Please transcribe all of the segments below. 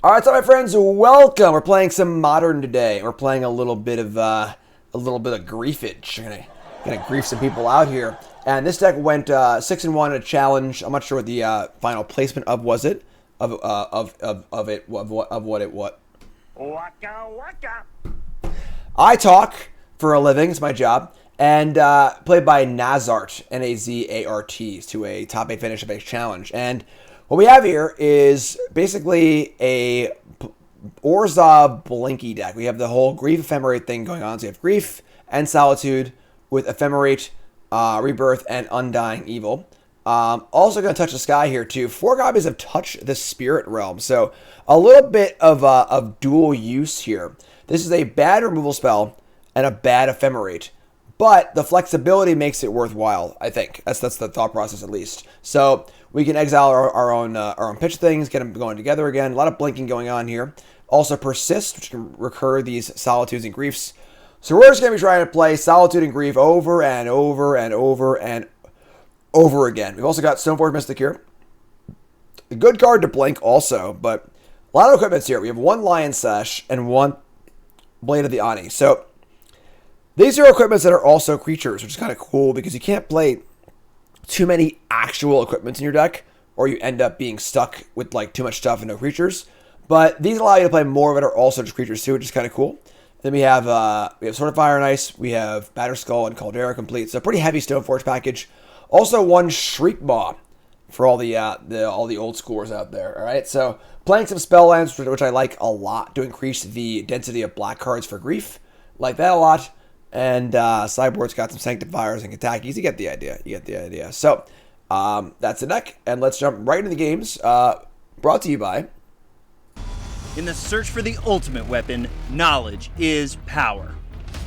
All right, so my friends, welcome. We're playing some Modern today. We're playing a little bit of griefage. Gonna grief some people out here. And this deck went 6-1 in a challenge. I'm not sure what the final placement of was it of what it was. Waka waka. I talk for a living. It's my job. And played by Nazart, N-A-Z-A-R-T, to a top 8 finish of a challenge. And what we have here is basically a Orzhov Blinky deck. We have the whole Grief Ephemerate thing going on. So you have Grief and Solitude with Ephemerate, Rebirth, and Undying Evil. Also going to touch the sky here too. 4 copies of Touch the Spirit Realm. So a little bit of dual use here. This is a bad removal spell and a bad Ephemerate. But the flexibility makes it worthwhile, I think. That's the thought process, at least. So we can exile our own pitch things, get them going together again. A lot of blinking going on here. Also Persist, which can recur these Solitudes and Griefs. So we're just going to be trying to play Solitude and Grief over and over and over and over again. We've also got Stoneforge Mystic here. A good card to blink also, but a lot of equipments here. We have 1 Lion Sash and 1 Blade of the Ani. So these are equipments that are also creatures, which is kind of cool because you can't play too many actual equipments in your deck, or you end up being stuck with like too much stuff and no creatures. But these allow you to play more of it, are also just creatures too, which is kind of cool. Then we have Sword of Fire and Ice, we have Batterskull and Kaldra Compleat, so a pretty heavy Stoneforge package. Also 1 Shriekmaw for all the old schoolers out there. All right, so playing some spell lands, which I like a lot, to increase the density of black cards for Grief, like that a lot. And sideboard's got some Sanctifiers and Katakis. You get the idea. So that's the deck. And let's jump right into the games. Brought to you by... In the search for the ultimate weapon, knowledge is power.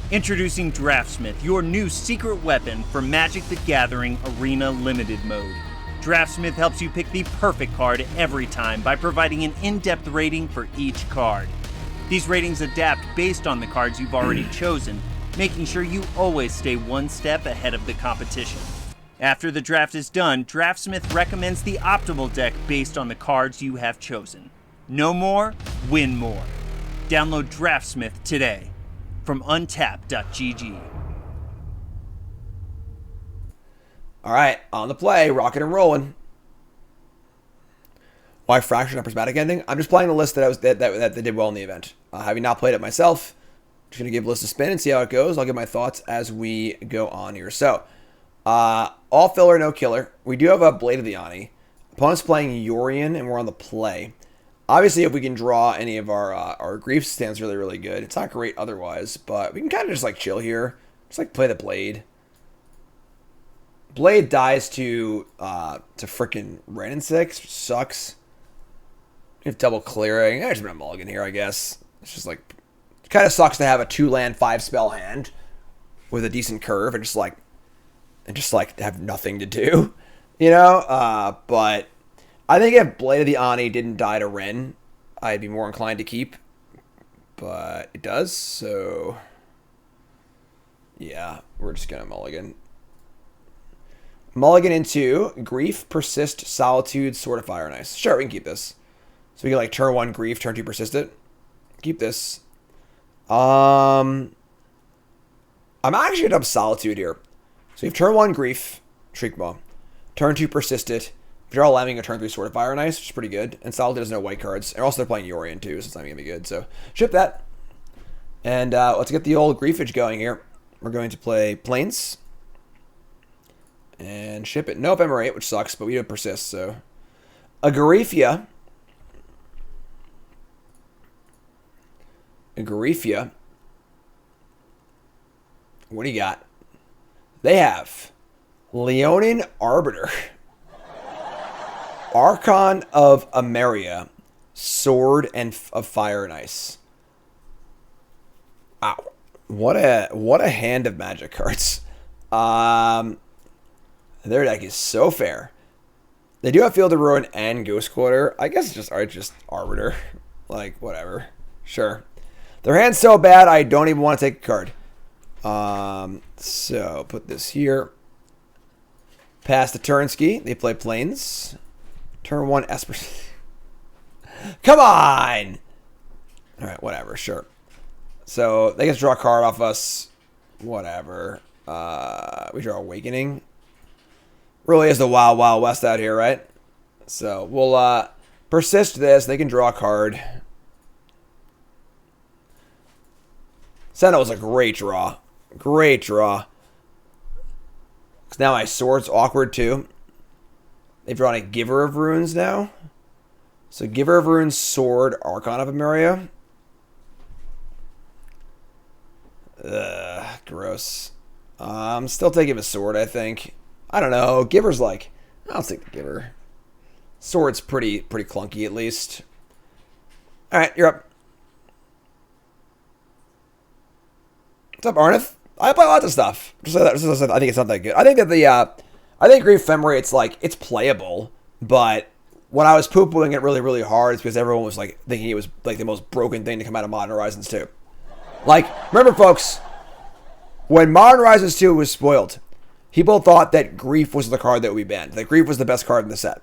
Introducing Draftsmith, your new secret weapon for Magic the Gathering Arena Limited Mode. Draftsmith helps you pick the perfect card every time by providing an in-depth rating for each card. These ratings adapt based on the cards you've already chosen, making sure you always stay one step ahead of the competition. After the draft is done, Draftsmith recommends the optimal deck based on the cards you have chosen. Know more, win more. Download Draftsmith today from untap.gg. All right, on the play, rocking and rolling. Why Fractured and Prismatic Ending? I'm just playing the list that did well in the event. Having not played it myself, just going to give the list a spin and see how it goes. I'll give my thoughts as we go on here. So, all filler, no killer. We do have a Blade of the Ani. Opponent's playing Yorion, and we're on the play. Obviously, if we can draw any of our Grief stands really, really good. It's not great otherwise, but we can kind of just like chill here. Just like play the Blade. Blade dies to frickin' Ren and 6, which sucks. We have double clearing. I just been a mulligan here, I guess. It's just like... Kind of sucks to have a 2-land 5-spell hand with a decent curve and just have nothing to do, you know. But I think if Blade of the Ani didn't die to Ren, I'd be more inclined to keep. But it does, so yeah, we're just gonna mulligan. Mulligan into Grief, Persist, Solitude, Sword of Fire and Ice. Sure, we can keep this. So we can like turn 1 Grief, turn 2 Persistent. Keep this. I'm actually going to up Solitude here. So you have turn 1 Grief, Shriekmaw. Turn 2 Persisted. If you're all landing a turn 3 Sword of Fire and Ice, which is pretty good. And Solitude has no white cards. And also they're playing Yorion too, so it's not going to be good. So ship that. And let's get the old Griefage going here. We're going to play Plains. And ship it. No Ephemerate, which sucks, but we do Persist, so. Agarifia. What do you got? They have Leonin Arbiter, Archon of Emeria, Sword of Fire and Ice. Wow, what a hand of Magic cards. Their deck is so fair. They do have Field of Ruin and Ghost Quarter. I guess it's just Arbiter. Like, whatever. Sure. Their hand's so bad, I don't even want to take a card. So, put this here. Pass the turn ski. They play Plains. Turn 1 Esper. Come on! Alright, whatever, sure. So, they get to draw a card off us. Whatever. We draw Awakening. Really is the Wild Wild West out here, right? So, we'll persist this. They can draw a card. Sentinel was a great draw. Great draw. Because now my sword's awkward, too. They've drawn a Giver of Runes now. So, Giver of Runes, Sword, Archon of Emeria. Gross. I'm still taking a sword, I think. I don't know. Giver's like... I'll take the Giver. Sword's pretty clunky, at least. Alright, you're up. What's up, Arnith? I play lots of stuff. Just like that. I think it's not that good. I think that I think Grief Ephemerate, it's playable, but when I was poo-pooing it really, really hard, it's because everyone was like thinking it was like the most broken thing to come out of Modern Horizons 2. Like, remember, folks, when Modern Horizons 2 was spoiled, people thought that Grief was the card that we banned. That Grief was the best card in the set.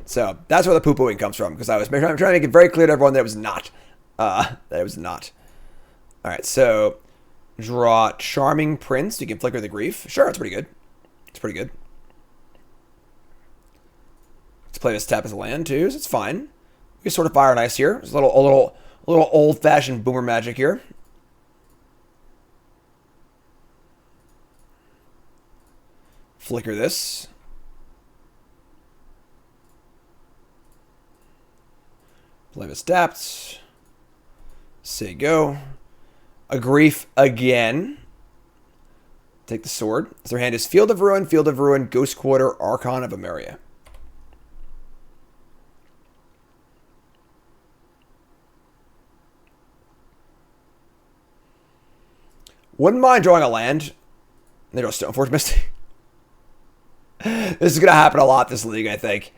So that's where the poo-pooing comes from, because I was trying to make it very clear to everyone that it was not. That it was not. All right, so draw Charming Prince. You can flicker the Grief. Sure, it's pretty good. It's pretty good. Let's play this tap as a land too, so it's fine. We can sort of fire nice here. There's a little old-fashioned boomer magic here. Flicker this. Play this tapped. Say go. A Grief again. Take the sword. So their hand is Field of Ruin, Ghost Quarter, Archon of Emeria. Wouldn't mind drawing a land. They draw Stoneforge Mystic. This is going to happen a lot this league, I think.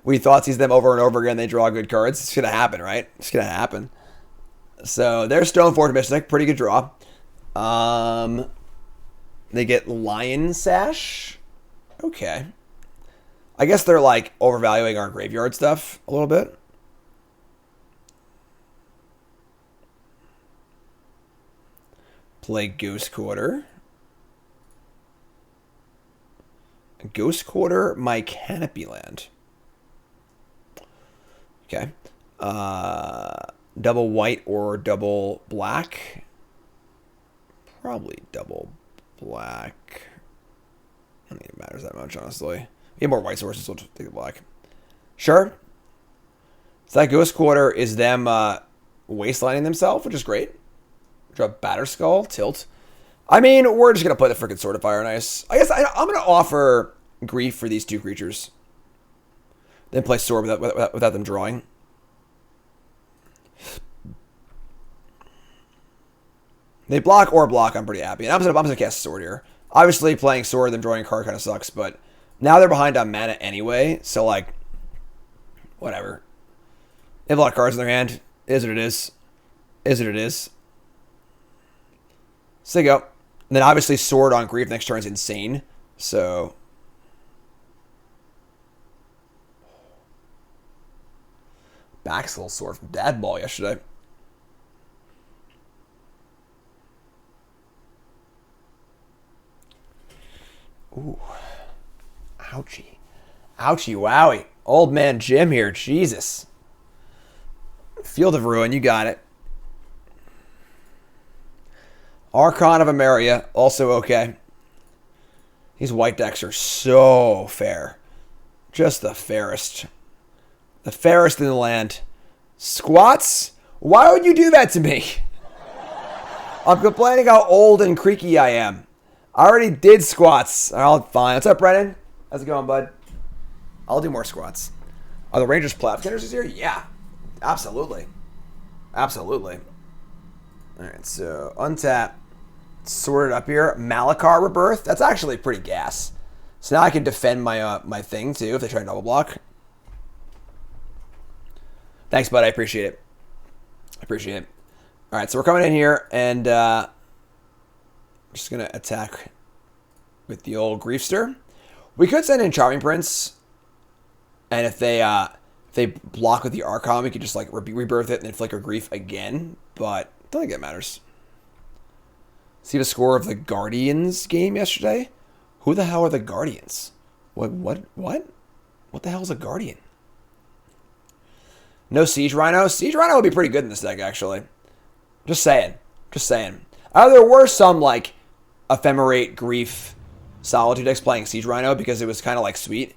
We thought sees them over and over again. They draw good cards. It's going to happen, right? It's going to happen. So there's Stoneforge Mystic. Pretty good draw. They get Lion Sash. Okay. I guess they're like overvaluing our graveyard stuff a little bit. Play Ghost Quarter. Ghost Quarter, my Canopy land. Okay. Double white or double black? Probably double black. I don't think it matters that much, honestly. We have more white sources, so we'll just take the black. Sure. So that Ghost Quarter is them wastelining themselves, which is great. Draw Batterskull, tilt. I mean, we're just going to play the freaking Sword of Fire and Ice. I guess I'm going to offer Grief for these two creatures. Then play Sword without them drawing. They block or block, I'm pretty happy. And I'm gonna cast Sword here. Obviously, playing Sword, then drawing a card kind of sucks, but now they're behind on mana anyway, so, like, whatever. They have a lot of cards in their hand. It is what it is. Is what it is. So there you go. And then obviously Sword on Grief next turn is insane. So Batterskull sword from Dad Ball yesterday. Ooh. Ouchie. Ouchie wowie. Old man Jim here. Jesus. Field of Ruin, you got it. Archon of Emeria, also okay. These white decks are so fair. Just the fairest. The fairest in the land. Squats? Why would you do that to me? I'm complaining how old and creaky I am. I already did squats. All fine. What's up, Brennan? How's it going, bud? I'll do more squats. Are the Rangers Platformers this year? Yeah. Absolutely. Absolutely. Alright, so untap. Sort it up here. Malakir Rebirth. That's actually pretty gas. So now I can defend my my thing too if they try to double block. Thanks, bud. I appreciate it. I appreciate it. All right, so we're coming in here and just gonna attack with the old Griefster. We could send in Charming Prince, and if they if they block with the Archon, we could just like rebirth it and then Flicker Grief again. But I don't think it matters. See the score of the Guardians game yesterday? Who the hell are the Guardians? What the hell is a Guardian? No Siege Rhino? Siege Rhino would be pretty good in this deck, actually. Just saying. Just saying. There were some, like, Ephemerate, Grief, Solitude decks playing Siege Rhino because it was kind of, like, sweet.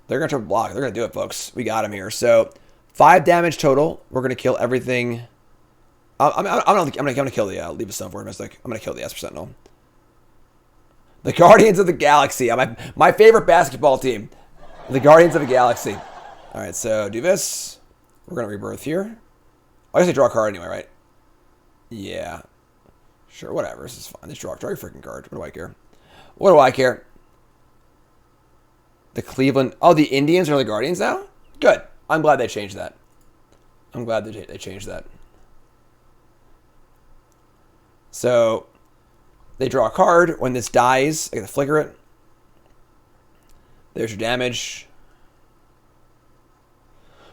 They're going to block. They're going to do it, folks. We got him here. So, 5 damage total. We're going to kill everything. I'm going to kill the leave a Stoneforge Mystic. I'm going to kill the Esper Sentinel. The Guardians of the Galaxy. My favorite basketball team. The Guardians of the Galaxy. All right, so do this. We're going to rebirth here. I guess I draw a card anyway, right? Yeah. Sure, whatever. This is fine. Just draw your freaking card. What do I care? What do I care? The Cleveland... Oh, the Indians are the Guardians now? Good. I'm glad they changed that. I'm glad they changed that. So, they draw a card. When this dies, I get to flicker it. There's your damage.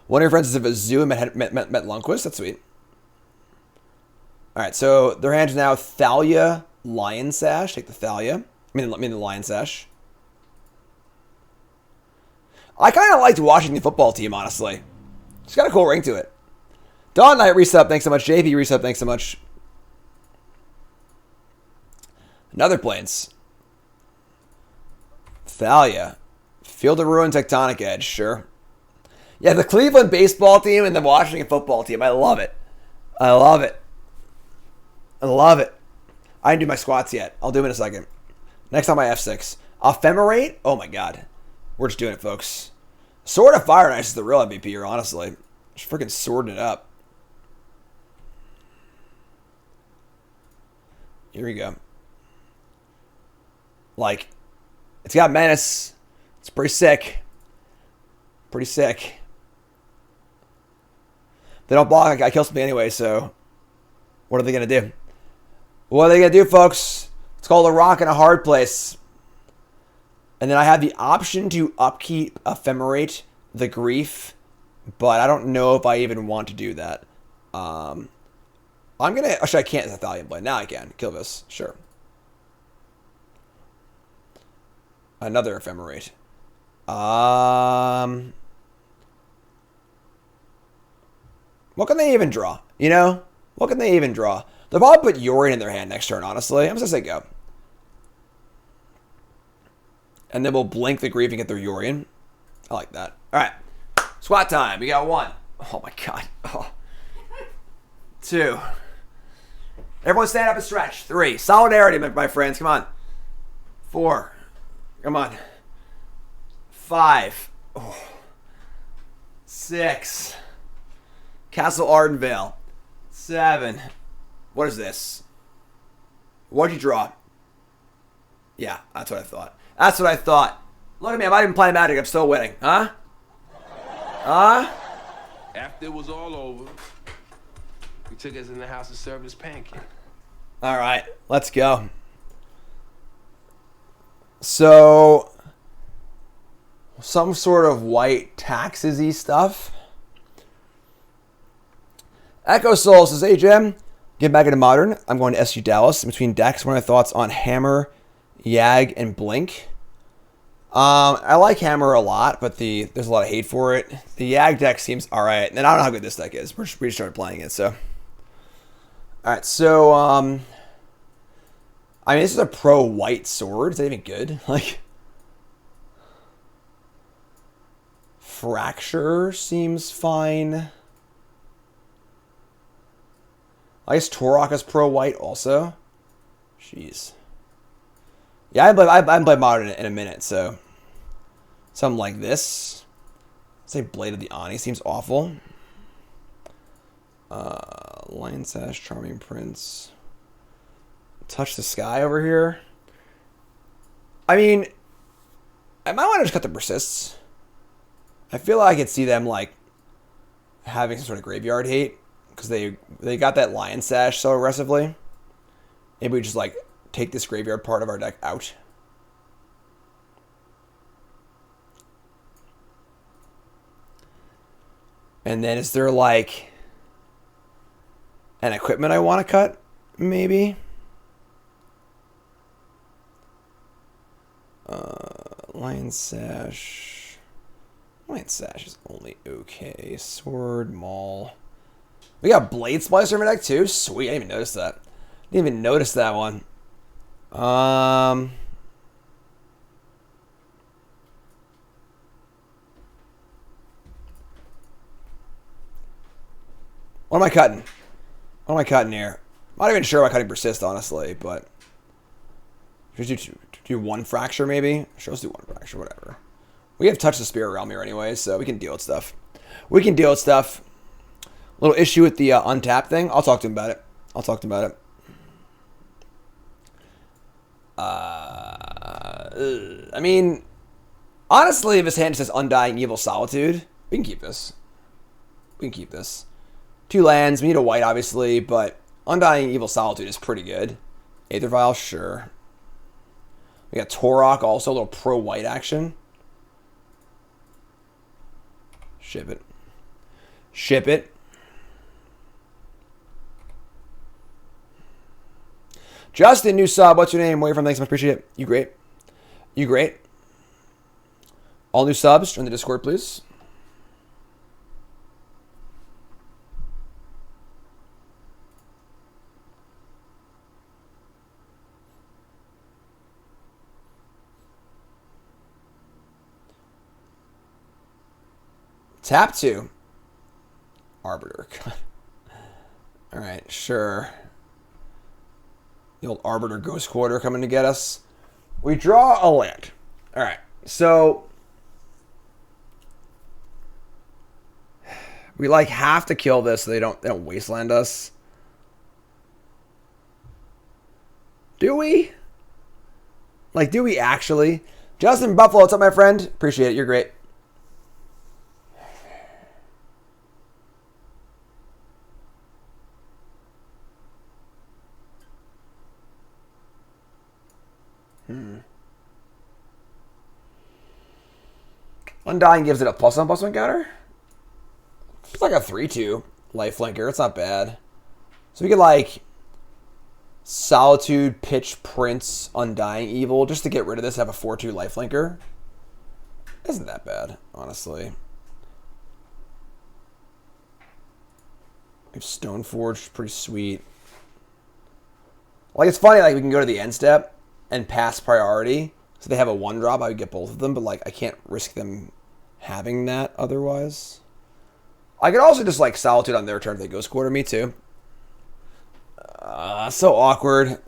One of your friends is a zoo and met Lundquist. That's sweet. Alright, so their hand is now Thalia, Lion Sash. Take the Thalia. I mean the Lion Sash. I kind of liked watching the football team, honestly. It's got a cool ring to it. Dawn Knight resub, thanks so much. JP resub, thanks so much. Another Plains. Thalia. Field of Ruin, Tectonic Edge, sure. Yeah, the Cleveland baseball team and the Washington football team. I love it. I love it. I love it. I didn't do my squats yet. I'll do them in a second. Next time I F6. Ephemerate? Oh my god. We're just doing it, folks. Sword of Fire and Ice is the real MVP here, honestly. Just freaking swording it up. Here we go. Like, it's got menace. It's pretty sick. Pretty sick. They don't block. I kill something anyway, so what are they going to do? What are they going to do, folks? It's called a rock in a hard place. And then I have the option to upkeep Ephemerate the Grief, but I don't know if I even want to do that. I'm going to... Actually, I can't. It's a Thallium Blade. Now I can. Kill this. Sure. Another Ephemerate. What can they even draw? You know? What can they even draw? They'll probably put Yorion in their hand next turn, honestly. I'm just going to say go. And then we'll blink the Grief and get their Yorion. I like that. All right. Squat time. We got 1. Oh, my God. Oh. 2. Everyone stand up and stretch. 3. Solidarity, my friends. Come on. 4. Come on. 5. Oh. 6. Castle Ardenvale. 7. What is this? What'd you draw? Yeah, that's what I thought. That's what I thought. Look at me, I'm not even playing Magic. I'm still winning. Huh? Huh? After it was all over, he took us in the house to serve his pancake. All right, let's go. So, some sort of white taxes-y stuff. Echo Soul says, hey, Jim, get back into Modern. I'm going to SU Dallas. In between decks, what are my thoughts on Hammer, Yag, and Blink? I like Hammer a lot, but there's a lot of hate for it. The Yag deck seems alright. And I don't know how good this deck is. We just started playing it, so. Alright, so, I mean, this is a pro-white sword. Is that even good? Like, Fracture seems fine. I guess Torok is pro-white also. Jeez. Yeah, I haven't played Modern in a minute, so something like this. Say Blade of the Ani seems awful. Lion Sash, Charming Prince. Touch the Sky over here. I mean, I might want to just cut the Persists. I feel like I could see them like having some sort of graveyard hate because they got that Lion Sash so aggressively. Maybe we just like take this graveyard part of our deck out. And then is there like an equipment I want to cut? Maybe. Lion Sash. Lion Sash is only okay. Sword, Maul. We got Blade Splicer in my deck too. Sweet. I didn't even notice that. Didn't even notice that one. What am I cutting? What am I cutting here? I'm not even sure about cutting Persist, honestly, but should do one fracture maybe? Sure, let's do one fracture, whatever. We have touched the Spirit Realm here anyway, so we can deal with stuff. We can deal with stuff. Little issue with the untap thing. I'll talk to him about it. I'll talk to him about it. I mean, honestly, if his hand says Undying Evil Solitude, we can keep this. We can keep this. 2 lands. We need a white, obviously, but Undying Evil Solitude is pretty good. Aether Vial, sure. We got Torok, also a little pro-white action. Ship it. Ship it. Justin, new sub. What's your name? Where you from? Thanks so much. Appreciate it. You great. You great. All new subs. Join the Discord, please. Tap 2. Arbiter. Alright, sure. The old Arbiter Ghost Quarter coming to get us. We draw a land. Alright, so we like have to kill this so they don't wasteland us. Do we? Like, do we actually? Justin Buffalo, what's up, my friend? Appreciate it. You're great. Undying gives it a +1/+1 counter. It's like a 3/2 lifelinker. It's not bad. So we could like Solitude, Pitch, Prince, Undying Evil just to get rid of this. Have a 4/2 lifelinker. Isn't that bad, honestly. We have Stoneforge, pretty sweet. Like, it's funny, like we can go to the end step and pass priority. So they have a 1-drop, I would get both of them, but like I can't risk them having that otherwise. I could also just like Solitude on their turn if they Ghost Quarter me too. So awkward.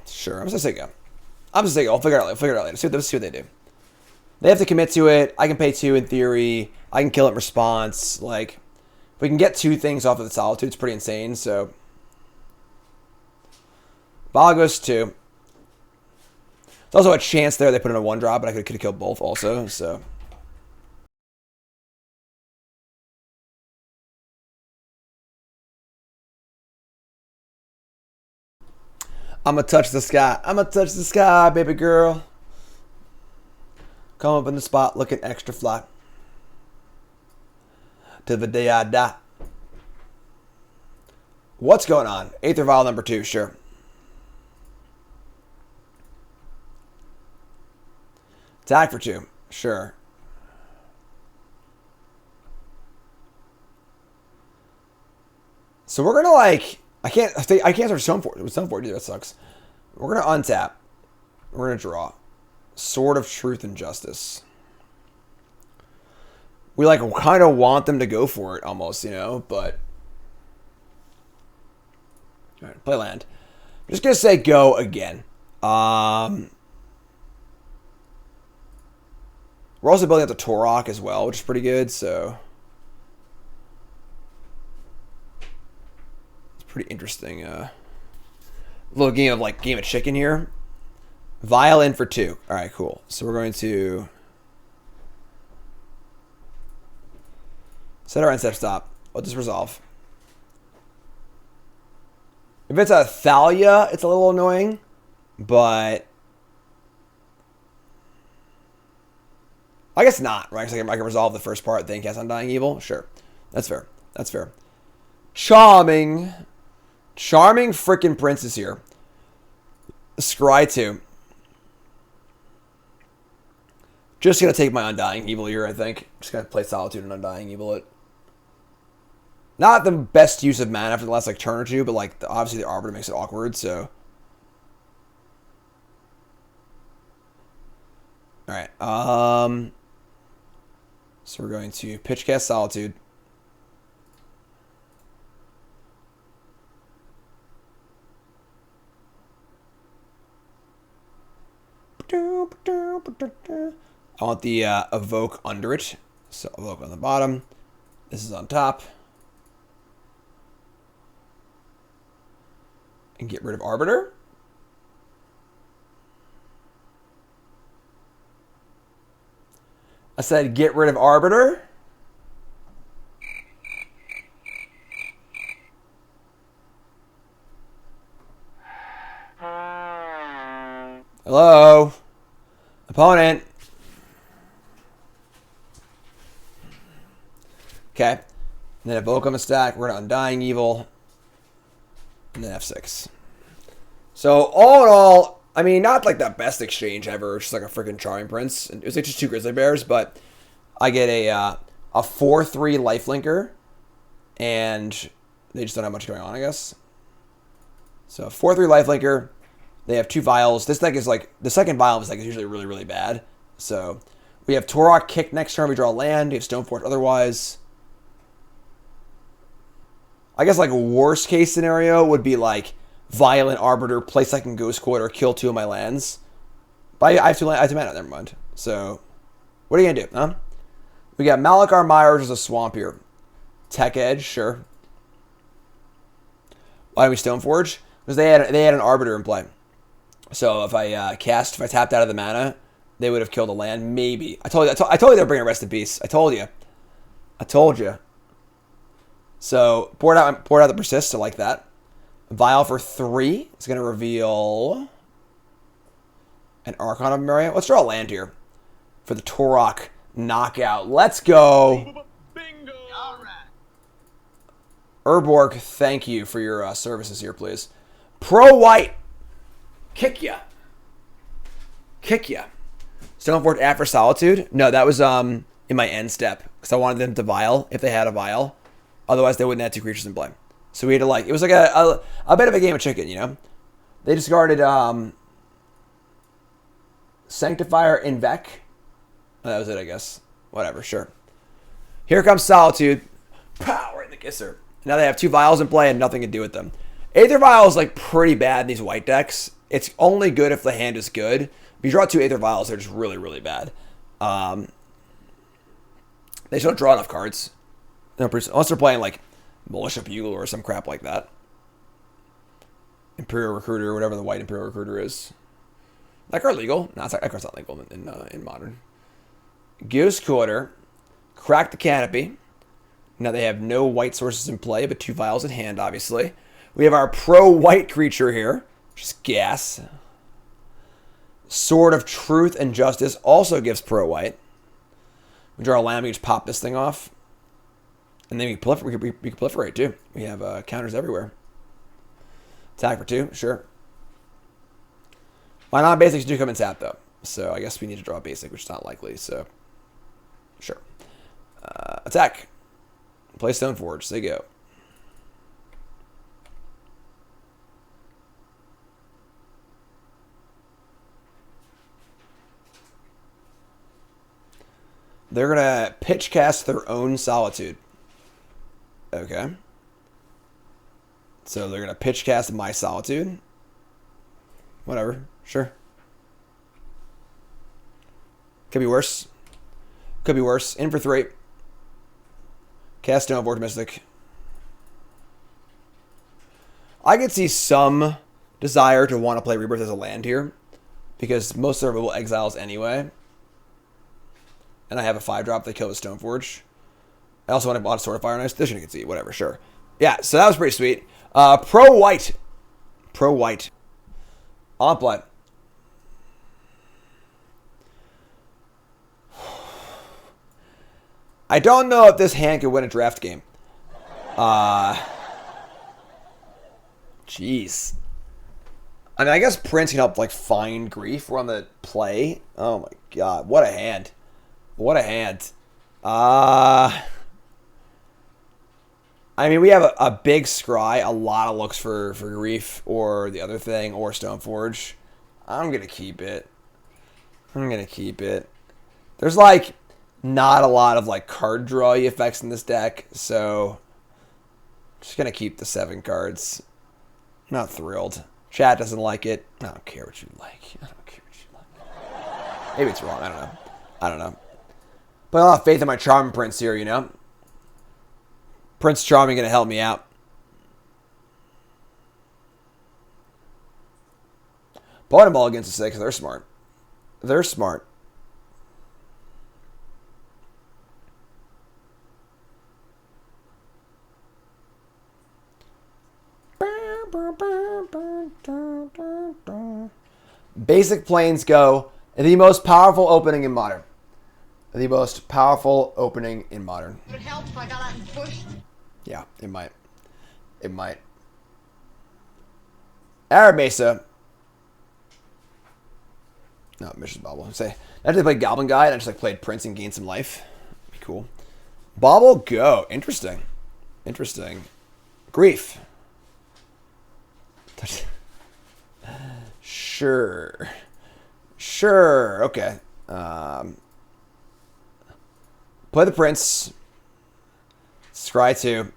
Sure, I'm just gonna say go. I'm just gonna say go. I'll figure it out later. Figure it out later. Let's see what they do. They have to commit to it. I can pay 2 in theory. I can kill it in response. Like, if we can get 2 things off of the Solitude, it's pretty insane. So, Bala goes 2. There's also a chance there they put in a 1-drop, but I could have killed both also. So, I'ma touch the sky. I'ma touch the sky, baby girl. Come up in the spot looking extra fly. To the day I die. What's going on? Aether Vial number 2, sure. Attack for 2, sure. So we're gonna like I can't start Stoneforge with Stoneforge either, that sucks. We're gonna untap. We're gonna draw. Sword of Truth and Justice. We like kind of want them to go for it almost, you know, but all right, play land. I'm just gonna say go again. We're also building up the Torok as well, which is pretty good, so it's pretty interesting. Little game of chicken here. Vial in for 2. All right, cool. So we're going to set our end step stop. Let this resolve. If it's a Thalia, it's a little annoying, but I guess not, right? Because I can resolve the first part, then cast Undying Evil. Sure. That's fair. That's fair. Charming. Charming freaking princess here. Scry 2. Just going to take my Undying Evil here, I think. Just going to play Solitude and Undying Evil it. Not the best use of mana for the last, like, turn or two, but, like, obviously the Arbiter makes it awkward, so. Alright, so we're going to pitch cast Solitude. I want the Evoke under it. So Evoke on the bottom. This is on top. And get rid of Arbiter. I said get rid of Arbiter. Hello? Opponent. Okay. And then Evoke on the stack. We're going to Undying Evil. And then F6. So, all in all, I mean, not like the best exchange ever. It's just like a freaking Charming Prince. It was like just 2 Grizzly Bears, but I get a 4/3 lifelinker. And they just don't have much going on, I guess. So, 4/3 lifelinker. They have 2 vials. This deck is like, the second vial is like is usually really, really bad. So, we have Torok kick next turn. We draw land. We have Stoneforge otherwise. I guess like a worst case scenario would be like Violent Arbiter, play second Ghost Quarter, kill 2 of my lands. But I have 2 mana, never mind. So, what are you going to do, huh? We got Malakir Myers as a swamp here. Tech Edge, sure. Why do we Stoneforge? Because they had an Arbiter in play. So if I tapped out of the mana, they would have killed a land. Maybe. I told you they were bringing Rest in Peace. I told you. So poured out the Persist. I like that. Vial for 3 is going to reveal an Archon of Emeria. Let's draw a land here for the Torok knockout. Let's go. Bingo! Urborg, thank you for your services here, please. Pro White. Kick ya. Stoneforge after Solitude. No, that was in my end step. Because I wanted them to Vial if they had a Vial. Otherwise, they wouldn't have 2 creatures in play. So we had to like... It was like a bit of a game of chicken, you know? They discarded Sanctifier and Vec. Oh, that was it, I guess. Whatever, sure. Here comes Solitude. Pow! Right in the kisser. Now they have 2 Vials in play and nothing to do with them. Aether Vial is like pretty bad in these white decks. It's only good if the hand is good. If you draw 2 Aether Vials, they're just really, really bad. They just don't draw enough cards. Unless they're playing like Militia Bugle or some crap like that. Imperial Recruiter, whatever the white Imperial Recruiter is. That card legal? No, that card's not legal in Modern. Ghost Quarter. Crack the Canopy. Now they have no white sources in play, but 2 Vials in hand, obviously. We have our pro-white creature here. Just gas. Sword of Truth and Justice also gives pro-white. We draw a land, we just pop this thing off. And then we can proliferate too. We have counters everywhere. Attack for 2, sure. My non-basics do come in tap though. So I guess we need to draw a basic, which is not likely. So, sure. Attack. Play Stoneforge. They go. They're going to pitch cast their own Solitude. Okay. So they're going to pitch cast my Solitude. Whatever. Sure. Could be worse. Could be worse. In for 3. Cast Stoneforge Mystic. I could see some desire to want to play Rebirth as a land here. Because most of them will exiles anyway. And I have a 5-drop that kill with Stoneforge. I also want to bought a Sword of Fire and Ice. This you can see. Whatever, sure. Yeah, so that was pretty sweet. Pro-white. Pro white. On play. I don't know if this hand could win a draft game. Jeez. I mean, I guess Prince can help, like, find grief. We're on the play. Oh, my God. What a hand. What a hand. I mean, we have a big scry, a lot of looks for grief, or the other thing, or Stoneforge. I'm going to keep it. I'm going to keep it. There's, like, not a lot of, like, card draw effects in this deck, so I'm just going to keep the 7 cards. Not thrilled. Chat doesn't like it. I don't care what you like. I don't care what you like. Maybe it's wrong. I don't know. I don't know. Put a lot of faith in my Charming Prince here, you know? Prince Charming going to help me out. Bottom ball against the 6. They're smart. They're smart. Basic planes go the most powerful opening in Modern. The most powerful opening in Modern. Would it help if I got out and pushed? Yeah, it might. It might. Arab Mesa. No, Mission Bobble. Say, I actually played Goblin Guy and I just like played Prince and gained some life. Be cool. Bobble go. Interesting. Interesting. Grief. Sure. Sure. Okay. Play the Prince. Scry 2.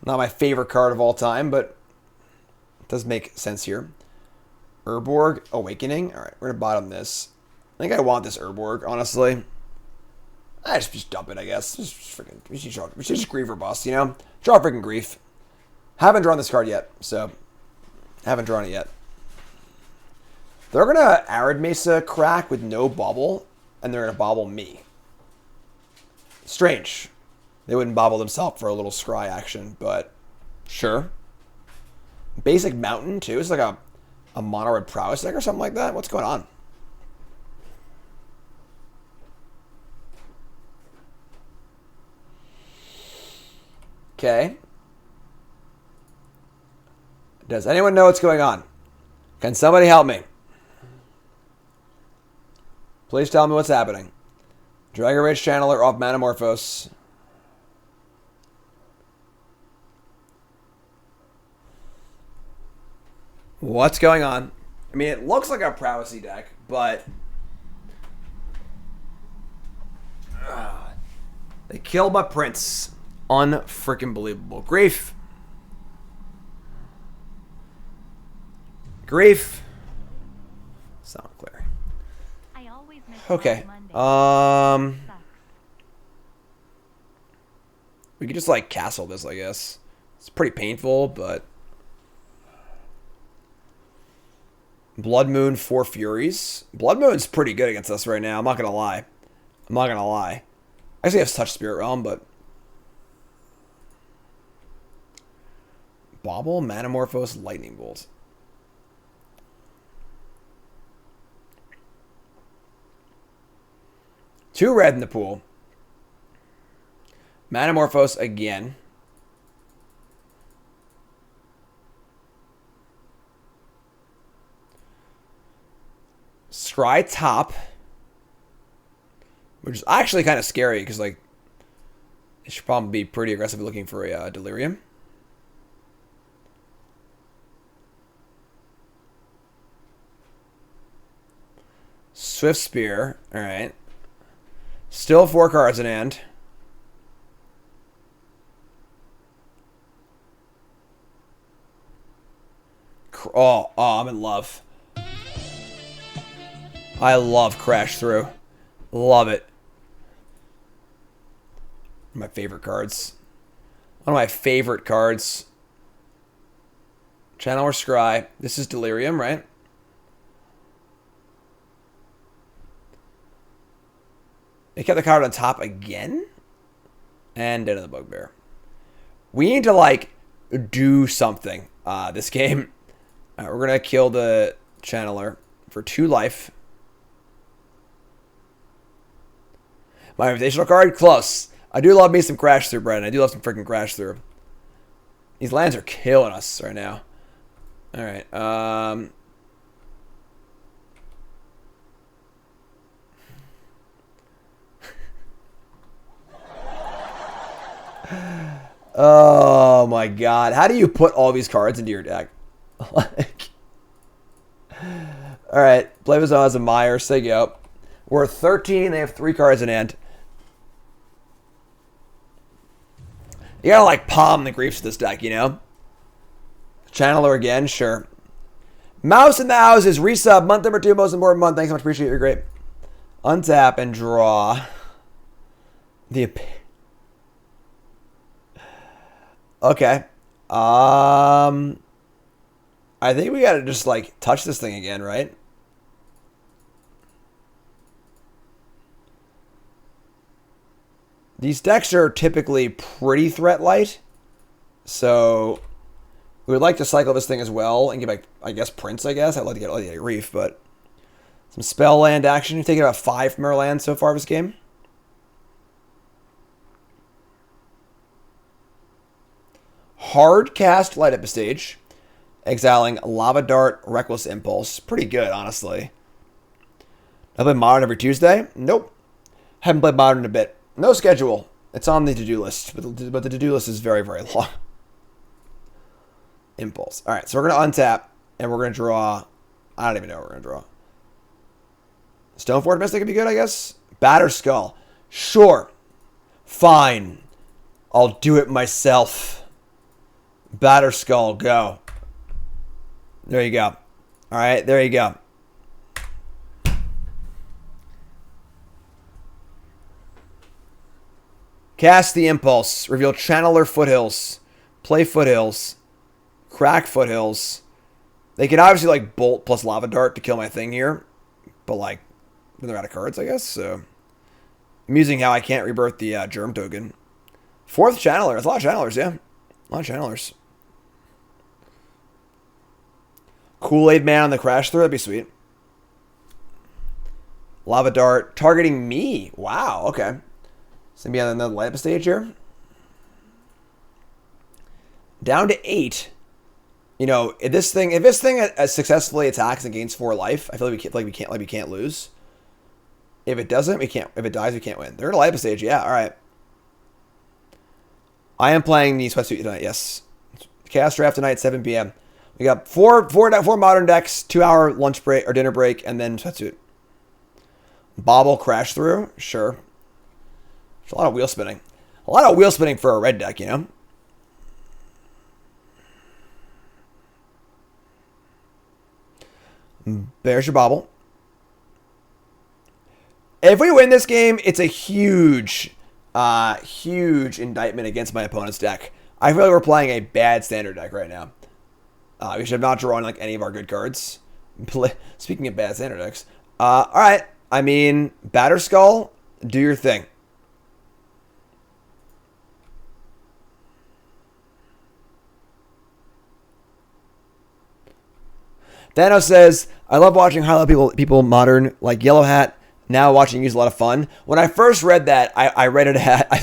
Not my favorite card of all time, but it does make sense here. Urborg Awakening. Alright, we're going to bottom this. I think I want this Urborg, honestly. I just dump it, I guess. Just freaking, we should just grieve or bust, you know? Draw freaking grief. Haven't drawn this card yet, so haven't drawn it yet. They're going to Arid Mesa crack with no bobble, and they're going to bobble me. Strange. They wouldn't bobble themselves for a little scry action, but sure. Basic Mountain, too. It's like a mono red prowess deck or something like that. What's going on? Okay. Does anyone know what's going on? Can somebody help me? Please tell me what's happening. Dragon Rage Channeler off Manamorphose. What's going on? I mean, it looks like a prowessy deck, but they killed my Prince. Unfreaking believable. Grief. Grief. Sound clear. Okay. We could just like castle this, I guess. It's pretty painful, but Blood Moon, 4 Furies. Blood Moon's pretty good against us right now. I'm not gonna lie. I'm not gonna lie. I actually have Touch Spirit Realm, but Bobble, Manamorphose, Lightning Bolt. Two red in the pool. Manamorphose again. Scry top. Which is actually kind of scary because, like, it should probably be pretty aggressively looking for a Delirium. Swift Spear. Alright. Still 4 cards in hand. Oh, I'm in love. I love Crash Through. Love it. One of my favorite cards. One of my favorite cards. Channel or Scry. This is Delirium, right? They kept the card on top again? And Den of the Bugbear. We need to, like, do something. this game. All right, we're going to kill the Channeler for 2 life. My invitational card? Close. I do love me some Crash Through, Brennan. I do love some freaking Crash Through. These lands are killing us right now. All right. Oh my god. How do you put all these cards into your deck? Like, alright. Blavazon has a Mire. Say go. We're 13. They have 3 cards in hand. You gotta like palm the griefs of this deck, you know? Channeler again, sure. Mouse in the house is resub. Month number 2, most important month. Thanks so much. Appreciate it. You're great. Untap and draw. Okay. I think we gotta just like touch this thing again, right? These decks are typically pretty threat light, so we would like to cycle this thing as well and get back, I guess, Prince, I guess. I'd like to get Reef, but some spell land action. You've taken about 5 from our lands so far this game. Hard cast Light Up a Stage, exiling Lava Dart, Reckless Impulse. Pretty good, honestly. I play Modern every Tuesday? Nope. Haven't played Modern in a bit. No schedule. It's on the to-do list, but the to-do list is very, very long. Impulse. All right, so we're going to untap, and we're going to draw... I don't even know what we're going to draw. Stoneforge Mystic could be good, I guess. Batterskull. Sure. Fine. I'll do it myself. Batterskull, go. There you go. All right, there you go. Cast the Impulse. Reveal Channeler Foothills. Play Foothills. Crack Foothills. They can obviously like Bolt plus Lava Dart to kill my thing here. But like, they're out of cards, I guess. So, amusing how I can't rebirth the Germ token. 4th Channeler. That's a lot of Channelers, yeah. A lot of Channelers. Kool-Aid Man on the Crash Through. That'd be sweet. Lava Dart. Targeting me. Wow, okay. It's going to be on another Light Up stage here. Down to 8. You know, if this thing successfully attacks and gains 4 life, I feel like we can't lose. If it doesn't, we can't. If it dies, we can't win. They're going to Light Up stage, yeah. All right. I am playing the Sweatsuit tonight. Yes. Chaos Draft tonight, 7 p.m. We got four modern decks, 2-hour lunch break or dinner break, and then Sweatsuit. Bobble Crash Through, sure. There's a lot of wheel spinning. A lot of wheel spinning for a red deck, you know? There's your Bobble. If we win this game, it's a huge indictment against my opponent's deck. I feel like we're playing a bad standard deck right now. We should have not drawn like any of our good cards. Speaking of bad standard decks. All right. I mean, Batterskull, do your thing. Thanos says, I love watching highlight people modern, like Yellow Hat. Now watching you is a lot of fun. When I first read that, I read it at, I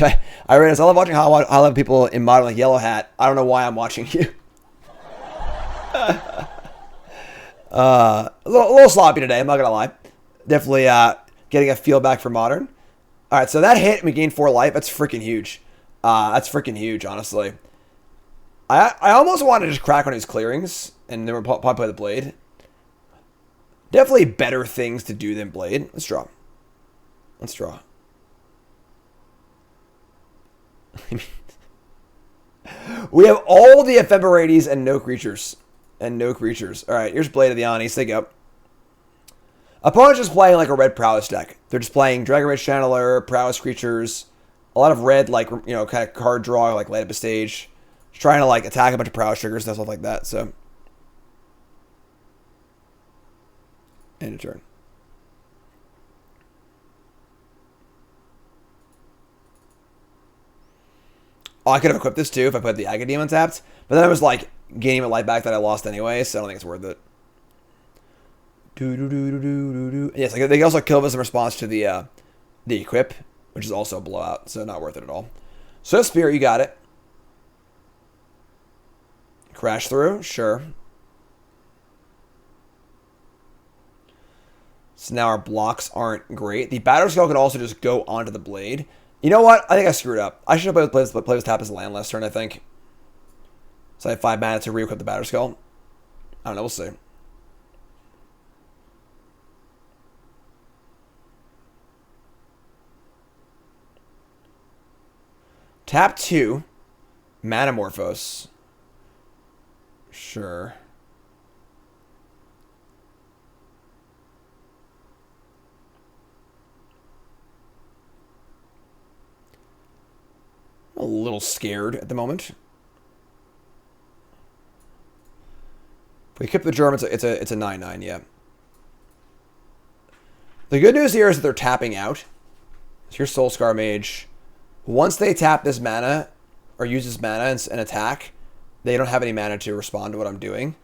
read it as, I love watching highlight people in modern, like Yellow Hat. I don't know why I'm watching you. A little sloppy today, I'm not going to lie. Definitely getting a feel back for modern. All right, so that hit and we gained 4 life. That's freaking huge. That's freaking huge, honestly. I almost want to just crack on his clearings and then we'll probably play the Blade. Definitely better things to do than Blade. Let's draw. Let's draw. We have all the Ephemerates and no creatures. All right, here's Blade of the Oni. Stick up. Opponent's just playing like a red prowess deck. They're just playing Dragon Rage Channeler, prowess creatures, a lot of red, like, you know, kind of card draw, like Light Up a Stage. Just trying to like attack a bunch of prowess triggers and stuff like that. So, end of turn. Oh, I could have equipped this too if I put the Agadeem untapped. But then I was like, gaining my life back that I lost anyway, so I don't think it's worth it. Yes, they can also kill us in response to the equip, which is also a blowout, so not worth it at all. So Spirit, you got it. Crash through, sure. So now our blocks aren't great. The Batterskull can also just go onto the Blade. You know what? I think I screwed up. I should have played with tap as land last turn, I think. So I have 5 mana to re-equip the Batterskull. I don't know, we'll see. Tap 2. Manamorphose. Sure. A little scared at the moment. If we keep the Germ, it's a 9/9, yeah. The good news here is that they're tapping out. So here's Soulscar Mage. Once they tap this mana, or use this mana and attack, they don't have any mana to respond to what I'm doing.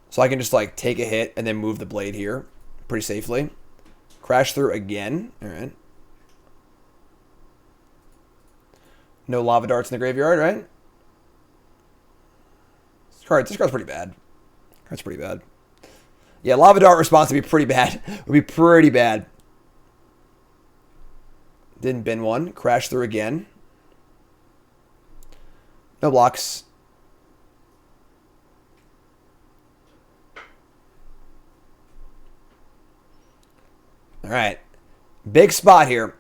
So I can just like take a hit and then move the Blade here pretty safely. Crash through again. Alright. No Lava Darts in the graveyard, right? This card's pretty bad. That's pretty bad. Yeah, Lava Dart response would be pretty bad. Would be pretty bad. Didn't bin one. Crash through again. No blocks. Alright. Big spot here.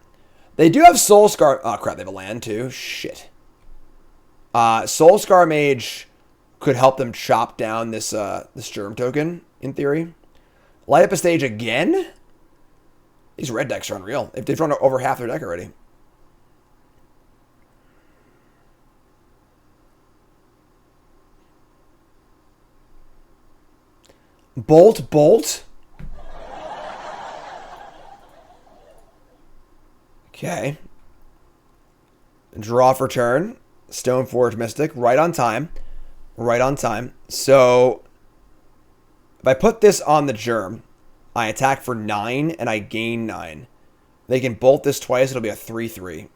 They do have Soulscar. Oh, crap. They have a land, too. Shit. Soulscar Mage could help them chop down this Germ token, in theory. Light up a stage again? These red decks are unreal. They've drawn over half their deck already. Bolt. Okay. Draw for turn. Stoneforge Mystic. Right on time. Right on time. So, if I put this on the Germ, I attack for 9 and I gain 9. They can bolt this twice. It'll be a 3/3.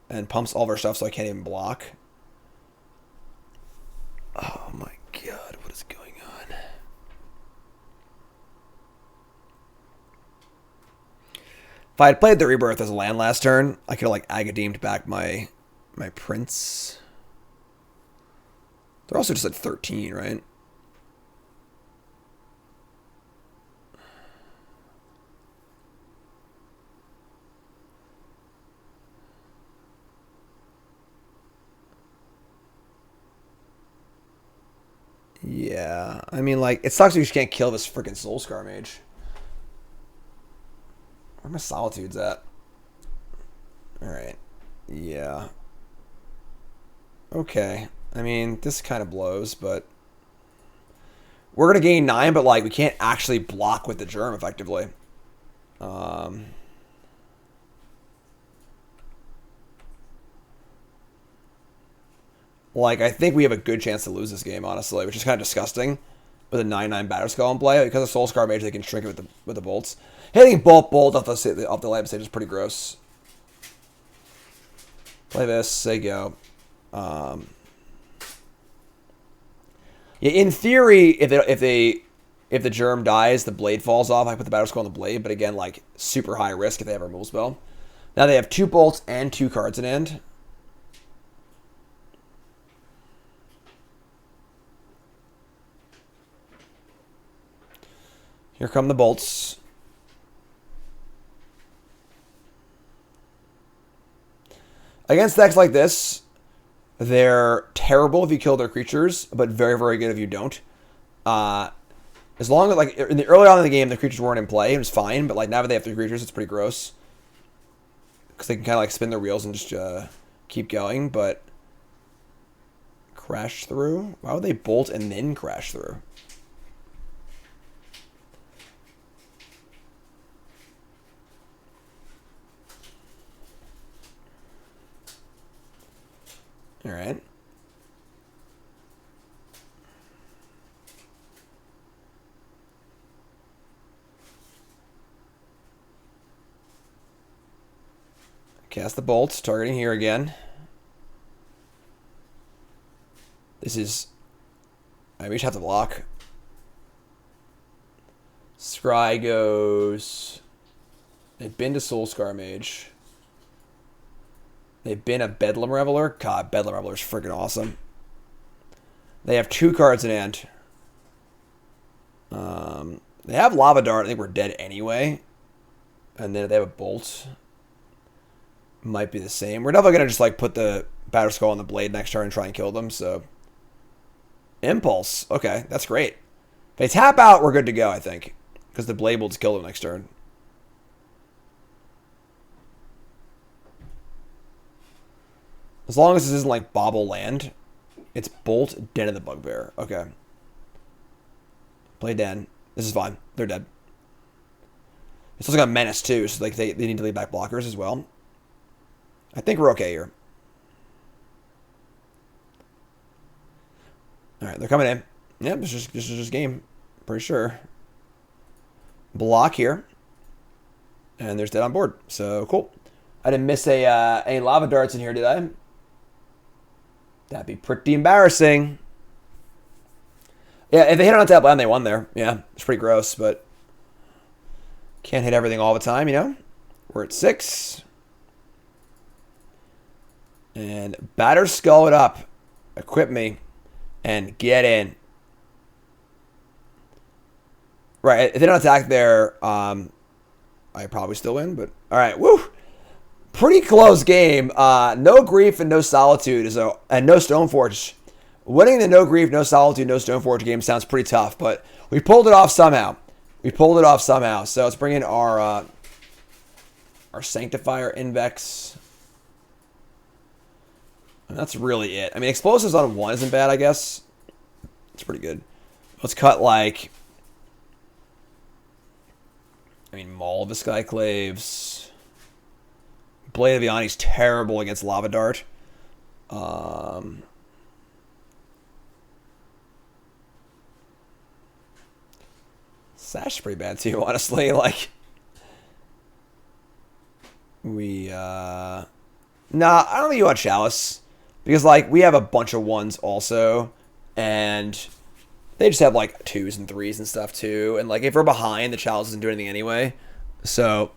And pumps all of our stuff so I can't even block. Oh my god, what is going on? If I had played the Rebirth as a land last turn, I could have like Agadeemed back my Prince. They're also just at 13, right? Yeah, I mean, like, it sucks that you just can't kill this freaking Soulscar Mage. Where my Solitude's at? Alright. Yeah. Okay. I mean, this kind of blows, but... We're going to gain 9, but, like, we can't actually block with the Germ, effectively. Like, I think we have a good chance to lose this game, honestly, which is kind of disgusting. With a 9/9 Batterskull in play. Because of Soulscar Mage, they can shrink it with the bolts. Hitting bolt off the lab stage is pretty gross. Play this, they go. Yeah, in theory, if the Germ dies, the Blade falls off. I put the Batterskull on the Blade, but again, like, super high risk if they have a removal spell. Now they have 2 bolts and 2 cards in hand. Here come the bolts. Against decks like this, they're terrible if you kill their creatures, but very, very good if you don't. As long as, like, early on in the game, the creatures weren't in play, it was fine, but, like, now that they have 3 creatures, it's pretty gross. Because they can kind of, like, spin their wheels and just keep going, but... Crash through? Why would they bolt and then crash through? Alright. Cast the bolts, targeting here again. This is... I we just have to block. Scry goes... They've been to Soulscar Mage. They've been a Bedlam Reveler. God, Bedlam Reveler is freaking awesome. They have 2 cards in hand. They have Lava Dart. I think we're dead anyway. And then if they have a Bolt, might be the same. We're definitely going to just like put the Batterskull on the Blade next turn and try and kill them. So Impulse. Okay, that's great. If they tap out, we're good to go, I think. Because the Blade will just kill them next turn. As long as this isn't like Bobble Land, it's Bolt, Den of the Bugbear. Okay. Play Den. This is fine. They're dead. It's also got Menace too, so like they need to leave back blockers as well. I think we're okay here. Alright, they're coming in. Yep, this is just game. Pretty sure. Block here. And there's dead on board. So cool. I didn't miss any lava darts in here, did I? That'd be pretty embarrassing. Yeah, if they hit on tap land, they won there. Yeah, it's pretty gross, but can't hit everything all the time, you know? We're at 6. And Batterskull it up. Equip me. And get in. Right, if they don't attack there, I probably still win, but alright, woo! Pretty close game. No Grief and no Solitude, and no Stoneforge. Winning the no Grief, no Solitude, no Stoneforge game sounds pretty tough, but we pulled it off somehow. So let's bring in our Sanctifier Invex. And that's really it. I mean, Explosives on 1 isn't bad, I guess. It's pretty good. Let's cut like... I mean, Maul of the Skyclaves. Blade of Viani's terrible against Lava Dart. Sash is pretty bad too, honestly. Like, we, nah, I don't think you want Chalice. Because, like, we have a bunch of 1s also. And they just have, like, 2s and 3s and stuff too. And, like, if we're behind, the Chalice doesn't do anything anyway. So,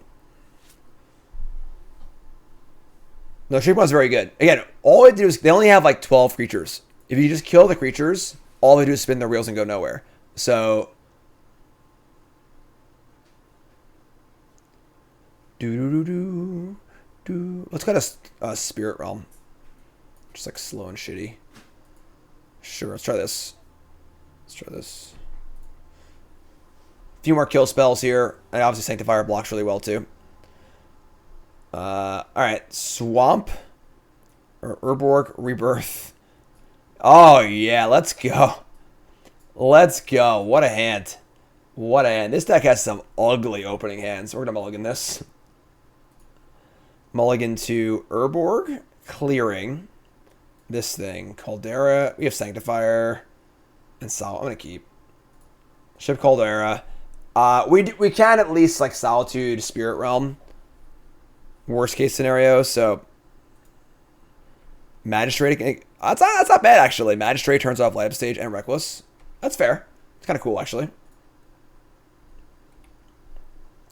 no, Shriekmaw's very good. Again, all they do is, they only have, like, 12 creatures. If you just kill the creatures, all they do is spin their wheels and go nowhere. So, let's cut a Spirit Realm. Just like slow and shitty. Sure, let's try this. A few more kill spells here. And obviously Sanctifier blocks really well too. Alright, Swamp. Or Urborg Rebirth. Oh yeah, let's go. Let's go. What a hand. This deck has some ugly opening hands. We're going to mulligan this. Mulligan to Urborg, clearing this thing. Caldera, we have Sanctifier, and Sol. I'm gonna keep Ship Caldera. We can at least like Solitude, Spirit Realm. Worst case scenario, so Magistrate. That's not bad actually. Magistrate turns off Light Up Stage and Reckless. That's fair. It's kind of cool actually.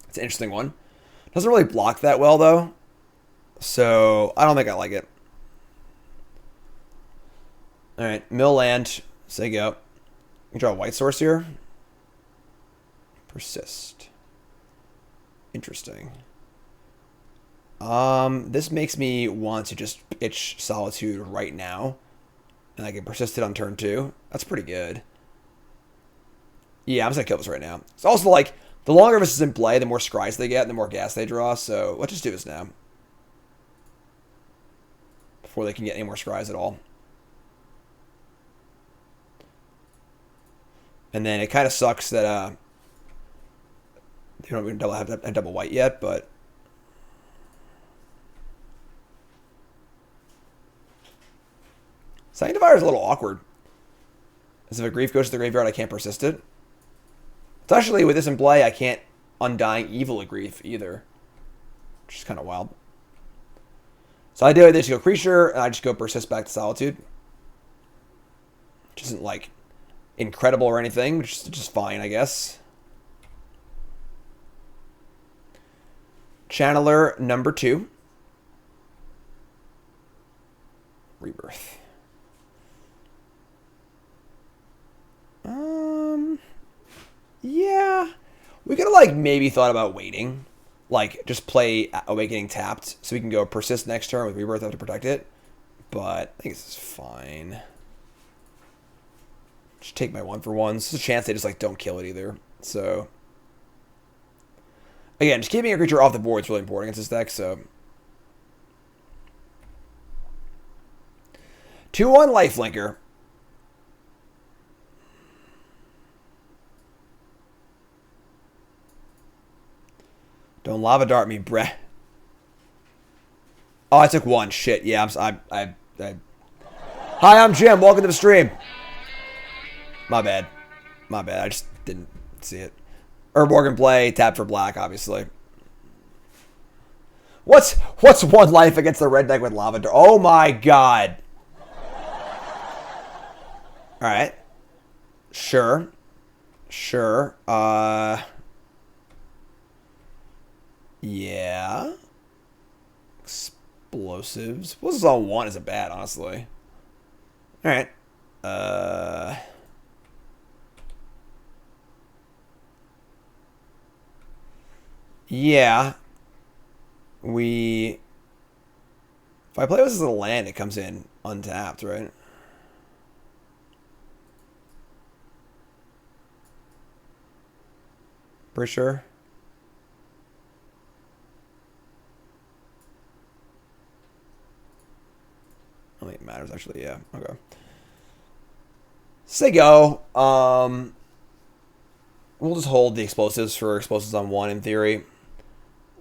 It's an interesting one. Doesn't really block that well though. So, I don't think I like it. Alright, mill land. Say go. You can draw a white source here. Persist. Interesting. This makes me want to just pitch Solitude right now. And I can persist it on turn 2. That's pretty good. Yeah, I'm just gonna kill this right now. It's also like, the longer this is in play, the more scries they get, and the more gas they draw. So, let's just do this now. Before they can get any more scries at all. And then it kind of sucks that they don't even have double white yet, but Sanctifier is a little awkward. As if a Grief goes to the graveyard, I can't persist it. Especially with this in play, I can't Undying Evil a Grief either. Which is kind of wild. So I do it. They just go creature, and I just go persist back to Solitude. Which isn't like incredible or anything, which is just fine, I guess. Channeler number 2. Rebirth. Yeah. We could have, like, maybe thought about waiting. Like, just play Awakening tapped so we can go persist next turn with Rebirth to protect it. But I think this is fine. Just take my 1-for-1s. There's a chance they just, like, don't kill it either. So, again, just keeping a creature off the board is really important against this deck, so. 2-1 Lifelinker. Don't lava dart me, bruh. Oh, I took 1. Shit. Yeah, Hi, I'm Jim. Welcome to the stream. My bad. My bad. I just didn't see it. Urborg in play. Tap for black, obviously. What's 1 life against the red deck with lava dart? Oh my god. Alright. Sure. Sure. Yeah. Explosives. What's this on 1 isn't bad, honestly. Alright. Yeah. If I play this as a land, it comes in untapped, right? Pretty sure. I don't think it matters, actually. Yeah. Okay. Say go. We'll just hold the explosives for explosives on 1 in theory.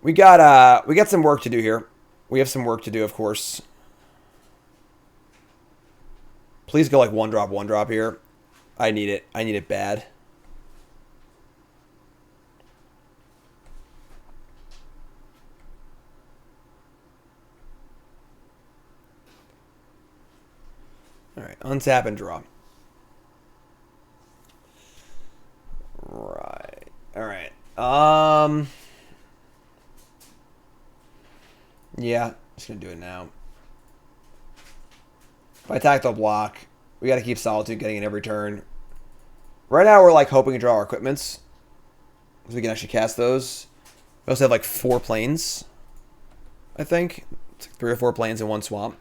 We got some work to do here. We have some work to do, of course. Please go like 1-drop here. I need it. I need it bad. Alright, untap and draw. Right. Alright. Yeah, just gonna do it now. If I attack, they'll block. We gotta keep Solitude getting in every turn. Right now, we're like hoping to draw our equipments, because we can actually cast those. We also have like 4 planes, I think. It's like 3 or 4 planes in 1 swamp.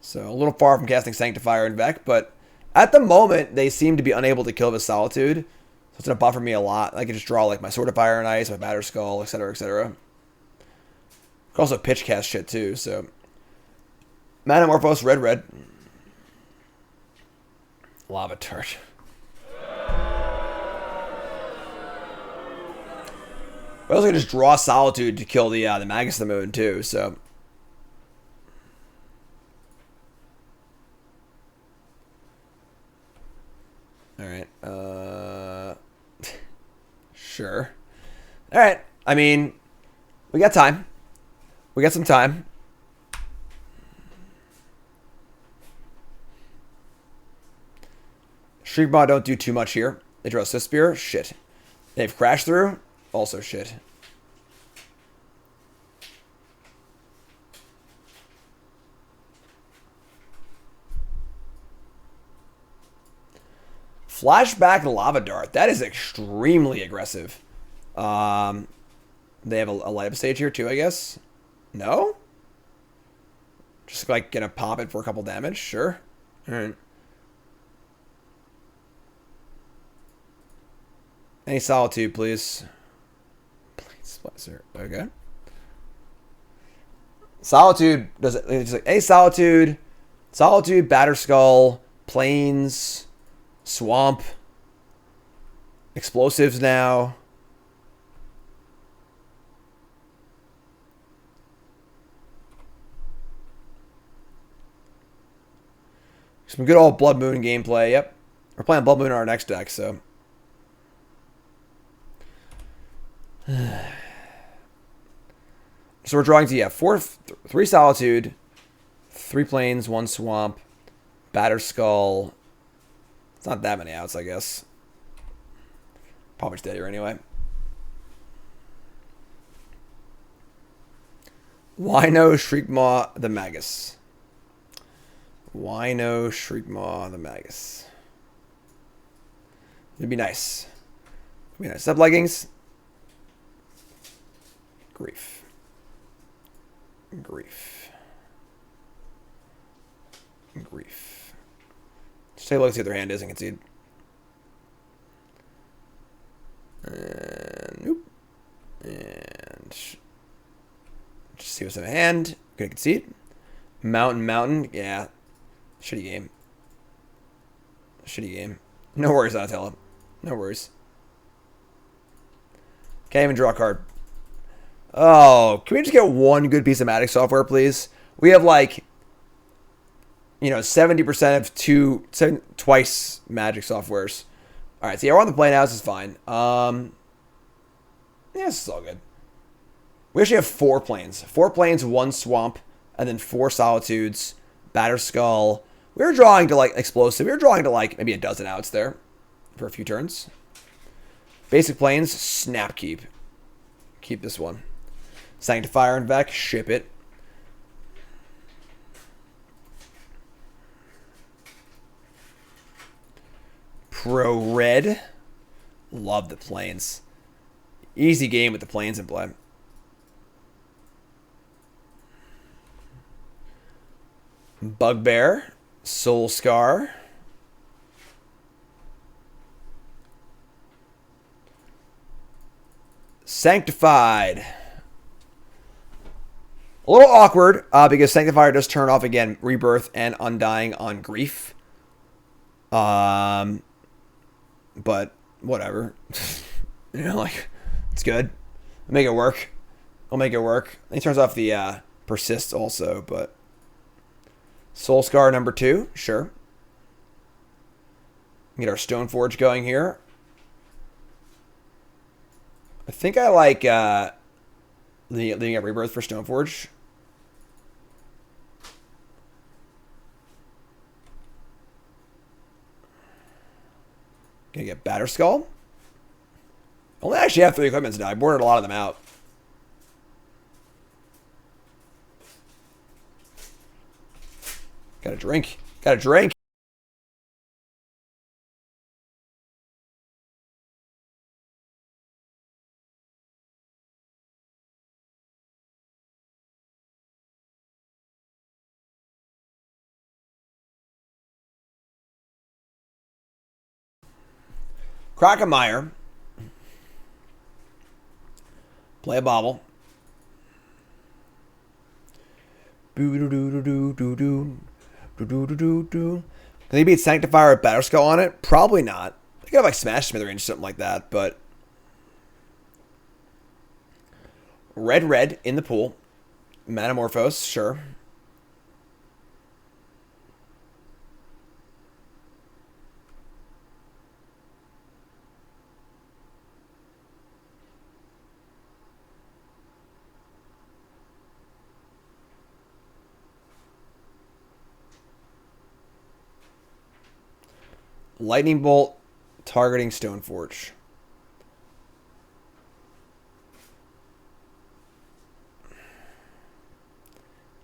So a little far from casting Sanctifier and Vec, but at the moment, they seem to be unable to kill with Solitude. So it's going to buffer me a lot. I can just draw like my Sword of Fire and Ice, my Batterskull, etc., etc. I can also pitch cast shit too, so. Manamorphose, red. Lava Tart. We also can just draw Solitude to kill the Magus of the Moon too, so. Alright, sure. Alright, I mean, we got time. We got some time. Shriekmaw don't do too much here. They draw Sith Spear, shit. They've crashed through, also shit. Flashback Lava Dart. That is extremely aggressive. They have a light up stage here too, I guess. No? Just like gonna pop it for a couple damage? Sure. Alright. Any Solitude, please. Blade Splicer. Okay. Solitude does it. It's like, hey, Solitude. Solitude, Batterskull, Plains. Swamp. Explosives now. Some good old Blood Moon gameplay. Yep. We're playing Blood Moon in our next deck, so. Just So we're drawing to, yeah, 3 Solitude, 3 Plains, 1 Swamp, Batterskull. It's not that many outs, I guess. Probably steadier anyway. Wino Shriekmaw the Magus. Wino Shriekmaw the Magus. It'd be nice. It'd be nice. Sub leggings. Grief. Grief. Grief. Just take a look and see what their hand is and concede. And nope. And just see what's in the hand. Gonna concede. Mountain. Yeah. Shitty game. Shitty game. No worries, Donatello. No worries. Can't even draw a card. Oh, can we just get one good piece of magic software, please? We have like, 70% of twice magic softwares. All right, so yeah, we're on the play now. This is fine. Yeah, this is all good. We actually have 4 plains. 4 plains, 1 swamp, and then 4 solitudes, Batterskull. We were drawing to like explosive. We were drawing to like maybe a dozen outs there for a few turns. Basic plains, snap keep. Keep this one. Sanctifier and Vec, ship it. Pro red. Love the plains. Easy game with the plains in play. Bugbear. Soul Scar. Sanctified. A little awkward because Sanctifier does turn off again Rebirth and Undying on Grief. But whatever. It's good. I'll make it work. He turns off the Persist also, but Soul Scar number 2, sure. Get our Stoneforge going here. I think I like leading up Rebirth for Stoneforge. Gonna get Batterskull. Only actually have 3 equipments now. I boarded a lot of them out. Got a drink. Crack a Mire. Play a bobble. Can they beat Sanctifier or Batterskull on it? Probably not. They could have like Smash Smitherrange or something like that, but red in the pool. Metamorphose, sure. Lightning Bolt targeting Stoneforge.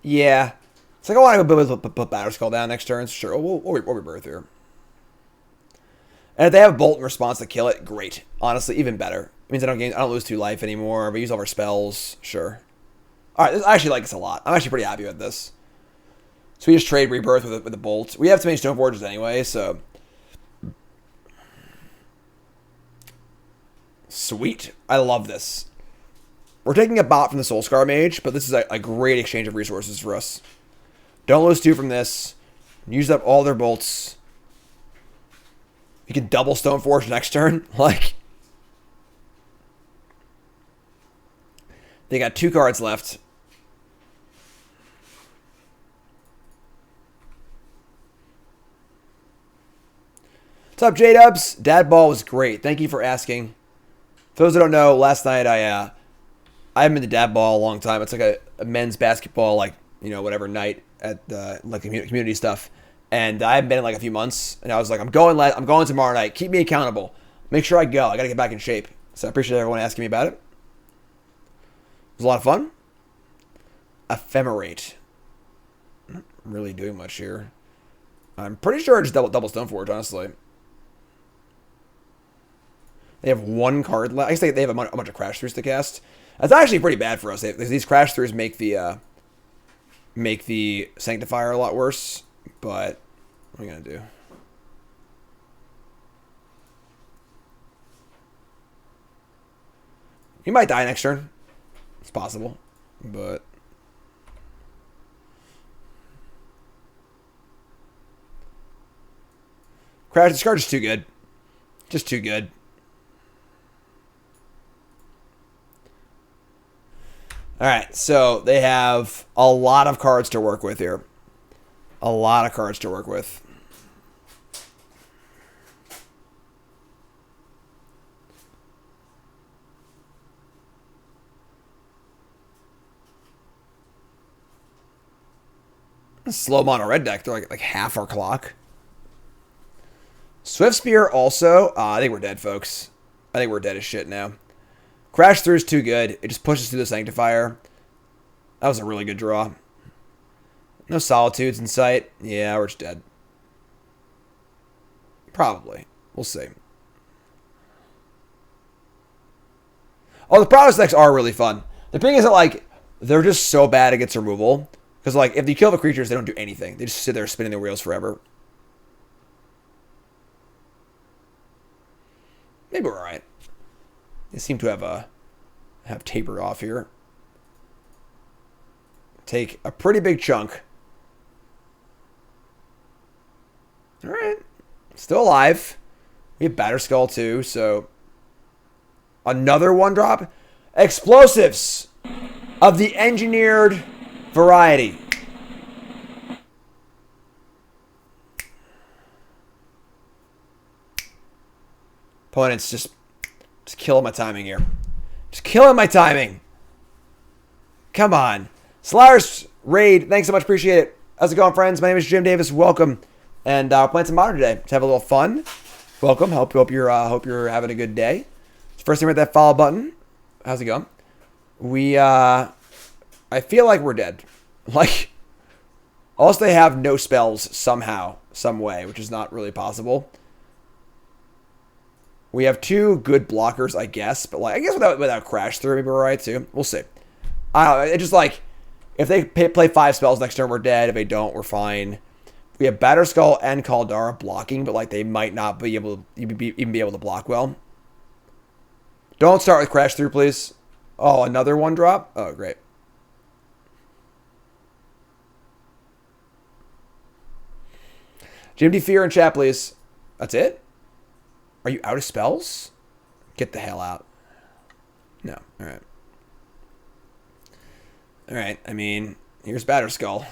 Yeah. It's like I want to put Batterskull down next turn. Sure, we'll Rebirth here. And if they have a Bolt in response to kill it, great. Honestly, even better. It means I don't lose 2 life anymore. We use all our spells. Sure. Alright, I actually like this a lot. I'm actually pretty happy with this. So we just trade Rebirth with a Bolt. We have too many Stoneforges anyway, so... Sweet. I love this. We're taking a bot from the Soul Scar Mage, but this is a great exchange of resources for us. Don't lose 2 from this. Use up all their bolts. You can double Stoneforge next turn. Like, they got 2 cards left. What's up, J-Dubs? Dad Ball was great. Thank you for asking. For those that don't know, last night I I haven't been to dad ball a long time. It's like a men's basketball, like, you know, whatever night at the like community stuff. And I haven't been in like a few months. And I was like, I'm going tomorrow night. Keep me accountable. Make sure I go. I got to get back in shape. So I appreciate everyone asking me about it. It was a lot of fun. Ephemerate. Not really doing much here. I'm pretty sure it's double Stoneforge, honestly. They have one card left. I guess they have a bunch of crash throughs to cast. That's actually pretty bad for us. These crash throughs make the Sanctifier a lot worse. But what are we gonna do? He might die next turn. It's possible, but crash. This card is too good. Just too good. All right, so they have a lot of cards to work with here. A lot of cards to work with. Slow mono red deck. They're like half our clock. Swift Spear also. I think we're dead, folks. I think we're dead as shit now. Crash through is too good. It just pushes through the Sanctifier. That was a really good draw. No Solitudes in sight. Yeah, we're just dead. Probably. We'll see. Oh, the Prowess decks are really fun. The thing is that, like, they're just so bad against removal. Because, like, if you kill the creatures, they don't do anything. They just sit there spinning their wheels forever. Maybe we're alright. They seem to have tapered off here. Take a pretty big chunk. Alright. Still alive. We have Batterskull too, so another one drop. Explosives of the engineered variety. Opponents just killing my timing here. Just killing my timing. Come on. Slayers Raid, thanks so much. Appreciate it. How's it going, friends? My name is Jim Davis. Welcome. And playing some Modern today to have a little fun. Welcome. Hope you're having a good day. First thing, hit that follow button. How's it going? I feel like we're dead. Like, unless they have no spells somehow, some way, which is not really possible. We have two good blockers, I guess, but like I guess without crash through, maybe we're right too. We'll see. It's just like if they play 5 spells next turn, we're dead. If they don't, we're fine. We have Batterskull and Kaldra blocking, but like they might not be able to even be able to block well. Don't start with crash through, please. Oh, another one drop. Oh, great. Jim D. Fear in chat, please. That's it? Are you out of spells? Get the hell out. No. All right. All right. I mean, here's Batterskull.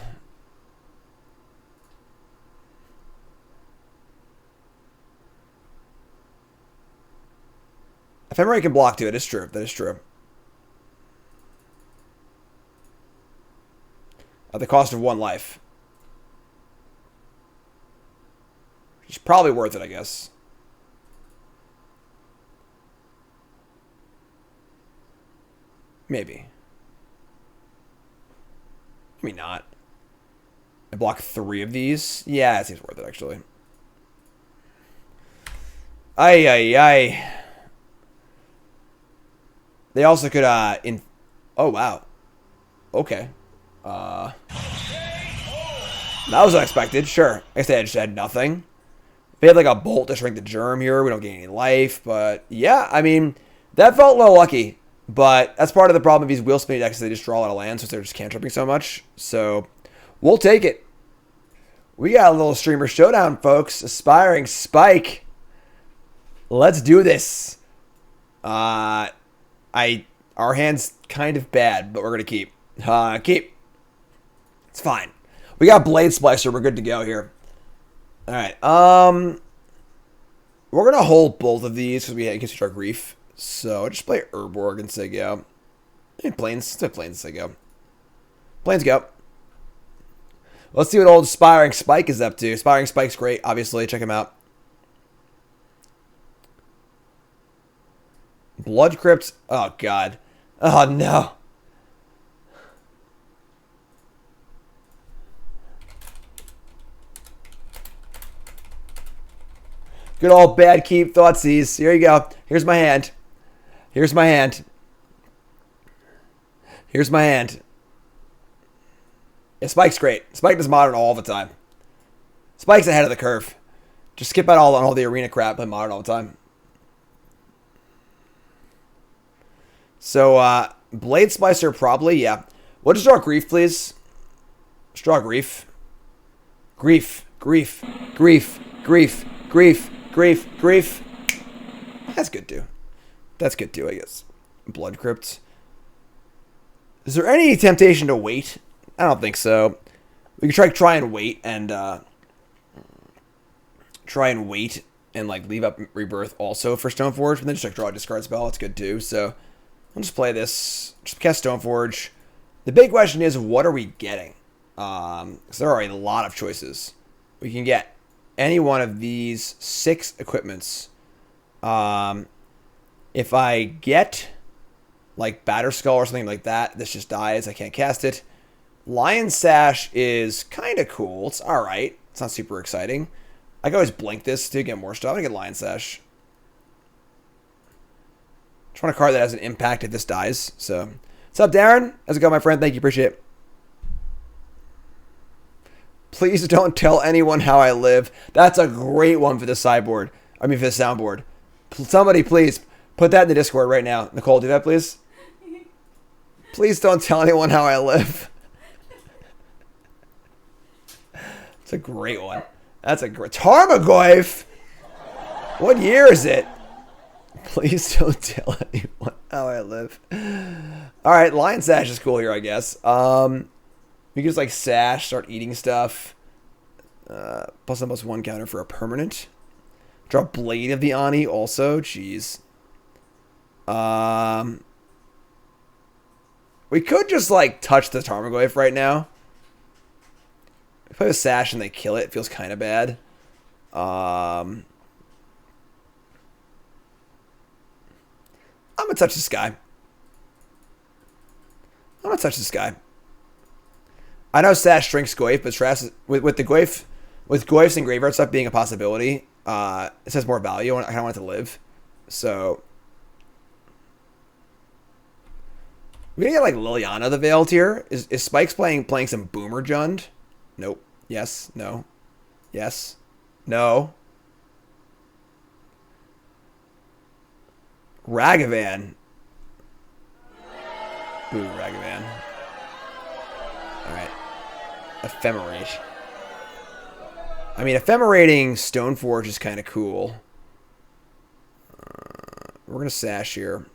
Ephemerate can block too. It is true. That is true. At the cost of 1 life. Which is probably worth it, I guess. Maybe. Maybe not. I block 3 of these. Yeah, it seems worth it, actually. Ay. They also could, oh, wow. Okay. That was unexpected, sure. I guess they just had nothing. If they had, like, a bolt to shrink the germ here, we don't gain any life, but, yeah, I mean, that felt a little lucky. But that's part of the problem of these wheel spinning decks. They just draw a lot of lands, so they're just cantripping so much. So we'll take it. We got a little streamer showdown, folks. AspiringSpike. Let's do this. Our hand's kind of bad, but we're gonna keep. Keep. It's fine. We got Blade Splicer. We're good to go here. All right. We're gonna hold both of these because we in case we start grief. So just play Urborg and say go. And Plains. Let's Plains. I go. Plains go. Let's see what old AspiringSpike is up to. AspiringSpike's great, obviously. Check him out. Blood Crypt. Oh, God. Oh, no. Good old bad keep Thoughtseize. Here you go. Here's my hand. Here's my hand. Here's my hand. Yeah, Spike's great. Spike does modern all the time. Spike's ahead of the curve. Just skip out on all the arena crap, play modern all the time. So, Blade Splicer probably, yeah. We'll just draw Grief, please. Just draw Grief. Grief. Grief. Grief. Grief. Grief. Grief. Grief. That's good too. That's good too, I guess. Blood Crypt. Is there any temptation to wait? I don't think so. We could try and wait and like leave up Rebirth also for Stoneforge, but then just like draw a discard spell. That's good too. So I'll just play this. Just cast Stoneforge. The big question is, what are we getting? Because there are a lot of choices. We can get any one of these 6 equipments. If I get like Batterskull or something like that, this just dies. I can't cast it. Lion Sash is kind of cool. It's alright. It's not super exciting. I can always blink this to get more stuff. I'm going to get Lion Sash. Just want a card that has an impact if this dies. So, what's up, Darren? How's it going, my friend? Thank you. Appreciate it. Please don't tell anyone how I live. That's a great one for the sideboard. I mean, for the soundboard. Somebody, please, put that in the Discord right now. Nicole, do that, please. Please don't tell anyone how I live. It's a great one. That's a great... Tarmogoyf! What year is it? Please don't tell anyone how I live. Alright, Lion Sash is cool here, I guess. We can just, like, Sash, start eating stuff. +1/+1 counter for a permanent. Draw Blade of the Ani also. Jeez. We could just, like, touch the Tarmogoyf right now. If I have a Sash and they kill it, it feels kind of bad. I'm going to touch this guy. I'm going to touch this guy. I know Sash shrinks Goyf, but Trash, with the Goyf, with Goyfs and Graveyard stuff being a possibility, it has more value. I kind of want it to live. So, we're going to get like Liliana the Veiled here. Is Spike's playing some Boomer Jund? Nope. Yes. No. Yes. No. Ragavan. Ooh, Ragavan. Alright. Ephemerate. I mean, Ephemerating Stoneforge is kind of cool. We're going to Sash here.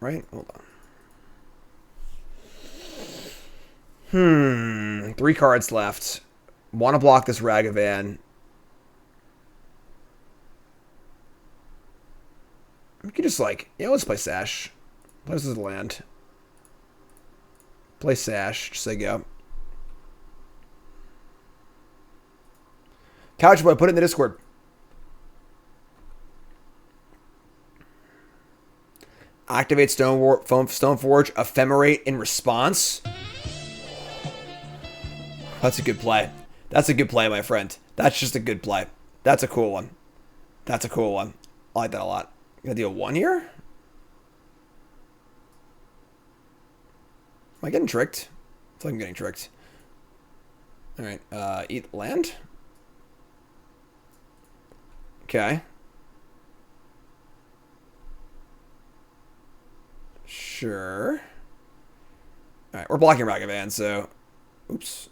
Right? Hold on. 3 cards left. Want to block this Ragavan. We could just like... Yeah, let's play Sash. This is the land. Play Sash. Just say go. Couch Boy, put it in the Discord. Activate Stoneforge. Ephemerate in response. That's a good play. That's a good play, my friend. That's just a good play. That's a cool one. That's a cool one. I like that a lot. Gonna deal 1 here? Am I getting tricked? I feel like I'm getting tricked. Alright, eat land? Okay. Sure. Alright, we're blocking Ragavan, so... Oops.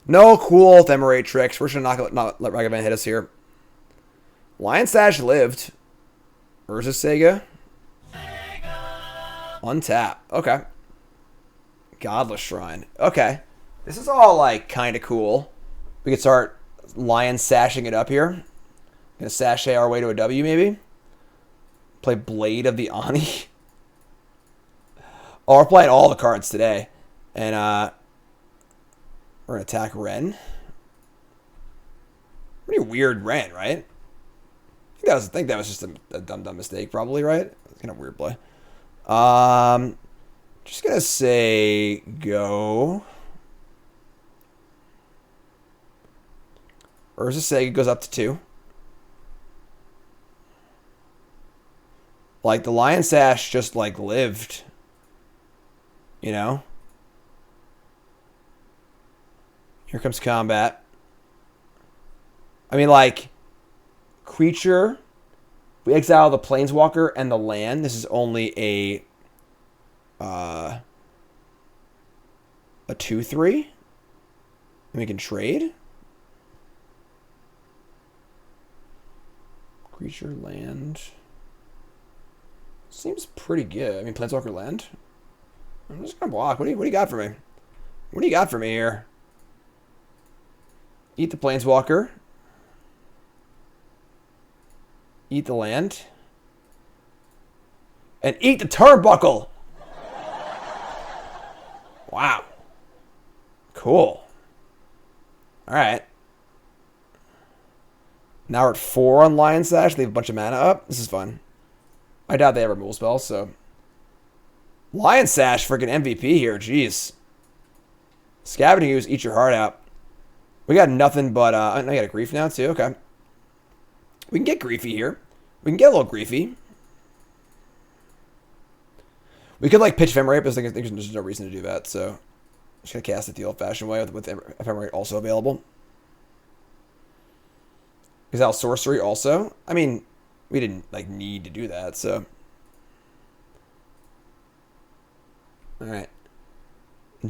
No cool Ephemerate tricks. We're just gonna not let Ragavan hit us here. Lion Sash lived. Urza Sega. Untap. Okay. Godless Shrine. Okay. This is all, like, kind of cool. We could start Lion Sashing it up here. Gonna sashay our way to a W, maybe. Play Blade of the Ani. Oh, we're playing all the cards today. And we're going to attack Ren. Pretty weird Ren, right? I think that was just a dumb mistake, probably, right? Kind of weird play. Just going to say go. Urza Sega goes up to 2. Like, the Lion Sash just, like, lived. You know? Here comes combat. I mean, like, creature. We exile the Planeswalker and the land. This is only a 2/3. And we can trade. Creature, land. Seems pretty good. I mean, Planeswalker, land. I'm just gonna block. What do you got for me? What do you got for me here? Eat the Planeswalker. Eat the land. And eat the turnbuckle. Wow. Cool. Alright. Now we're at 4 on Lion Sash. They have a bunch of mana up. This is fun. I doubt they have removal spells, so. Lion Sash, freaking MVP here. Jeez. Scavenging Ooze, eat your heart out. We got nothing but, I got a Grief now, too. Okay. We can get Griefy here. We can get a little Griefy. We could, like, pitch Ephemerate, but I think there's no reason to do that, so. I'm just going to cast it the old-fashioned way with Ephemerate also available. Exile Sorcery also. I mean, we didn't, like, need to do that, so. Alright.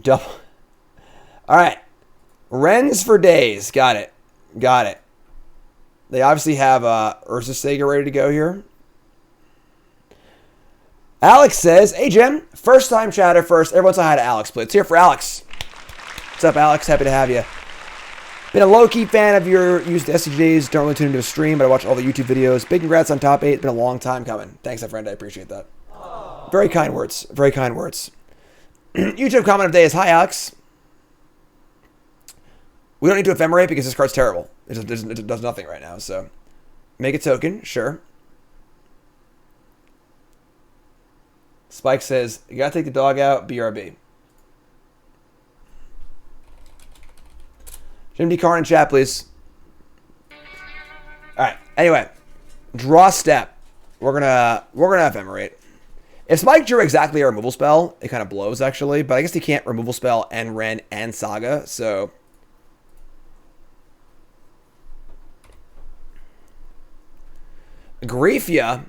Double. Alright. Rens for days. Got it. Got it. They obviously have Urza Sega ready to go here. Alex says, hey, Jim. First time chatter first. Everyone say hi to Alex, please. It's here for Alex. What's up, Alex? Happy to have you. Been a low-key fan of your used SCJs. Don't really tune into a stream, but I watch all the YouTube videos. Big congrats on top 8. It's been a long time coming. Thanks, my friend. I appreciate that. Aww. Very kind words. Very kind words. YouTube comment of the day is, hi, Alex. We don't need to Ephemerate because this card's terrible. It does nothing right now, so. Make a token, sure. Spike says, you gotta take the dog out, BRB. Jim D. Carn in chat, please. Alright, anyway. Draw step. We're gonna Ephemerate. If Spike drew exactly a removal spell, it kind of blows, actually. But I guess he can't removal spell and Ren and Saga, so. Griefia.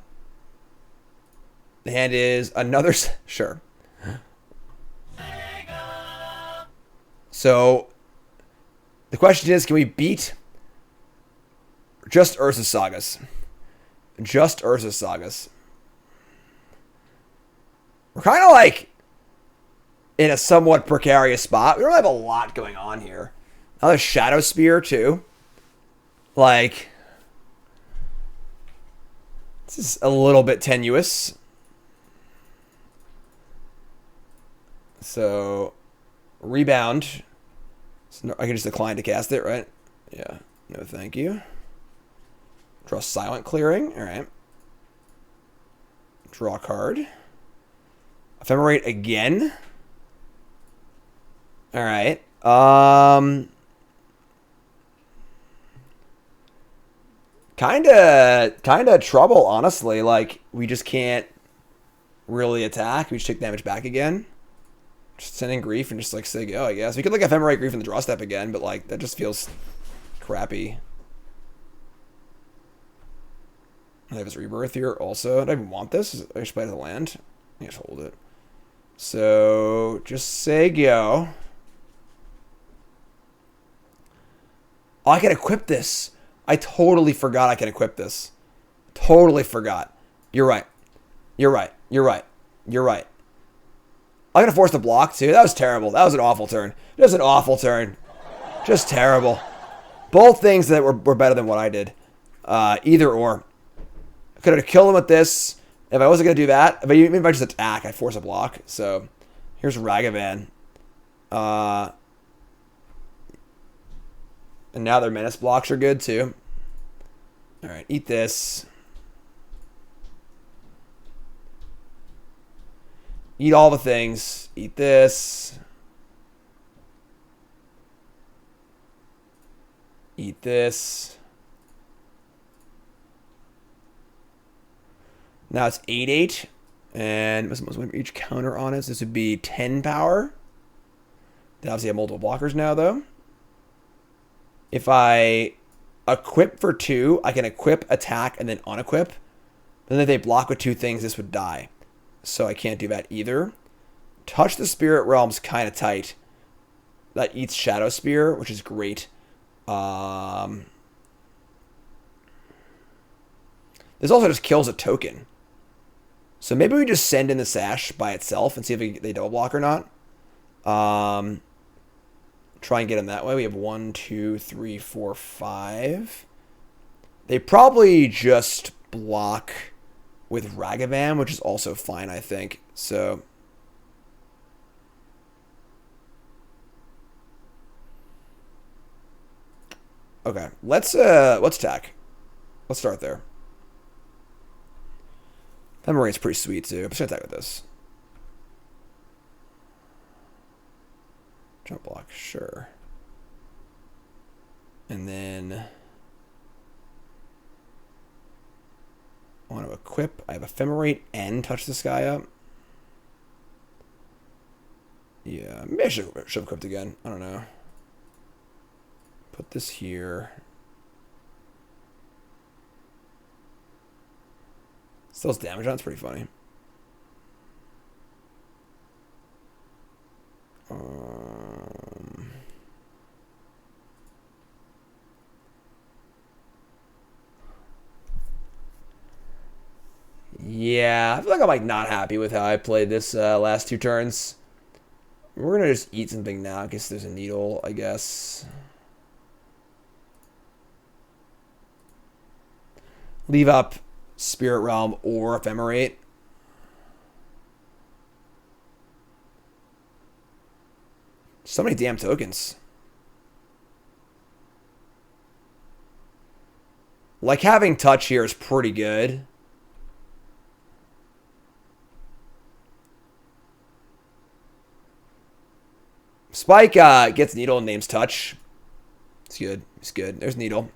The hand is another. Sure. So, the question is, can we beat just Urza Sagas? Just Urza Sagas. We're kind of like in a somewhat precarious spot. We don't have a lot going on here. Another Shadow Spear, too. Like, this is a little bit tenuous. So, Rebound. So I can just decline to cast it, right? Yeah. No, thank you. Draw Silent Clearing. All right. Draw a card. Ephemerate again. All right. Kinda trouble, honestly. Like, we just can't really attack. We just take damage back again. Just send in Grief and just, like, say go, I guess. We could, like, Ephemerate Grief in the draw step again, but, like, that just feels crappy. I have his Rebirth here also. I don't even want this. I just play to the land. I just hold it. So, just say go. Oh, I can equip this. I totally forgot I can equip this. Totally forgot. You're right. You're right. You're right. You're right. I'm going to force the block, too. That was terrible. That was an awful turn. Just an awful turn. Just terrible. Both things that were better than what I did. Either or. I could have killed him with this. If I wasn't going to do that, even if I just attack, I force a block. So here's Ragavan. And now their menace blocks are good too. All right, eat this. Eat all the things. Eat this. Eat this. Now it's 8/8. And each counter on it. So this would be 10 power. They obviously have multiple blockers now, though. If I equip for 2, I can equip, attack, and then unequip. Then if they block with 2 things, this would die. So I can't do that either. Touch the Spirit Realm's kind of tight. That eats Shadow Spear, which is great. This also just kills a token. So maybe we just send in the Sash by itself and see if they double block or not. Try and get them that way. We have 1, 2, 3, 4, 5. They probably just block with Ragavan, which is also fine, I think. So okay, let's attack. Let's start there. Emeria's pretty sweet too. I'm just gonna attack with this. Jump block, sure. And then I want to equip. I have Ephemerate and touch the sky up. Yeah, maybe I should have equipped again. I don't know. Put this here. Still has damage on. It's pretty funny. Yeah, I feel like I'm like not happy with how I played this last 2 turns. We're gonna just eat something now in case there's a needle, I guess. Leave up Spirit Realm or Ephemerate. So many damn tokens. Like, having touch here is pretty good. Spike gets Needle and names Touch. It's good. It's good. There's Needle.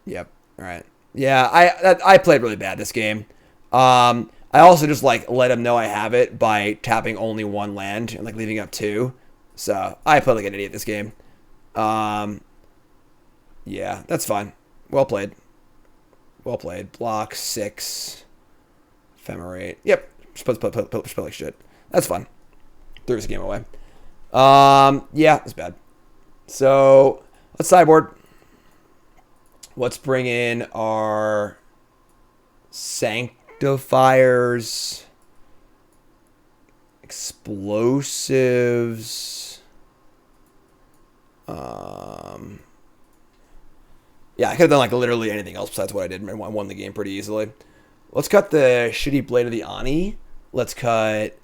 Yep. All right. Yeah, I played really bad this game. I also just like let him know I have it by tapping only 1 land and like leaving up 2. So I played like an idiot this game. Yeah, that's fine. Well played. Well played. Block 6. Ephemerate. Yep. Just put like shit. That's fun. Threw this game away. Yeah, it's bad. So let's sideboard. Let's bring in our Sanctifiers, Explosives. Yeah, I could have done like literally anything else besides what I did and I won the game pretty easily. Let's cut the shitty Blade of the Ani. Let's cut...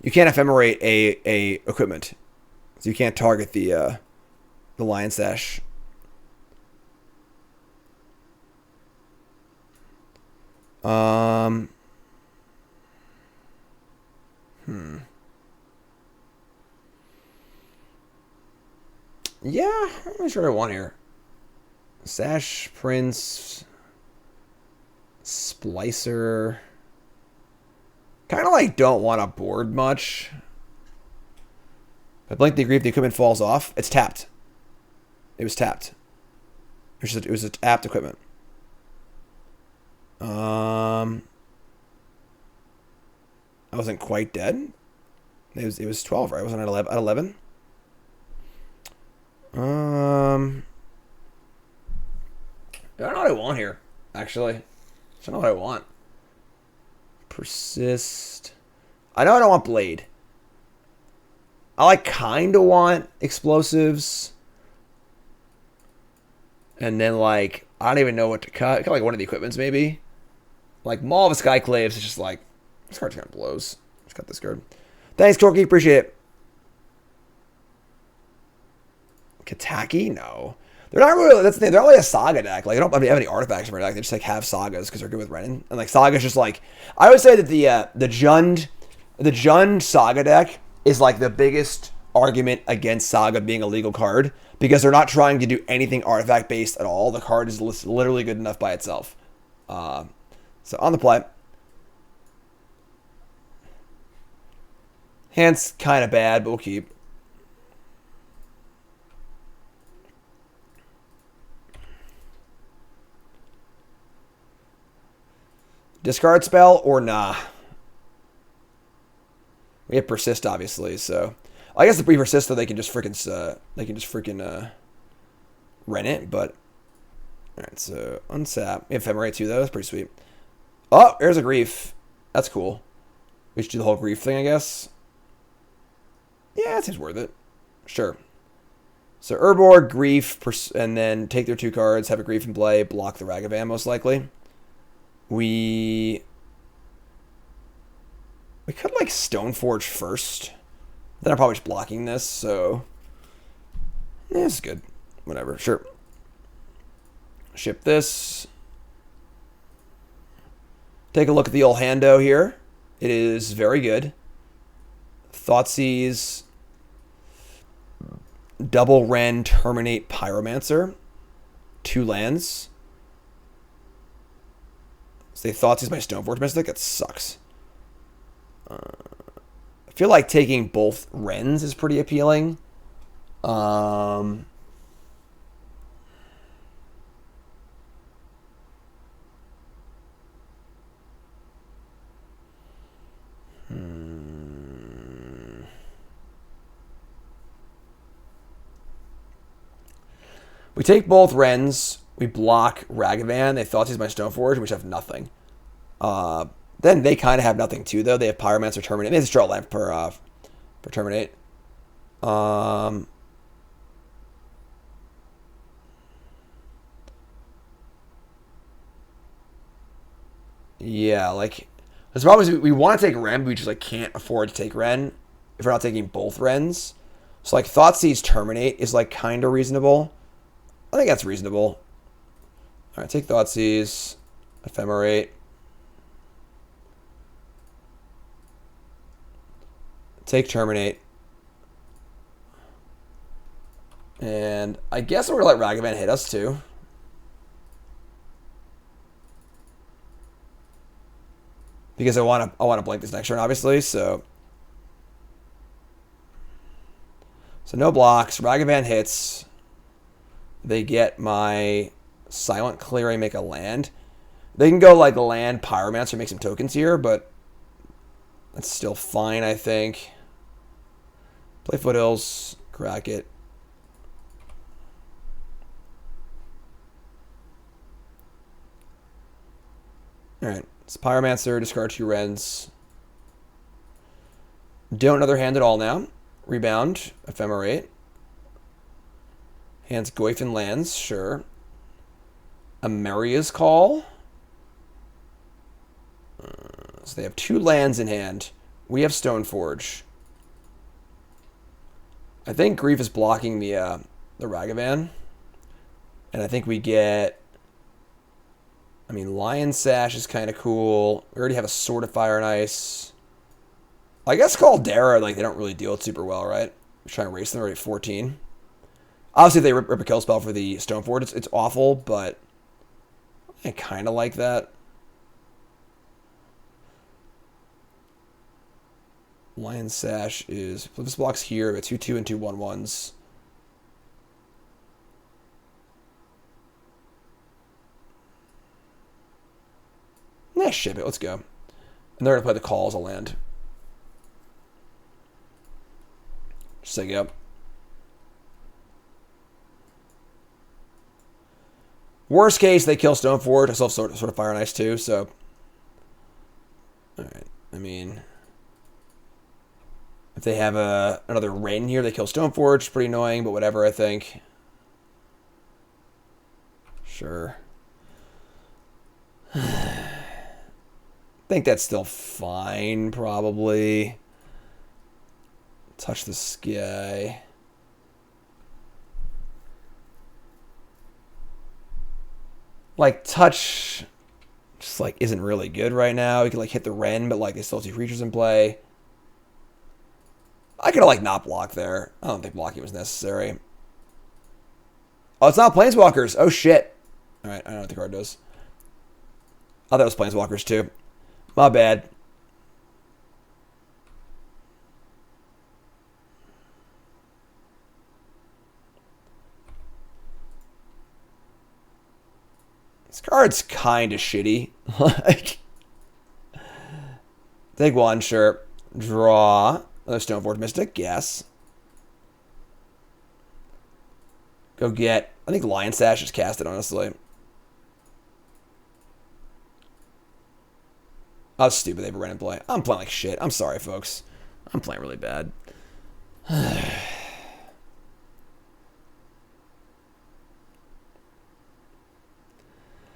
you can't ephemerate a equipment. So you can't target the Lion Sash. Yeah, I'm not sure what I want here. Sash, Prince, Splicer. Kind of like don't want to board much. But Blink the Grief, the equipment falls off. It's tapped. It was tapped. It was a tapped equipment. I wasn't quite dead. It was 12, right? I wasn't at 11. I don't know what I want here, actually. I don't know what I want. Persist. I know I don't want Blade. I like kind of want explosives. And then like, I don't even know what to cut. Cut like one of the equipments maybe. Like Maul of Skyclaves is just like, this card kind of blows. Let's cut this card. Thanks, Corky. Appreciate it. Kataki? No. They're not really, that's the thing. They're not like a saga deck. Like, they don't have any artifacts in their deck. They just like have sagas because they're good with Renin. And like, saga's just like, I would say that the Jund saga deck is like the biggest argument against saga being a legal card because they're not trying to do anything artifact based at all. The card is literally good enough by itself. So on the play. Hand's kind of bad, but we'll keep. Discard spell or nah? We have persist obviously, so I guess if we persist though they can just freaking rent it, but alright, so unsap. We have Ephemerate too though, that's pretty sweet. Oh, there's a grief. That's cool. We should do the whole grief thing, I guess. Yeah, it seems worth it. Sure. So Urborg, grief, and then take their 2 cards, have a grief in play, block the Ragavan most likely. We could like Stoneforge first. Then I'm probably just blocking this, so yeah, it's good. Whatever, sure. Ship this. Take a look at the old hando here. It is very good. Thoughtseize, double Ren, terminate Pyromancer. 2 lands. So they Thoughtseize my Stoneforge Mystic. That sucks. I feel like taking both Rens is pretty appealing. We take both Rens. We block Ragavan. They Thoughtseize my Stoneforge, which have nothing. Then they kind of have nothing too, though. They have Pyromancer, Terminate. They have a draw land per Terminate. Yeah, like the problem is we want to take Ren, but we just like can't afford to take Ren if we're not taking both Rens. So like Thoughtseize Terminate is like kind of reasonable. I think that's reasonable. All right, take Thoughtseize, Ephemerate. Take Terminate. And I guess we're going to let Ragavan hit us too. Because I want to blink this next turn, obviously, so no blocks. Ragavan hits. They get my Silent Clearing, make a land. They can go like land Pyromancer, make some tokens here, but that's still fine, I think. Play Foothills, crack it. Alright, it's Pyromancer, discard 2 Rens. Don't another hand at all now. Rebound, Ephemerate. Hands Goyfin lands, sure. Emeria's Call. So they have 2 lands in hand. We have Stoneforge. I think Grief is blocking the Ragavan. And I think we get... I mean, Lion Sash is kind of cool. We already have a Sword of Fire and Ice. I guess Kaldra, like, they don't really deal with super well, right? We're trying to race them already at 14. Obviously, if they rip a kill spell for the Stoneforge, it's awful, but I kind of like that. Lion Sash is... This blocks here. We got 2/2 and 2 1/1s. Nah, ship it. Let's go. And they're going to play the Call as a land. Sig up. Worst case, they kill Stoneforge. I still have sort of Fire and Ice too, so. Alright, I mean. If they have another Rain here, they kill Stoneforge. Pretty annoying, but whatever, I think. Sure. I think that's still fine, probably. Touch the sky. Like, touch just, like, isn't really good right now. You can, like, hit the Ren, but, like, they still have 2 creatures in play. I could have, like, not blocked there. I don't think blocking was necessary. Oh, it's not Planeswalkers. Oh, shit. Alright, I don't know what the card does. I thought it was Planeswalkers, too. My bad. This card's kind of shitty. Like, take 1, sure. Draw. Another Stoneforge Mystic, yes. Go get... I think Lion Sash is casted, honestly. I was stupid. They have a random play. I'm playing like shit. I'm sorry, folks. I'm playing really bad.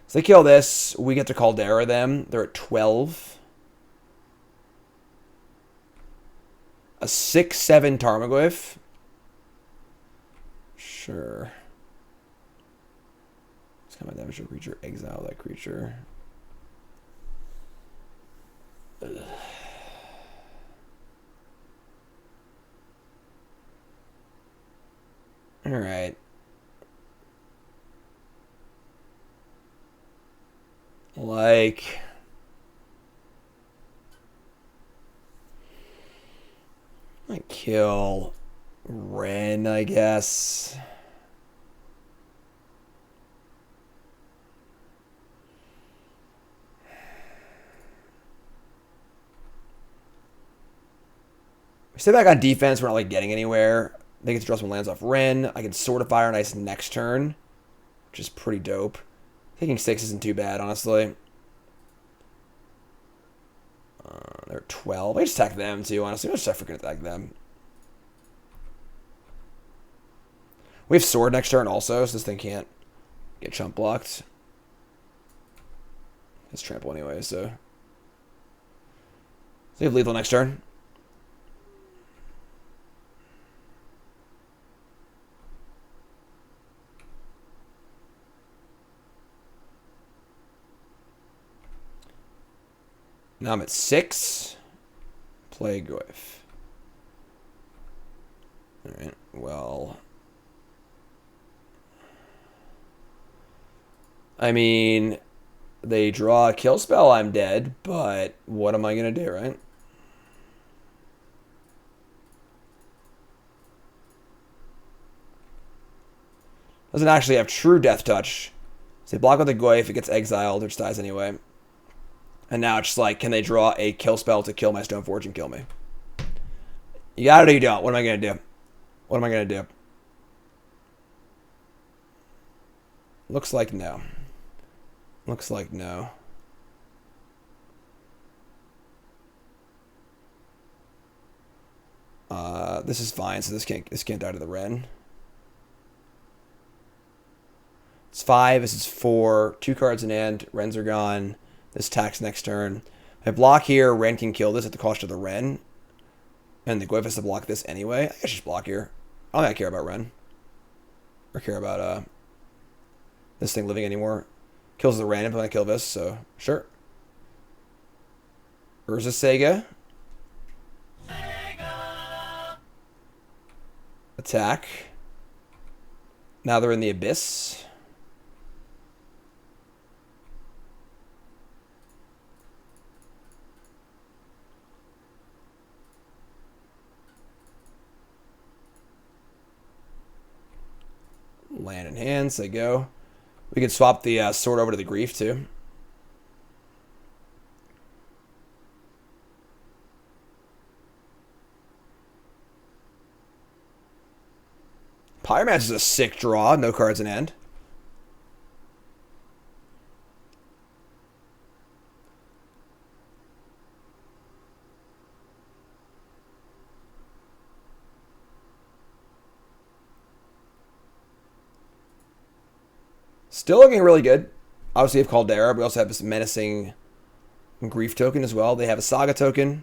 So they kill this. We get to Kaldra them. They're at 12. A 6/7 Tarmogoyf. Sure. It's kind of damage a creature. Exile that creature. Ugh. All right. Like, I kill Ren, I guess. We stay back on defense. We're not like getting anywhere. They get to draw some lands off Ren. I can sort of Fire and Ice next turn, which is pretty dope. Taking 6 isn't too bad, honestly. They're 12. I just attack them, too, honestly. Let's just freaking attack them. We have Sword next turn, also, so this thing can't get chump blocked. It's trample anyway, so. So we have lethal next turn. Now I'm at 6. Play Goyf. Alright, well. I mean, they draw a kill spell, I'm dead, but what am I going to do, right? Doesn't actually have true death touch. So they block with the Goyf, it gets exiled, or just dies anyway. And now it's just like, can they draw a kill spell to kill my Stoneforge and kill me? You got it or you don't. What am I going to do? What am I going to do? Looks like no. Looks like no. This is fine, so this can't die to the Ren. It's 5, this is 4. 2 cards in hand, Rens are gone. This attacks next turn. I block here, Ren can kill this at the cost of the Ren. And the Goyf has to block this anyway. I guess just block here. I don't think I care about Ren. Or care about this thing living anymore. Kills the Ren if I kill this, so sure. Urza Sega. Attack. Now they're in the Abyss. Land in hand, so they go. We can swap the sword over to the Grief, too. Pyromancer is a sick draw. No cards in hand. Still looking really good. Obviously, we have Caldera. We also have this menacing Grief token as well. They have a Saga token.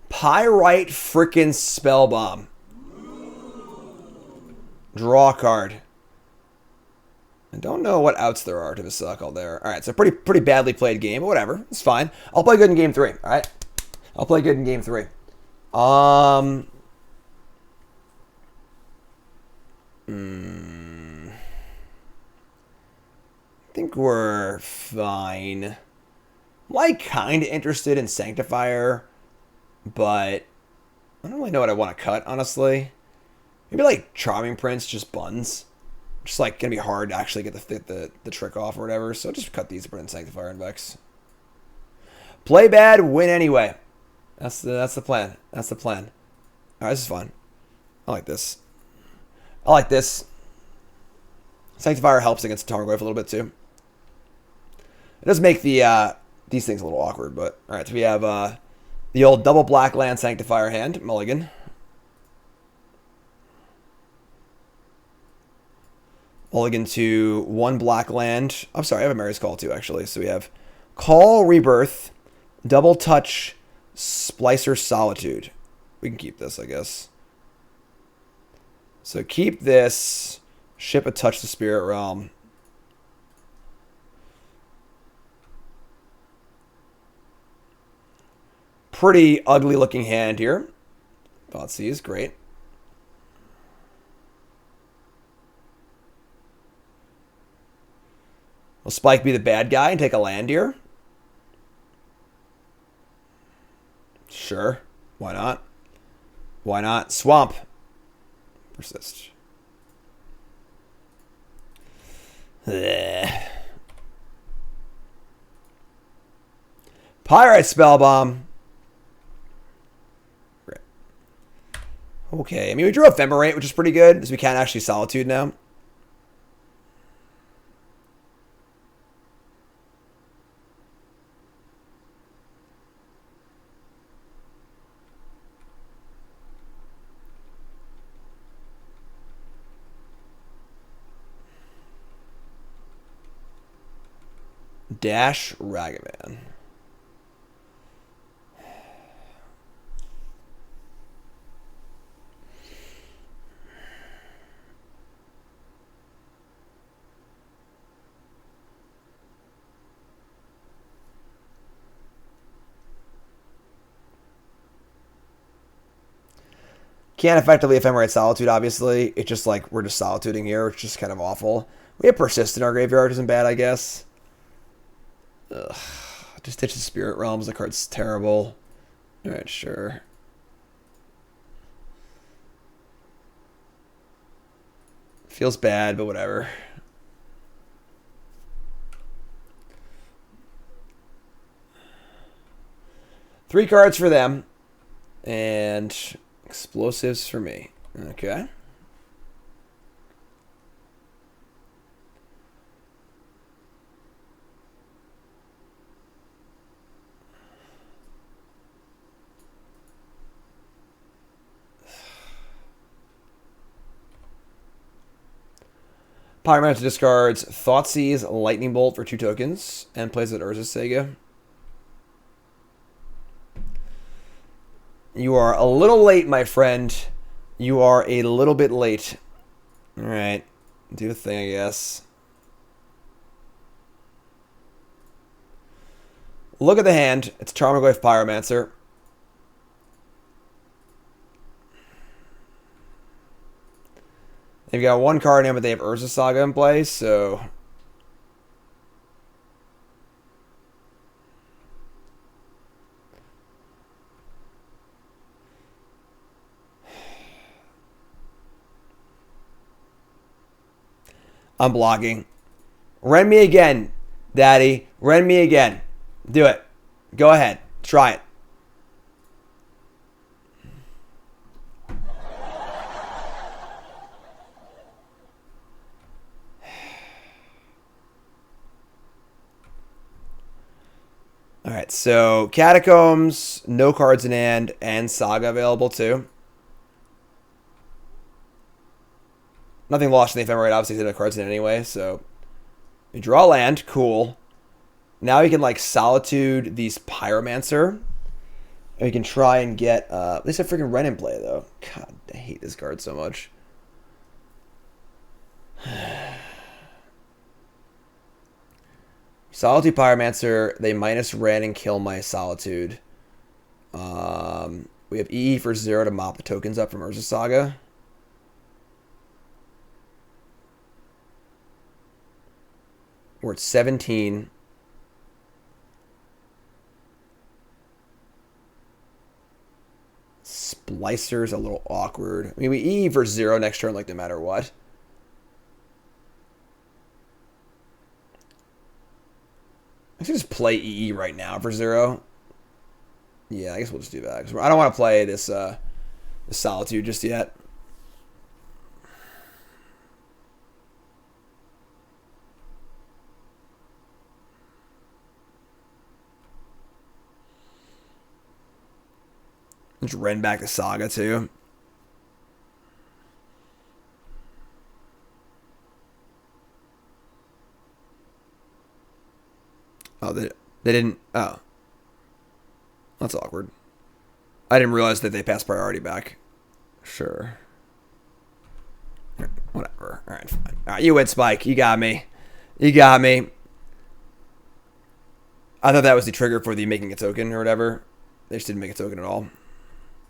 Pyrite frickin' Spellbomb. Draw a card. I don't know what outs there are to this call there. All right, so pretty badly played game, but whatever. It's fine. I'll play good in game 3, all right? I'll play good in game 3. I think we're fine. I'm like kind of interested in Sanctifier, but I don't really know what I want to cut, honestly. Maybe like Charming Prince, just buns. Just like gonna be hard to actually get the trick off or whatever. So just cut these, put in Sanctifier and Vex. Play bad, win anyway. That's the plan. That's the plan. All right, this is fun. I like this. I like this. Sanctifier helps against Tarmogoyf a little bit too. It does make the these things a little awkward, but all right. So we have the old double black land Sanctifier hand, Mulligan. Mulligan to 1 black land. I'm sorry, I have Emeria's Call too, actually. So we have Call Rebirth, Double Touch, Splicer Solitude. We can keep this, I guess. So keep this. Ship a Touch the Spirit Realm. Pretty ugly looking hand here. Thoughtseize, great. Will Spike be the bad guy and take a land here? Sure. Why not? Why not? Swamp. Persist. Ugh. Pyrite Spellbomb. Great. Okay, I mean, we drew Ephemerate, which is pretty good, because we can't actually Solitude now. Dash Ragavan. Can't effectively Ephemerate Solitude, obviously. It's just like we're just Solituding here, which is kind of awful. We have Persist in our graveyard, isn't bad, I guess. Ugh. Just ditch the Spirit Realms. The card's terrible. Alright, sure. Feels bad, but whatever. Three cards for them. And explosives for me. Okay. Pyromancer discards Thoughtseize Lightning Bolt for 2 tokens and plays it Urza's Saga. You are a little late, my friend. You are a little bit late. Alright. Do the thing, I guess. Look at the hand. It's Tarmogoyf Pyromancer. They've got 1 card in, but they have Urza Saga in play, so... I'm blocking. Rend me again, Daddy. Rend me again. Do it. Go ahead. Try it. Alright, so Catacombs, no cards in hand, and Saga available too. Nothing lost in the Ephemerate, obviously, no cards in anyway, so... We draw land, cool. Now we can, like, Solitude these Pyromancer. And we can try and get, at least a freaking Ren in play, though. God, I hate this card so much. Solitude Pyromancer, they minus Ren and kill my Solitude. We have EE for 0 to mop the tokens up from Urza Saga. We're at 17. Splicer's a little awkward. I mean, we EE for 0 next turn, like, no matter what. I should just play EE right now for 0. Yeah, I guess we'll just do that. 'Cause I don't want to play this Solitude just yet. Just Ren back to Saga, too. Oh, they didn't... Oh. That's awkward. I didn't realize that they passed priority back. Sure. Whatever. Alright, fine. Alright, you win, Spike. You got me. You got me. I thought that was the trigger for the making a token or whatever. They just didn't make a token at all.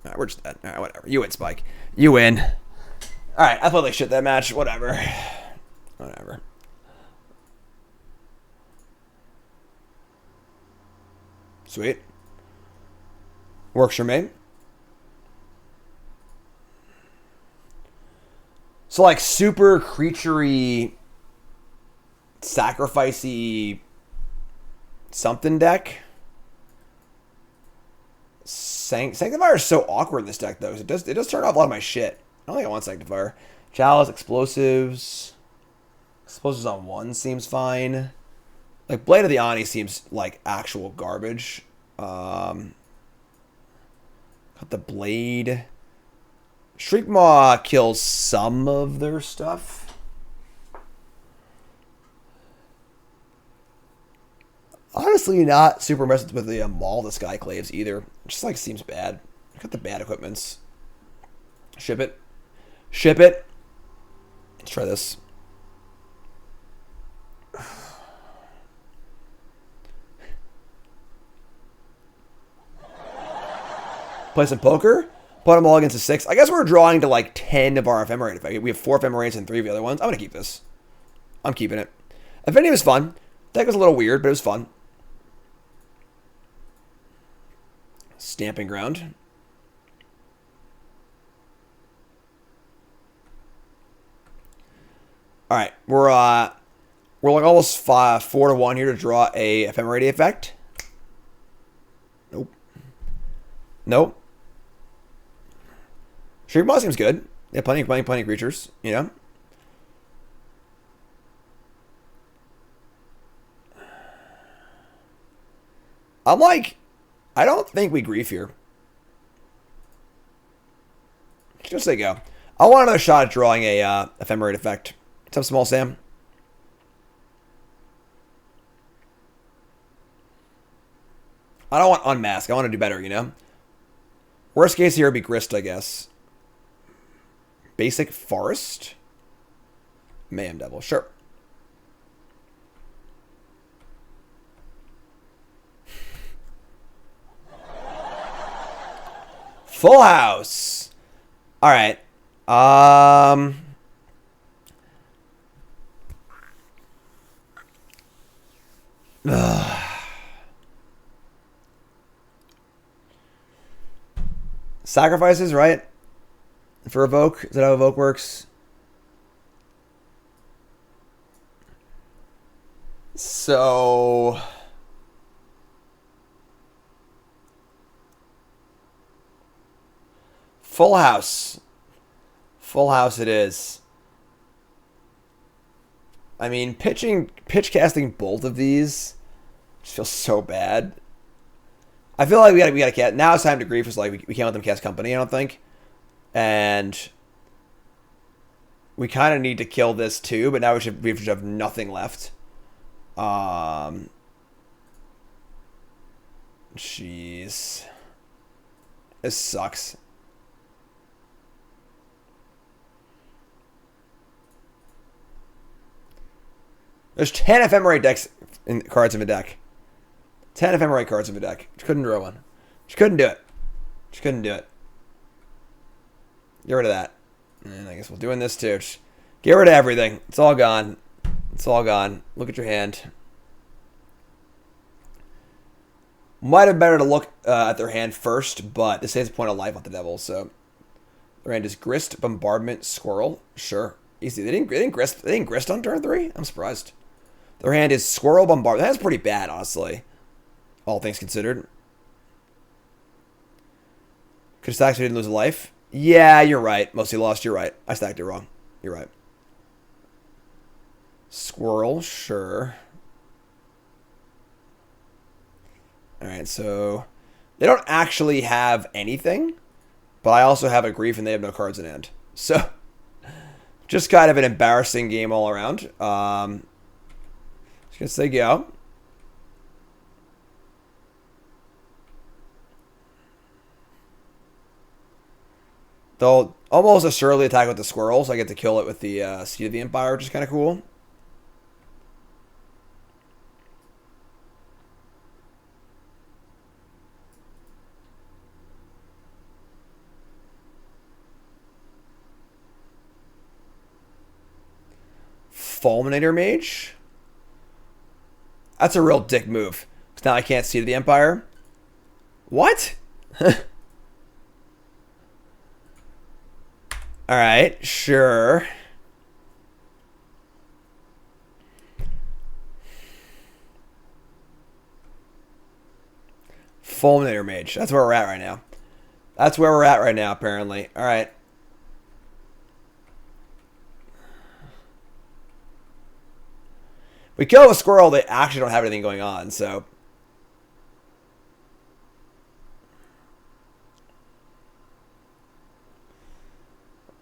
Alright, we're just dead. Alright, whatever. You win, Spike. You win. Alright, I played like shit that match. Whatever. Whatever. Sweet. Works for me. So, like, super creature-y, sacrificey something deck. Sanctifier is so awkward in this deck, though. It does turn off a lot of my shit. I don't think I want Sanctifier. Chalice, Explosives. Explosives on 1 seems fine. Like, Blade of the Ani seems like actual garbage. Got the Blade. Shriekmaw kills some of their stuff. Honestly, not super impressed with the Maul, the Skyclaves either. It just like seems bad. Got the bad equipments. Ship it. Ship it. Let's try this. Play some poker. Put them all against a 6. I guess we're drawing to like 10 of our Ephemerate effect. We have 4 Ephemerates and 3 of the other ones. I'm going to keep this. I'm keeping it. Affinity was fun. Deck was a little weird, but it was fun. Stamping Ground. Alright, we're like almost 4-1 here to draw a Ephemerate effect. Nope. Nope. Shriekmaw seems good. Yeah, plenty of creatures, you know? I'm like, I don't think we grief here. Just say go. I want another shot at drawing a Ephemerate effect. What's up, Small Sam? I don't want Unmask. I want to do better, you know? Worst case here would be Grist, I guess. Basic Forest? Mayhem Devil, sure. Full House. All right. Sacrifices, right? For Evoke? Is that how Evoke works? So... Full House. Full House it is. I mean, pitch casting both of these just feels so bad. I feel like we gotta cast. Now it's time to grief. It's like we can't let them cast company, I don't think. And we kind of need to kill this too, but now we should have nothing left. Jeez. This sucks. There's 10 Ephemerate cards in the deck. 10 Ephemerate cards in the deck. Just couldn't draw one. Just couldn't do it. Just couldn't do it. Get rid of that. And I guess we're doing this too. Just get rid of everything. It's all gone. It's all gone. Look at your hand. Might have been better to look at their hand first, but this saves a point of life on the devil, so their hand is Grist, Bombardment, Squirrel. Sure. Easy. They didn't grist on turn 3? I'm surprised. Their hand is Squirrel, Bombardment. That's pretty bad, honestly. All things considered. Could have stacked so he didn't lose a life. Yeah, you're right. Mostly lost. You're right. I stacked it wrong. You're right. Squirrel, sure. Alright, so they don't actually have anything, but I also have a grief and they have no cards in hand. So, just kind of an embarrassing game all around. Just gonna say go. They'll almost assuredly attack with the squirrel, so I get to kill it with the Seed of the Empire, which is kind of cool. Fulminator Mage? That's a real dick move. Because now I can't see to the Empire. What? Alright, sure. Fulminator Mage. That's where we're at right now. That's where we're at right now, apparently. Alright. We kill a squirrel, they actually don't have anything going on, so.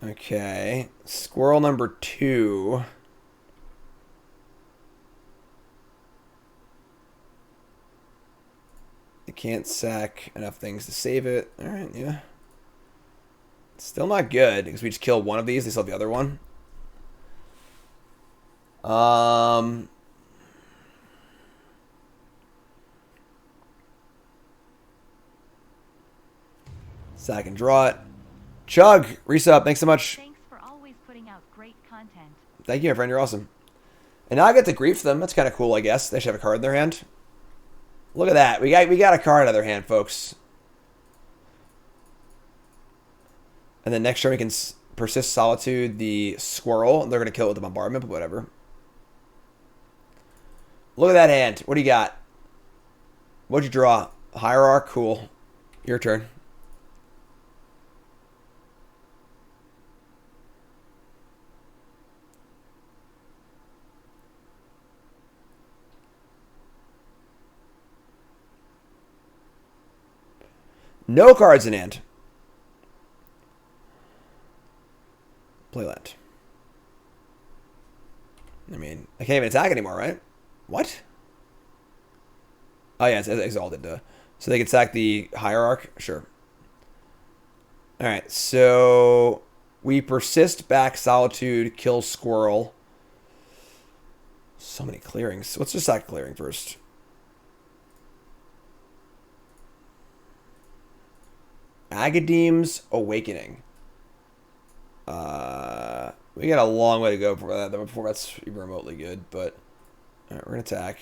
Okay. Squirrel number 2. They can't sack enough things to save it. Alright, yeah. Still not good, because we just kill one of these, they still have the other one. Sack and draw it. Chug, resub, thanks so much. Thanks for always putting out great content. Thank you, my friend, you're awesome. And now I get to grief them. That's kind of cool, I guess. They should have a card in their hand. Look at that. We got a card in their hand, folks. And then next turn we can persist Solitude the squirrel. They're going to kill it with the bombardment, but whatever. Look at that hand. What do you got? What'd you draw? Hierarch, cool. Your turn. No cards in hand. Play land. I mean, I can't even attack anymore, right? What? Oh yeah, it's exalted. So they can sack the hierarch? Sure. Alright, so we persist back Solitude, kill squirrel. So many clearings. Let's just sack clearing first. Agadeem's Awakening. We got a long way to go before that's even remotely good, but alright, we're gonna attack.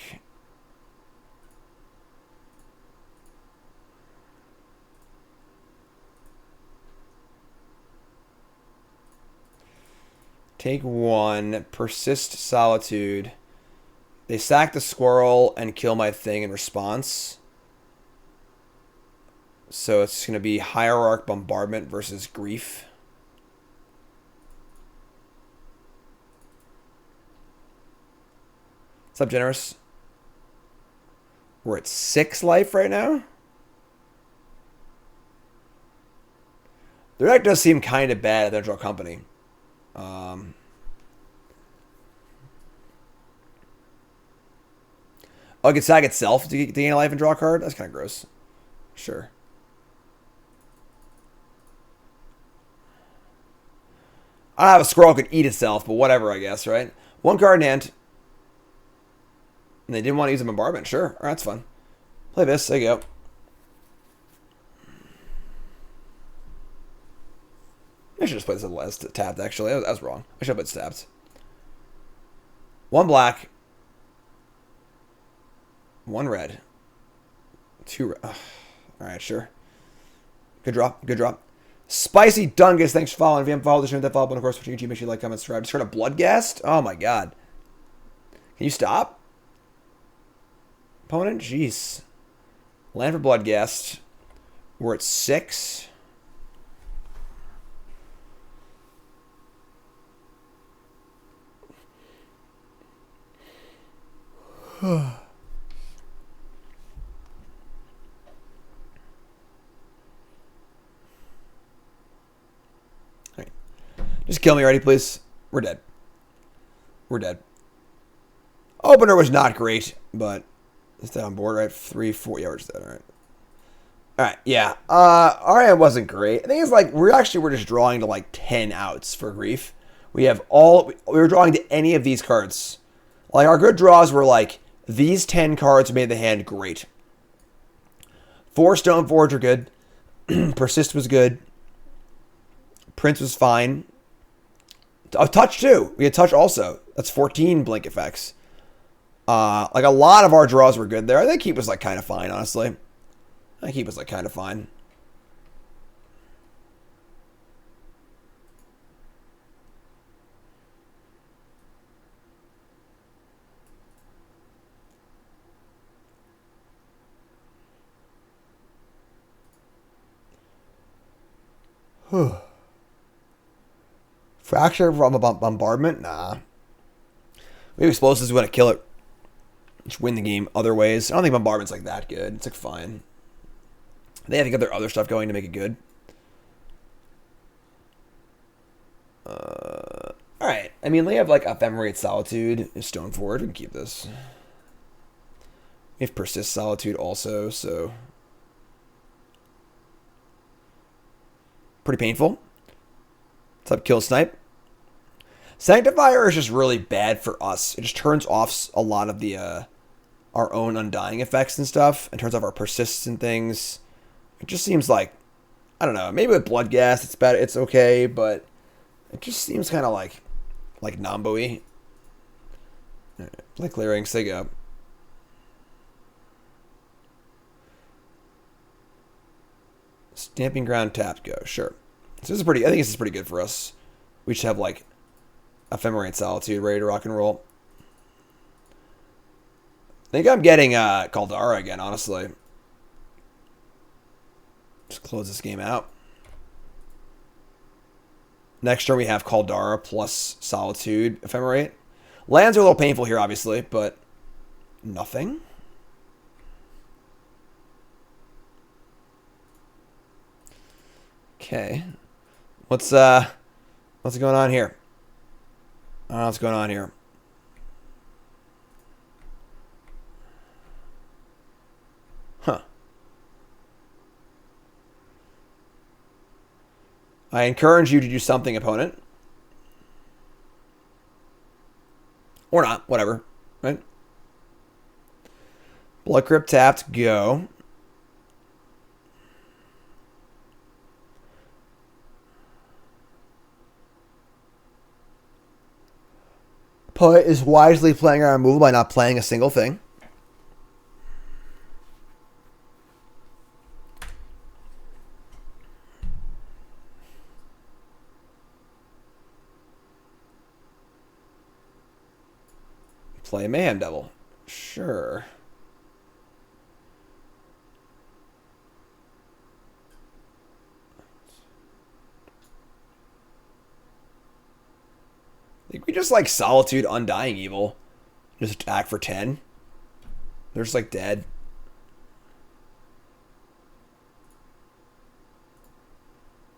Take 1, persist Solitude. They sack the squirrel and kill my thing in response. So it's going to be Hierarch Bombardment versus Grief. What's up, Generous? We're at 6 life right now? Their deck does seem kind of bad at their draw company. Oh, it can sag itself to gain a life and draw a card? That's kind of gross. Sure. I don't have a scroll that could eat itself, but whatever, I guess, right? One card in hand. And they didn't want to use a bombardment. Sure. All right, that's fun. Play this. There you go. I should just play this as tapped, actually. I was wrong. I should have put tapped. One black. One red. Two red. All right, sure. Good drop. Good drop. Spicy Dungus, thanks for following. If you haven't followed the stream, that follow button, of course, watching YouTube, make sure you like, comment, subscribe. Just heard a Bloodghast? Oh my god. Can you stop? Opponent? Jeez. Land for Bloodghast. We're at 6. Just kill me already, please. We're dead. We're dead. Opener was not great, but is that on board, right? 3, 4. Yeah, we're just dead. All right. All right. Yeah. RM wasn't great. I think it's like we're just drawing to like 10 outs for grief. We were drawing to any of these cards. Like our good draws were like these 10 cards made the hand great. 4 Stoneforge are good. Persist was good. Prince was fine. A touch too. We had touch also. That's 14 blink effects. Like a lot of our draws were good there. I think Keep was like kind of fine, honestly. I think Keep was like kind of fine. Fracture from a bombardment? Nah. Maybe explosives want to kill it. Just win the game other ways. I don't think bombardment's like that good. It's like fine. They have to get their other stuff going to make it good. Alright. I mean, they have like Ephemerate, Solitude, and Stoneforge. We can keep this. We have Persist, Solitude also, so. Pretty painful. What's up, Kill Snipe? Sanctifier is just really bad for us. It just turns off a lot of the our own Undying effects and stuff, and turns off our Persists and things. It just seems like, I don't know, maybe with Bloodghast it's bad, it's okay, but it just seems kind of like Nambo-y. Like clearing, say go. Stamping Ground tapped, go, sure. So this is I think this is pretty good for us. We should have like Ephemerate, Solitude ready to rock and roll. I think I'm getting Kaldra again, honestly. Just close this game out. Next turn we have Kaldra plus Solitude, Ephemerate. Lands are a little painful here, obviously, but nothing. Okay. What's going on here? I don't know what's going on here. Huh. I encourage you to do something, opponent. Or not, whatever. Right? Blood Crypt tapped, go. Poet is wisely playing our removal by not playing a single thing. Play Mayhem Devil. Sure. I think we just like Solitude, Undying Evil. Just attack for 10. They're just like dead.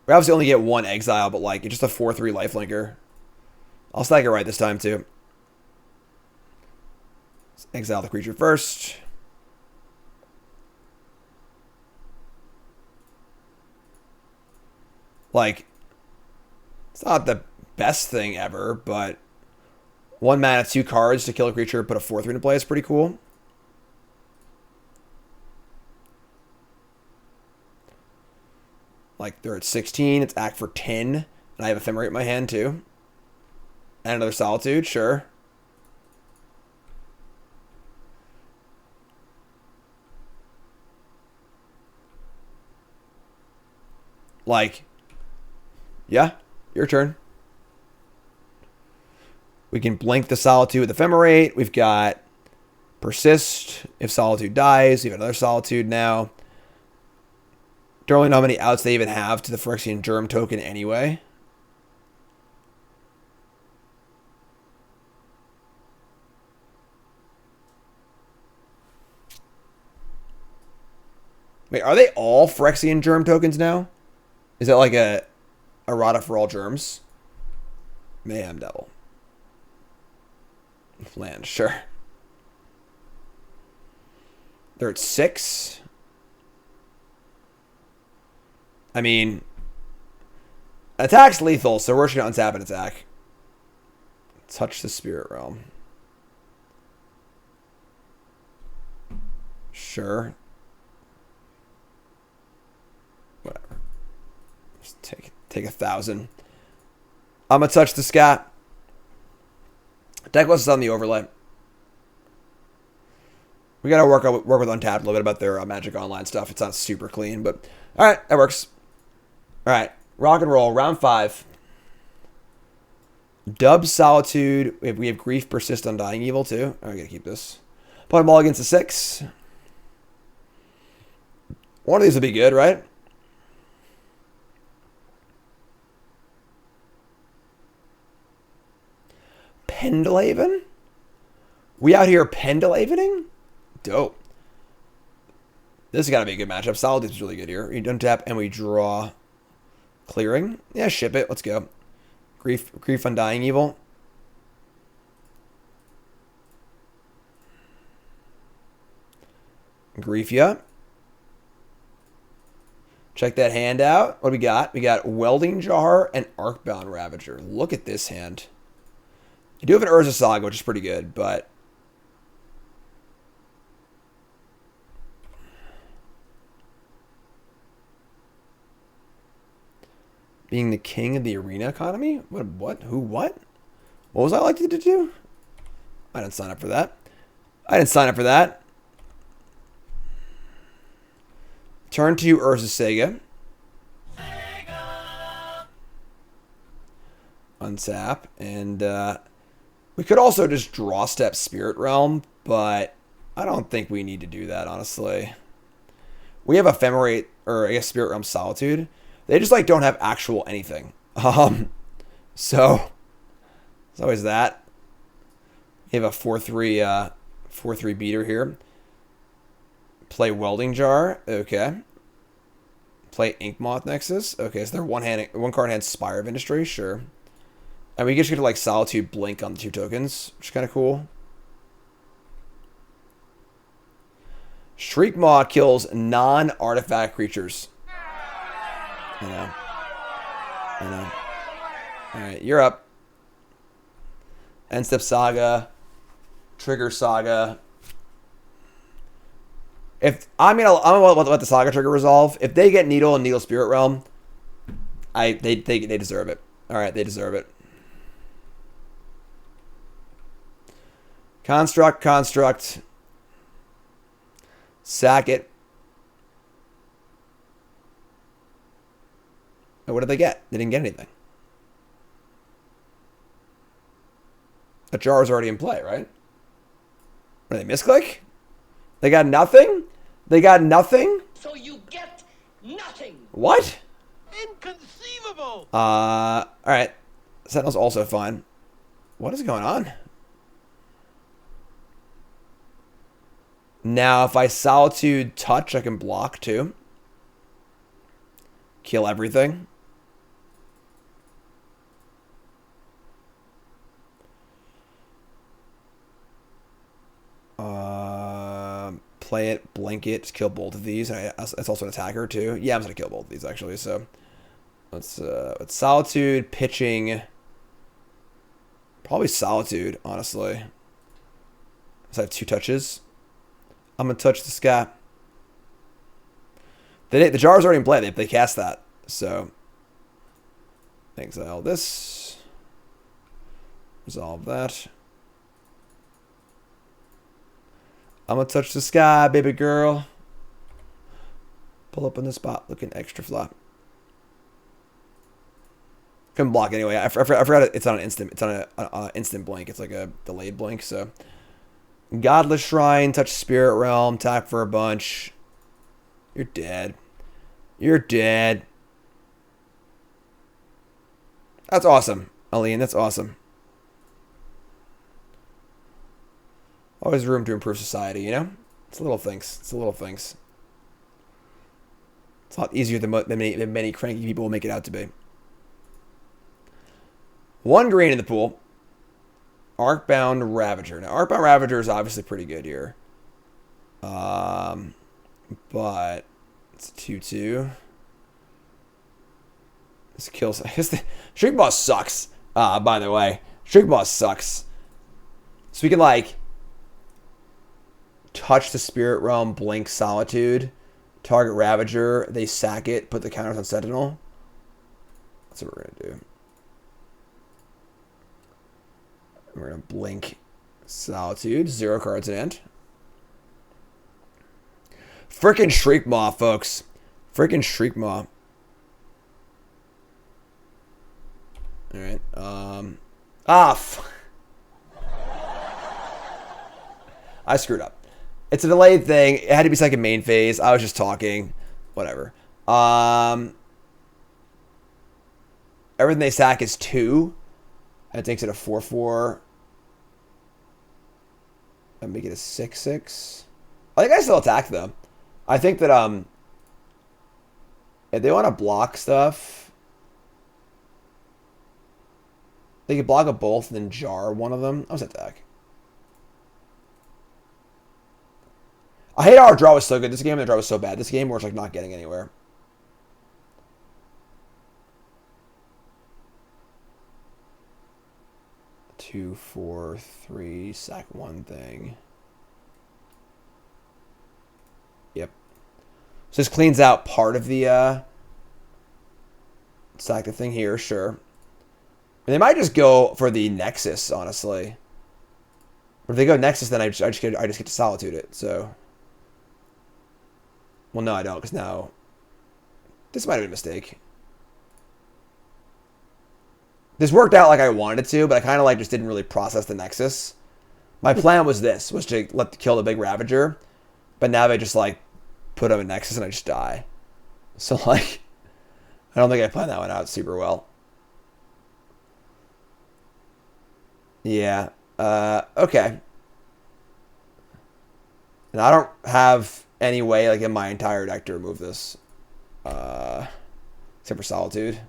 We obviously only get 1 exile, but like, it's just a 4/3 lifelinker. I'll stack it right this time, too. Let's exile the creature first. Like, it's not the best thing ever, but 1 mana, 2 cards to kill a creature, put a 4/3 into play is pretty cool. Like, they're at 16, it's act for 10, and I have Ephemerate in my hand, too. And another Solitude, sure. Like, yeah, your turn. We can blink the Solitude with Ephemerate. We've got Persist. If Solitude dies, we have another Solitude now. Don't really know how many outs they even have to the Phyrexian Germ token anyway. Wait, are they all Phyrexian Germ tokens now? Is that like a errata for all germs? Mayhem Devil. Land, sure. They're at 6. I mean, attack's lethal, so we're just going to untap an attack. Touch the Spirit Realm. Sure. Whatever. Just take 1,000. I'm going to touch the sky. Decklist is on the overlay. We got to work with Untapped a little bit about their Magic Online stuff. It's not super clean, but all right, that works. All right, rock and roll. Round 5. Dub Solitude. We have Grief, Persist, Undying Evil too. I gotta keep this. Put them all against a 6. One of these would be good, right? Pendelhaven? We out here Pendelhavening? Dope. This has got to be a good matchup. Solitude's really good here. We untap and we draw Clearing. Yeah, ship it. Let's go. Grief, Undying Evil. Grief, yeah. Check that hand out. What do we got? We got Welding Jar and Arcbound Ravager. Look at this hand. You do have an Urza Saga, which is pretty good, but being the king of the arena economy? What? Who? What? What was I likely to do? I didn't sign up for that. Turn to Urza Saga. Untap. And we could also just draw step Spirit Realm, but I don't think we need to do that, honestly. We have Ephemerate, or I guess Spirit Realm Solitude. They just like don't have actual anything. So it's always that. You have a 4/3 beater here. Play Welding Jar. Okay. Play Yawgmoth Nexus. Okay, so they're one card hand Spire of Industry, sure. And we just get to like Solitude blink on the 2 tokens, which is kind of cool. Shriekmaw kills non-artifact creatures. I know. Alright, you're up. End Step Saga. Trigger Saga. I'm gonna let the Saga trigger resolve. If they get Needle and Needle Spirit Realm, they deserve it. Alright, they deserve it. Construct. Sack it. And what did they get? They didn't get anything. A jar is already in play, right? Are they misclick? They got nothing? So you get nothing. What? Inconceivable. Alright. Sentinel's also fine. What is going on? Now, if I Solitude touch, I can block too. Kill everything. play it, blink it, just kill both of these. It's also an attacker too. Yeah, I'm just gonna kill both of these actually. So let's Solitude, pitching. Probably Solitude, honestly. So I have 2 touches. I'm gonna touch the sky. The jar's already in play. They cast that. So exile this. Resolve that. I'm gonna touch the sky, baby girl. Pull up in the spot, looking extra flop. Couldn't block anyway. I forgot it's on an instant. It's on an instant blink. It's like a delayed blink. So, Godless Shrine, touch Spirit Realm, tap for a bunch. You're dead. You're dead. That's awesome, Aline. That's awesome. Always room to improve society, you know? It's the little things. It's the little things. It's a lot easier than many cranky people will make it out to be. 1 green in the pool. Arcbound Ravager. Now, Arcbound Ravager is obviously pretty good here. But it's 2/2. This kills. Shriekmaw sucks, by the way. Shriekmaw sucks. So we can, like, touch the Spirit Realm, blink Solitude, target Ravager, they sack it, put the counters on Sentinel. That's what we're going to do. We're going to blink Solitude, 0 cards in hand. Frickin' Shriekmaw, folks. Frickin' Shriekmaw. Alright, I screwed up. It's a delayed thing. It had to be second main phase. I was just talking. Whatever. Everything they sack is 2. That takes it a 4/4. And make it a 6/6. I think I still attack though. I think that if they want to block stuff, they could block a both and then jar one of them. I was attack. I hate how our draw was so good this game and the draw was so bad this game where it's like not getting anywhere. Two, 4, 3, sack 1 thing. Yep. So this cleans out part of the sack the thing here, sure. And they might just go for the Nexus, honestly. But if they go Nexus, then I just get to Solitude it, so. Well, no, I don't, because now this might have been a mistake. This worked out like I wanted it to, but I kind of like just didn't really process the Nexus. My plan was this, was to kill the big Ravager, but now they just like put him in Nexus and I just die. So like, I don't think I planned that one out super well. Yeah, okay. And I don't have any way like in my entire deck to remove this. Except for Solitude.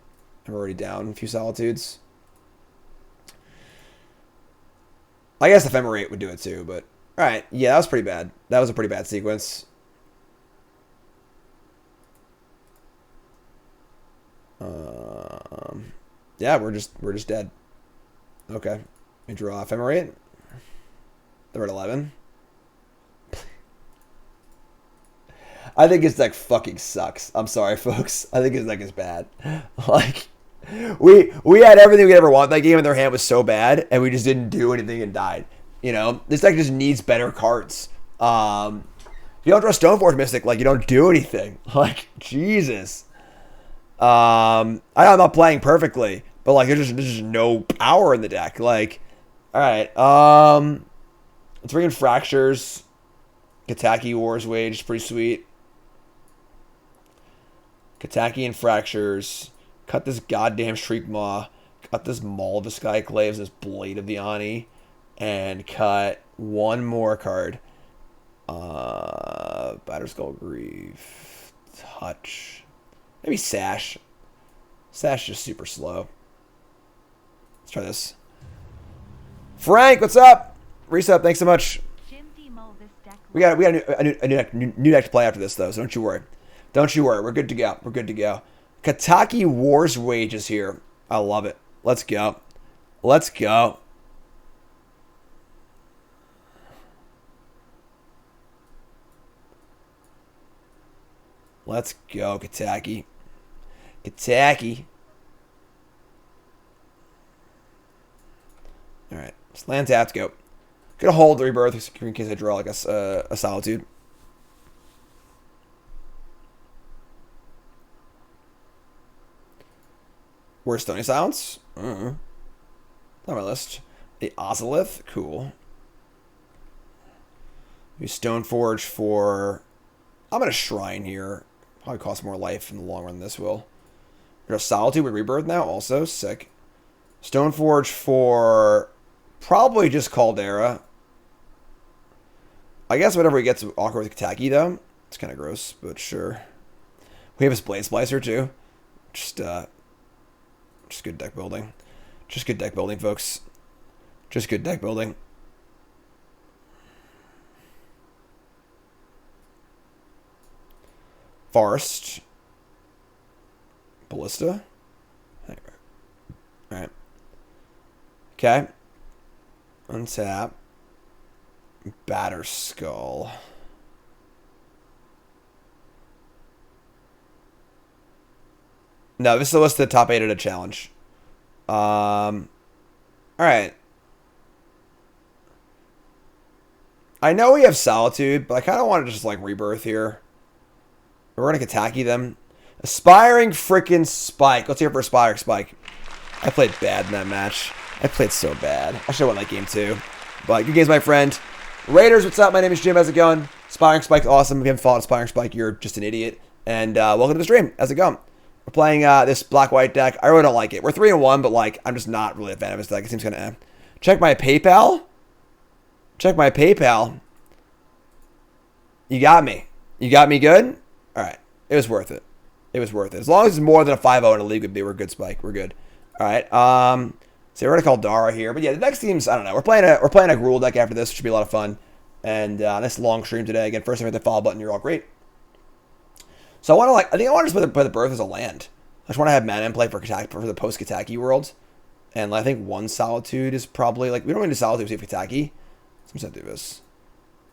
I'm already down a few Solitudes. I guess Ephemerate would do it too, but alright, yeah, that was pretty bad. That was a pretty bad sequence. Yeah, we're just dead. Okay. We draw Ephemerate. They're at 11. I think his deck fucking sucks. I'm sorry, folks. I think his deck is bad. Like, we had everything we could ever want that game, and their hand was so bad, and we just didn't do anything and died. You know, this deck just needs better cards. If you don't draw Stoneforge Mystic, like, you don't do anything. Like, Jesus. I know I'm not playing perfectly, but like, there's just no power in the deck. Like, all right, let's bring in Fractures. Kataki Wars Wage, pretty sweet. Kataki and Fractures. Cut this goddamn Shriekmaw. Cut this Maul of the Skyclaves, this Blade of the Ani. And cut one more card. Batterskull Grief. Touch. Maybe Sash. Sash is just super slow. Let's try this. Frank, what's up? Reset, thanks so much. Jim D. Mull, this deck new deck to play after this though, so don't you worry. Don't you worry. We're good to go. We're good to go. Kataki Wars Wages here. I love it. Let's go. Let's go. Let's go, Kataki. Kataki. Alright. Land tapped, go. Gonna hold the Rebirth in case I draw like a Solitude. Where's Stony Silence? Not on my list. The Ozolith, cool. Use Stoneforge for... I'm gonna Shrine here. Probably cost more life in the long run than this will. There's Solitude with Rebirth now, also sick. Stoneforge for probably just Caldera. I guess whatever he gets awkward with Kataki though. It's kind of gross, but sure. We have his Blade Splicer too. Just good deck building. Just good deck building, folks. Just good deck building. Forest. Ballista. Alright. Okay. Untap. Batterskull. No, this is the list of the top 8 at a challenge. Alright. I know we have Solitude, but I kind of want to just like Rebirth here. We're going to Kataki them. Aspiring freaking Spike. Let's hear it for AspiringSpike. I played bad in that match. I played so bad. I should have won that game too. But good games, my friend. Raiders, what's up? My name is Jim. How's it going? AspiringSpike's awesome. If you haven't followed AspiringSpike, you're just an idiot. And welcome to the stream. How's it going? We're playing this black-white deck. I really don't like it. We're 3-1, but like I'm just not really a fan of this deck. It seems kind of Check my PayPal. Check my PayPal. You got me. You got me good? All right. It was worth it. It was worth it. As long as it's more than a 5-0 in a league, we're good, Spike. We're good. All right. So we're gonna call Dara here, but yeah, the next team's I don't know. We're playing a Gruul deck after this, which should be a lot of fun. And this long stream today. Again, first time hit the follow button. You're all great. So I think I want to just play the Birth as a land. I just want to have mana in play for the post Kataki world. And I think one Solitude is probably like we don't need a Solitude to save Kataki. So I'm just gonna do this.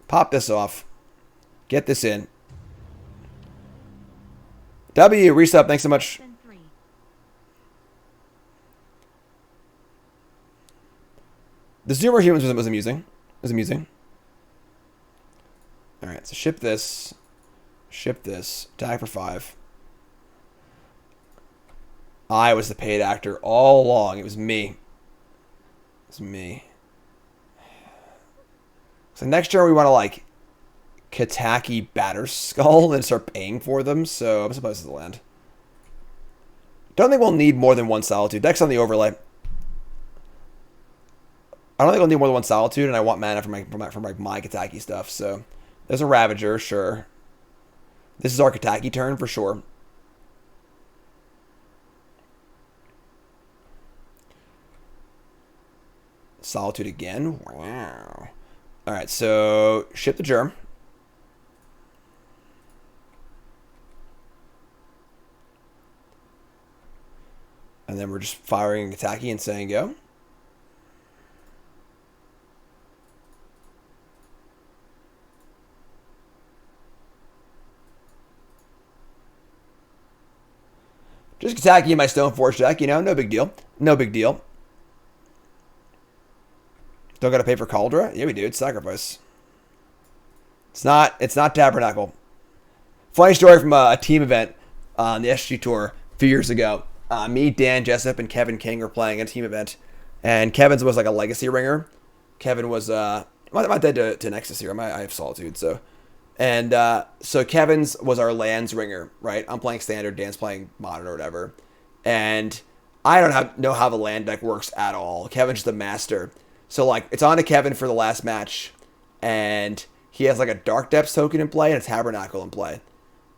Pop this off. Get this in. W, resub, thanks so much. The Zoomer Humans was amusing. It was amusing. Alright, so ship this. Ship this. Attack for 5. I was the paid actor all along. It was me. It was me. So next turn we want to like Kataki Batterskull and start paying for them, so I'm supposed to land. Don't think we'll need more than one Solitude. Deck's on the overlay. I don't think we'll need more than one Solitude, and I want mana from my Kataki stuff, so there's a Ravager, sure. This is our Kataki turn for sure. Solitude again. Wow. Alright, so ship the Germ. And then we're just firing Kataki and saying go. Just Kataki in my Stoneforge deck, you know, no big deal. No big deal. Don't gotta pay for Kaldra? Yeah, we do. It's sacrifice. It's not Tabernacle. Funny story from a team event on the SG Tour a few years ago. Me, Dan Jessup, and Kevin King were playing a team event. And Kevin's was like a legacy ringer. Kevin was, I'm not dead to Nexus here. I have Solitude, so. And so Kevin's was our lands ringer, right? I'm playing Standard, Dan's playing Modern or whatever. And I don't know how the land deck works at all. Kevin's the master. So, like, it's on to Kevin for the last match. And he has, like, a Dark Depths token in play and a Tabernacle in play.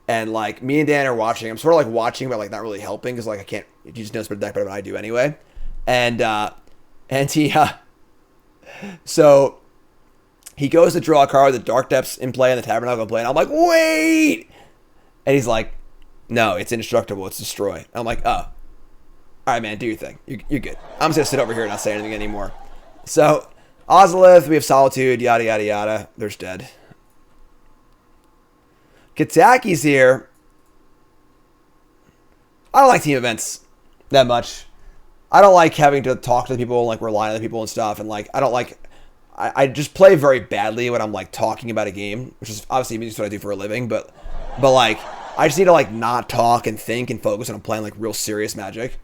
And, like, me and Dan are watching. I'm sort of, like, watching, but, like, not really helping. Because, like, I can't... He just knows the deck better than I do anyway. And he... So... He goes to draw a card with the Dark Depths in play and the Tabernacle in play, and I'm like, wait! And he's like, no, it's indestructible, it's destroy. And I'm like, oh. All right, man, do your thing. You're good. I'm just going to sit over here and not say anything anymore. So, Ozolith, we have Solitude, yada, yada, yada. There's dead. Kataki's here. I don't like team events that much. I don't like having to talk to the people and like rely on the people and stuff. And like, I don't like, I just play very badly when I'm like talking about a game, which is obviously what I do for a living. But like, I just need to like not talk and think and focus when I'm playing like real serious Magic.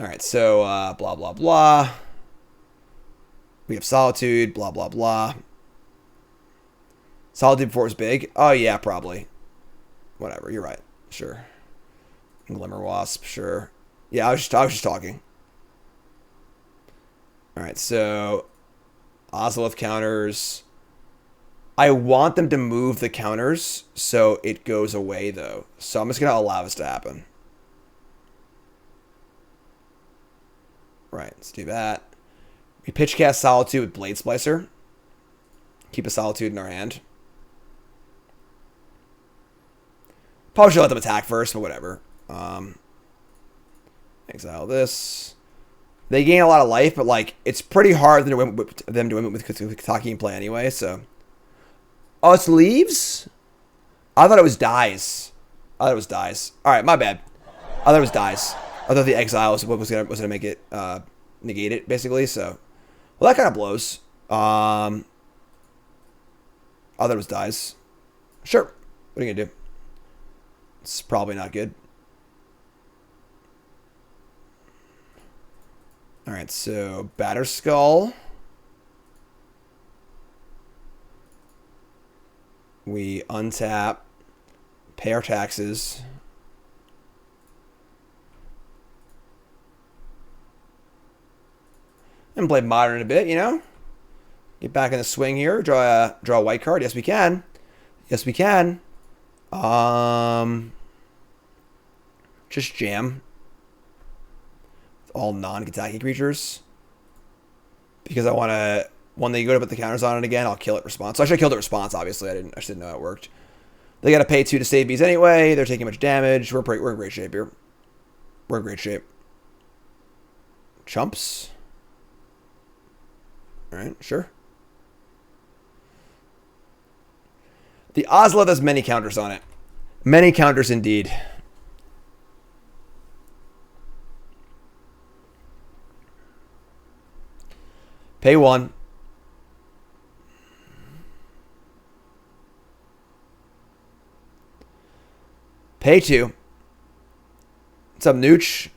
All right, so blah, blah, blah. We have Solitude, blah, blah, blah. Solitude before it's big? Oh, yeah, probably. Whatever, you're right. Sure. Glimmer Wasp, sure. Yeah, I was just talking. All right, so Ozolith counters. I want them to move the counters so it goes away, though. So I'm just going to allow this to happen. Right, let's do that. We pitch cast Solitude with Blade Splicer. Keep a Solitude in our hand. Probably should let them attack first, but whatever. Exile this. They gain a lot of life, but like it's pretty hard to win with Kataki in play anyway. So, oh, it's leaves. I thought it was dies. All right, my bad. I thought it was dies. I thought the exile was what was gonna make it negate it basically. So, well, that kind of blows. I thought it was dies. Sure. What are you gonna do? It's probably not good. All right, so Batterskull. We untap, pay our taxes. And play Modern a bit, you know? Get back in the swing here. Draw a white card. Yes, we can. Yes, we can. Just jam. All non-Kataki creatures. Because I want to... When they go to put the counters on it again, I'll kill it response. So I should have killed it response, obviously. I just didn't know how it worked. They got to pay 2 to save these anyway. They're taking much damage. We're in great shape here. We're in great shape. Chumps. Alright, sure. The Ozolith has many counters on it. Many counters indeed. Pay 1. Pay 2. What's up, Nooch?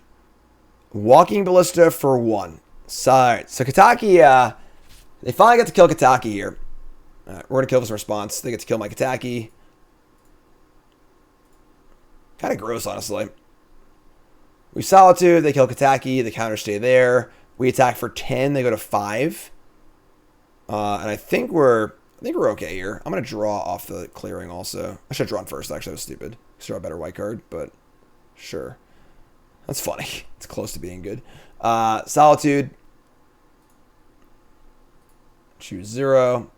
Walking Ballista for 1. So Kataki, they finally got to kill Kataki here. We're going to kill this response. They get to kill my Kataki. Kind of gross, honestly. We Solitude. They kill Kataki. The counters stay there. We attack for 10. They go to 5. And I think we're okay here. I'm going to draw off the clearing also. I should have drawn first, actually. That was stupid. Draw a better white card, but sure. That's funny. It's close to being good. Solitude. Choose 0.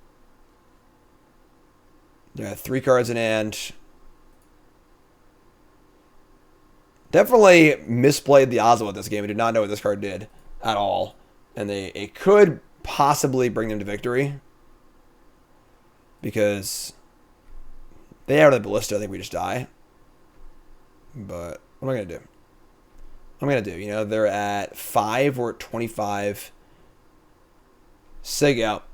Yeah, 3 cards in hand. Definitely misplayed the Ozolith this game. I did not know what this card did at all. And it could possibly bring them to victory. Because they have the Ballista. I think we just die. But what am I going to do? I'm going to do, you know, they're at 5. We're at 25. Sig out.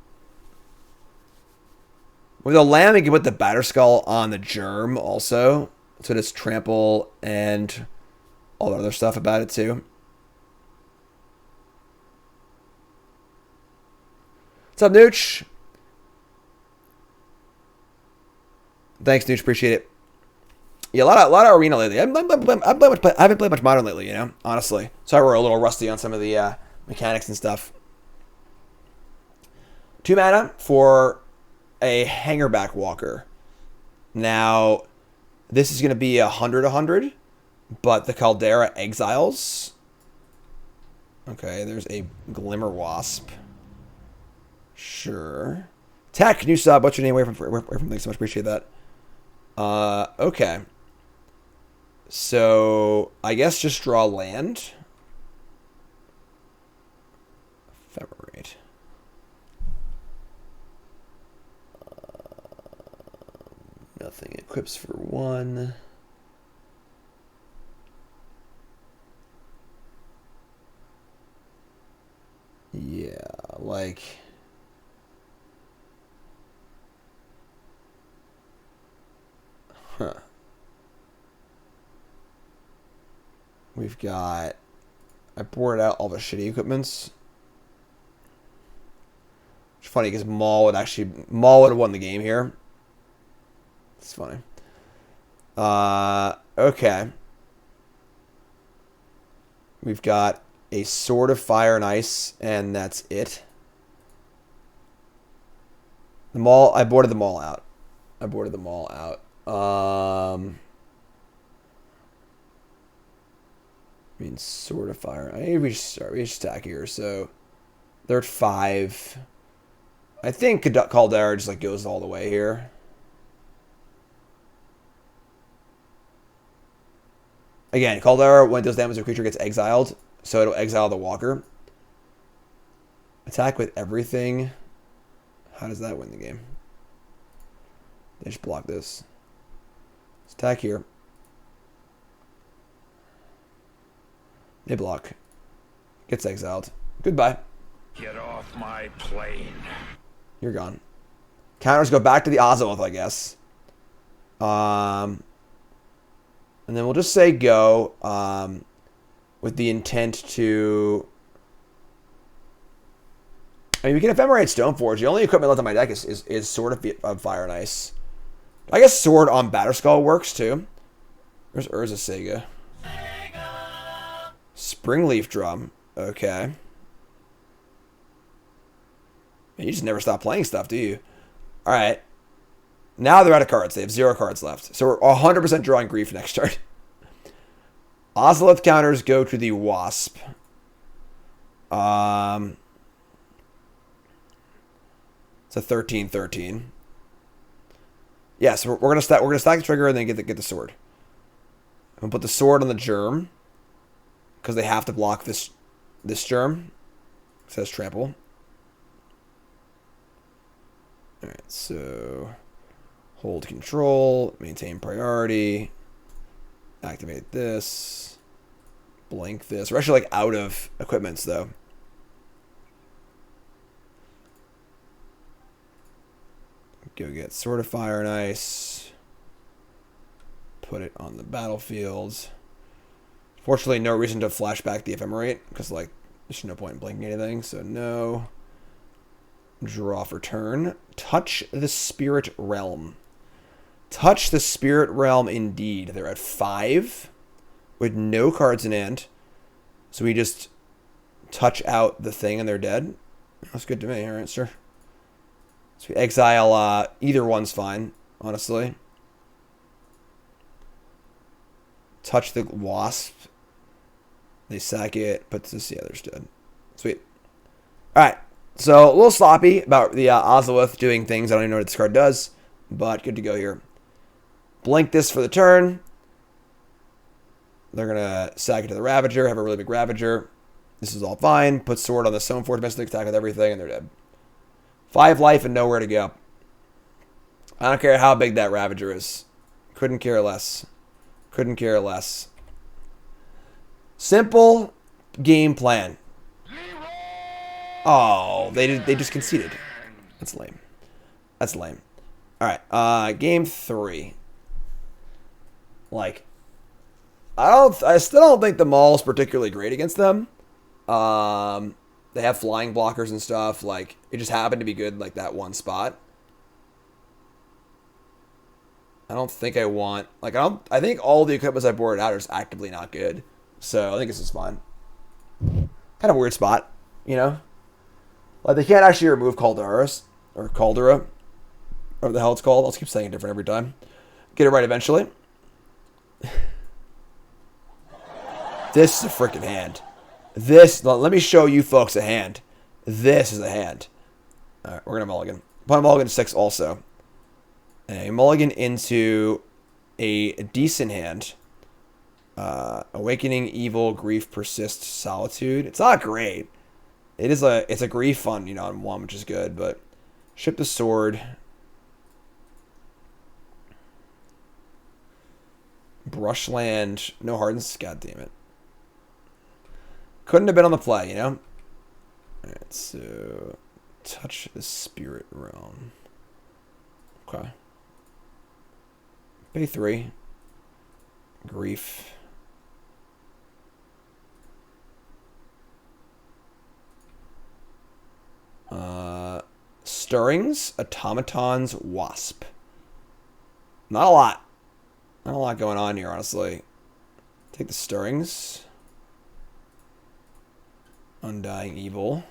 With the land, we can put the Batterskull on the Germ also. So it's trample and all the other stuff about it too. What's up, Nooch? Thanks, Nooch. Appreciate it. Yeah, a lot of arena lately. I haven't played much Modern lately, you know, honestly. Sorry, we're a little rusty on some of the mechanics and stuff. 2 mana for a Hangerback Walker. Now, this is going to be 100, but the Caldera exiles. Okay, there's a Glimmer Wasp. Sure. Tech, new sub. What's your name? Away from thanks so much. Appreciate that. Okay. So, I guess just draw land. Ephemerate. Nothing equips for 1. Yeah, like... Huh. We've got... I boarded out all the shitty equipments. It's funny because Maul would have won the game here. It's funny. Okay. We've got a Sword of Fire and Ice, and that's it. The Maul, I boarded the Maul out. I mean, Sword of Fire. I think we should stack here. So they're at 5. I think Kaldra just like goes all the way here. Again, Kaldra, when it does damage, the creature gets exiled, so it'll exile the walker. Attack with everything. How does that win the game? They just block this. Let's attack here. They block. Gets exiled. Goodbye. Get off my plane. You're gone. Counters go back to the Yawgmoth, I guess. And then we'll just say go with the intent to... I mean, we can Ephemerate Stoneforge. The only equipment left on my deck is Sword of Fire and Ice. I guess Sword on Batterskull works, too. Where's Urza Sega? Springleaf Drum. Okay. Man, you just never stop playing stuff, do you? Alright. Now they're out of cards. They have 0 cards left. So we're 100% drawing Grief next turn. Ozolith counters go to the Wasp. It's a 13-13. Yeah, so we're gonna stack the trigger and then get the sword. I'm gonna put the sword on the germ because they have to block this germ. It says trample. All right, so hold control, maintain priority, activate this, blink this. We're actually like out of equipments though. Go get Sword of Fire and Ice. Put it on the battlefield. Fortunately, no reason to flashback the Ephemerate because like there's no point in blinking anything. So no. Draw for turn. Touch the Spirit Realm. Touch the Spirit Realm indeed. They're at 5 with no cards in hand. So we just touch out the thing and they're dead. That's good to me. All right, sir. So we exile, either one's fine, honestly. Touch the Wasp. They sack it, but this, yeah, they're dead. Sweet. Alright, so a little sloppy about the Ozolith doing things. I don't even know what this card does, but good to go here. Blink this for the turn. They're going to sack it to the Ravager, have a really big Ravager. This is all fine. Put Sword on the Stoneforge Mystic, attack with everything, and they're dead. 5 life and nowhere to go. I don't care how big that Ravager is. Couldn't care less. Couldn't care less. Simple game plan. Oh, they just conceded. That's lame. That's lame. All right, game 3. Like, I still don't think the Maul is particularly great against them. They have flying blockers and stuff. Like, it just happened to be good, like, that one spot. I don't think I want... Like, I think all the equipments I boarded out are just actively not good. So, I think this is fine. Kind of a weird spot, you know? Like, they can't actually remove Kaldra. Or Kaldra. Whatever the hell it's called. I'll just keep saying it different every time. Get it right eventually. This is a freaking hand. This, let me show you folks a hand. This is a hand. Alright, we're gonna mulligan. Put a mulligan 6 also. And a mulligan into a decent hand. Awakening Evil, Grief, Persist, Solitude. It's not great. It's a grief fun, you know, on 1, which is good, but ship the sword. Brushland, no hardens. God damn it. Couldn't have been on the play, you know? Alright, so touch the spirit realm. Okay. Pay 3. Grief. Stirrings, Automatons, Wasp. Not a lot. Not a lot going on here, honestly. Take the Stirrings. Undying Evil.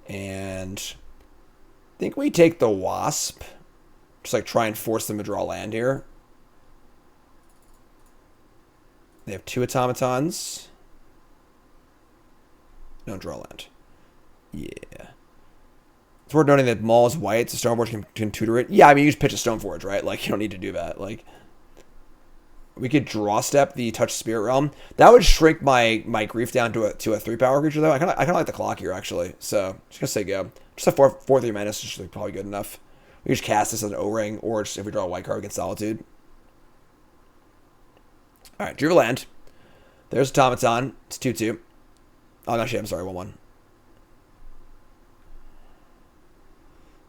And I think we take the Wasp. Just like try and force them to draw land here. They have 2 automatons. Don't draw land. Yeah. It's worth noting that Maul is white, so Stoneforge can tutor it. Yeah, I mean, you just pitch a Stoneforge, right? Like, you don't need to do that. Like, we could draw step the touch spirit realm. That would shrink my grief down to a 3-power creature, though. I kind of like the clock here, actually. So, just gonna say go. Just a 4/3 menace, which is probably good enough. We just cast this as an O-ring, or just if we draw a white card, we get Solitude. Alright, drew a land. There's Automaton. It's 2/2. Oh, no, shit, I'm sorry, 1/1.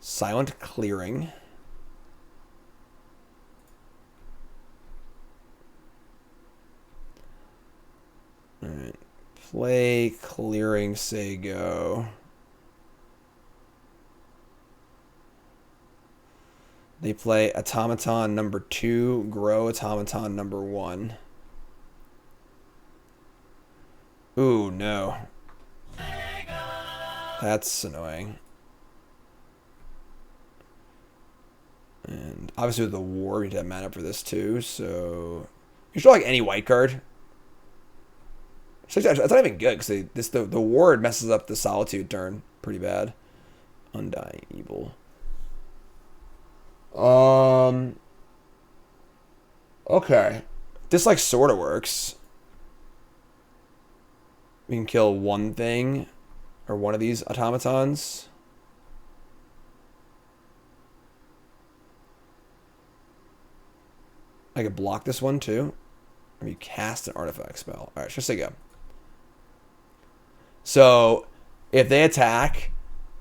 Silent Clearing. Alright. Play Clearing, say go. They play Automaton number 2, grow Automaton number 1. Ooh, no. That's annoying. And obviously with the war, we need to have mana for this too, so you should draw like any white card. That's not even good, because the ward messes up the Solitude turn pretty bad. Undying Evil. Okay. This like sort of works. We can kill one thing, or one of these automatons. I could block this one too. Or you cast an artifact spell. Alright, just say go. So, if they attack,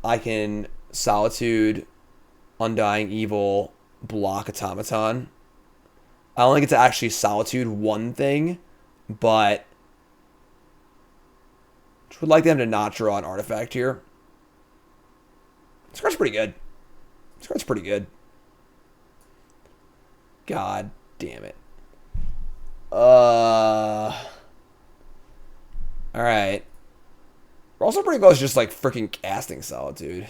I can Solitude, Undying Evil, block Automaton. I only get to actually Solitude one thing, but just would like them to not draw an artifact here. This card's pretty good. This card's pretty good. God damn it. Alright. We're also pretty close to just like freaking casting Solitude.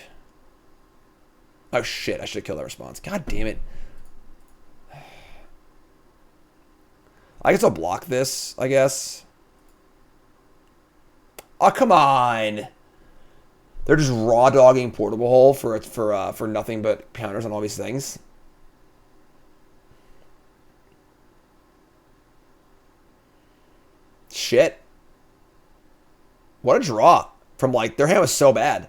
Oh shit, I should have killed that response. God damn it. I guess I'll block this, I guess. Oh, come on. They're just raw dogging Portable Hole for nothing but counters on all these things. Shit. What a draw. From like, their hand was so bad.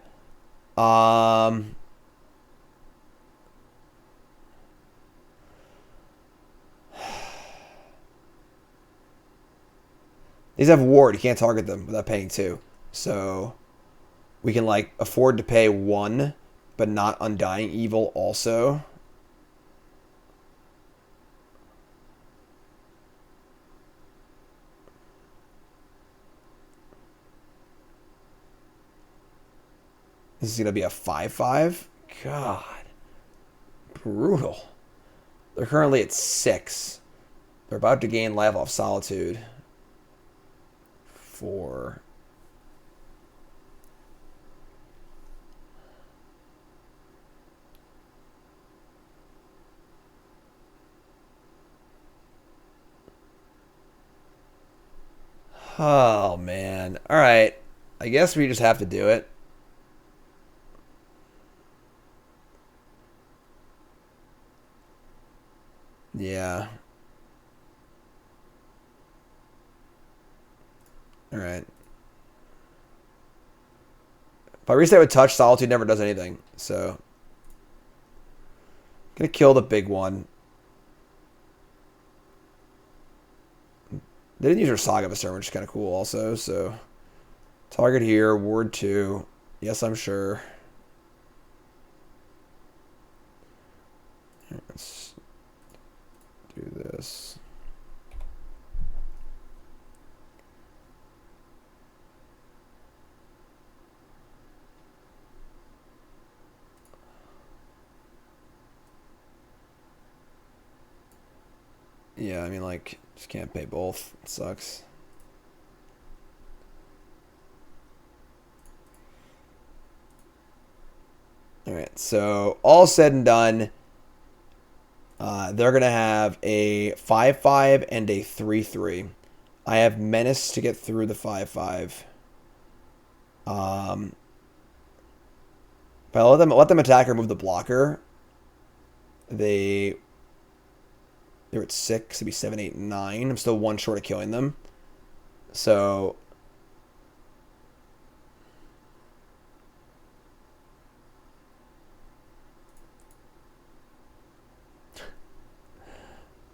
These have ward. You can't target them without paying 2. So we can like afford to pay 1, but not Undying Evil also. This is going to be a 5/5. God. Brutal. They're currently at 6. They're about to gain life off Solitude. 4. Oh, man. All right. I guess we just have to do it. Yeah. Alright. If I reset with touch, Solitude never does anything. So. Gonna kill the big one. They didn't use her Saga Viscera, which is kind of cool also. So. Target here. Ward 2. Yes, I'm sure. Let's do this. Yeah, I mean, like, just can't pay both. It sucks. Alright, so all said and done, they're going to have a 5-5 and a 3-3. I have Menace to get through the 5-5. If I let them attack or move the blocker, they're at 6. It'd be 7, 8, 9. I'm still one short of killing them. So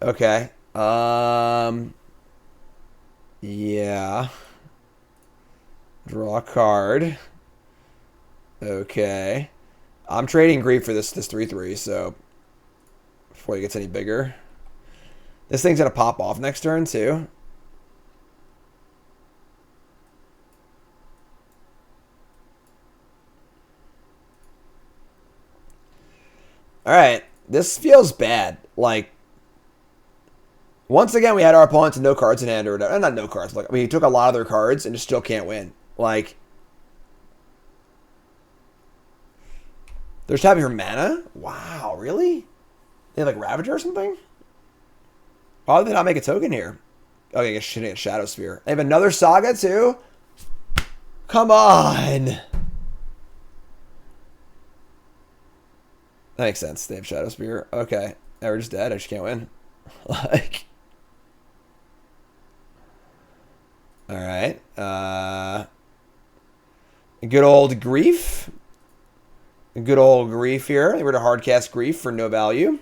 okay. Yeah. Draw a card. Okay. I'm trading Grief for this 3-3, so before it gets any bigger. This thing's gonna pop off next turn too. Alright. This feels bad. Like, once again, we had our opponents with no cards in hand, or not no cards. Like, I mean, he took a lot of their cards and just still can't win. Like, they're just having her mana? Wow, really? They have like Ravager or something? Why would they not make a token here? Okay, I get Shadow Sphere. They have another Saga too? Come on! That makes sense. They have Shadow Spear. Okay. Now we're just dead. I just can't win. Like. Alright. Good old Grief. Good old Grief here. They were to hardcast Grief for no value.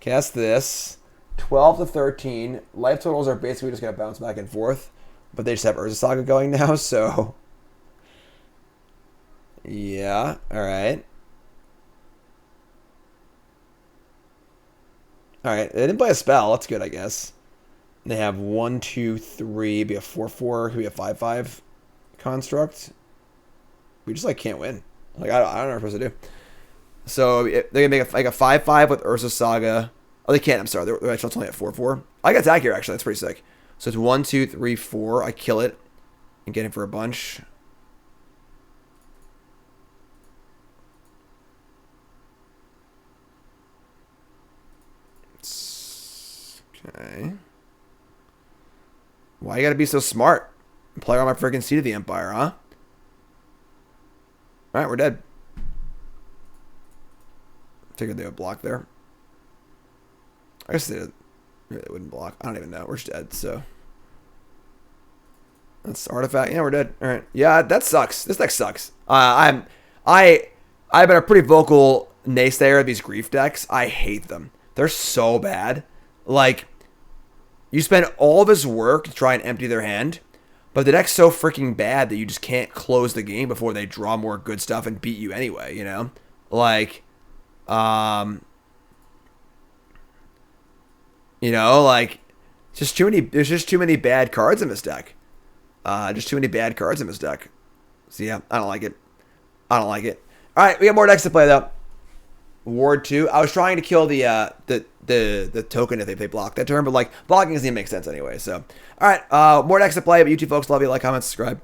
Cast this. 12 to 13. Life totals are basically just going to bounce back and forth. But they just have Urza Saga going now, so. Yeah, alright. Alright, they didn't play a spell. That's good, I guess. They have 1, 2, 3. Be a 4-4. Could be a 5-5 construct. We just, like, can't win. Like, I don't know what we're supposed to do. So, they're going to make a 5-5 with Urza Saga. Oh, they can't. I'm sorry. They're actually only at 4-4. I got attack here, actually. That's pretty sick. So it's 1, 2, 3, 4. I kill it and get it for a bunch. Okay. Why you gotta be so smart? Play on my freaking Seat of the Empire, huh? Alright, we're dead. Figured they would block there. I guess they wouldn't block. I don't even know. We're just dead, so. That's artifact. Yeah, we're dead. Alright. Yeah, that sucks. This deck sucks. I've been a pretty vocal naysayer of these Grief decks. I hate them. They're so bad. Like, you spend all this work to try and empty their hand, but the deck's so freaking bad that you just can't close the game before they draw more good stuff and beat you anyway, you know? Like, you know, like, there's just too many bad cards in this deck. Just too many bad cards in this deck. So yeah, I don't like it. I don't like it. Alright, we got more decks to play though. Ward 2. I was trying to kill the token if they block that turn, but like blocking doesn't even make sense anyway. So alright, more decks to play, but you two folks, love you, like, comment, subscribe.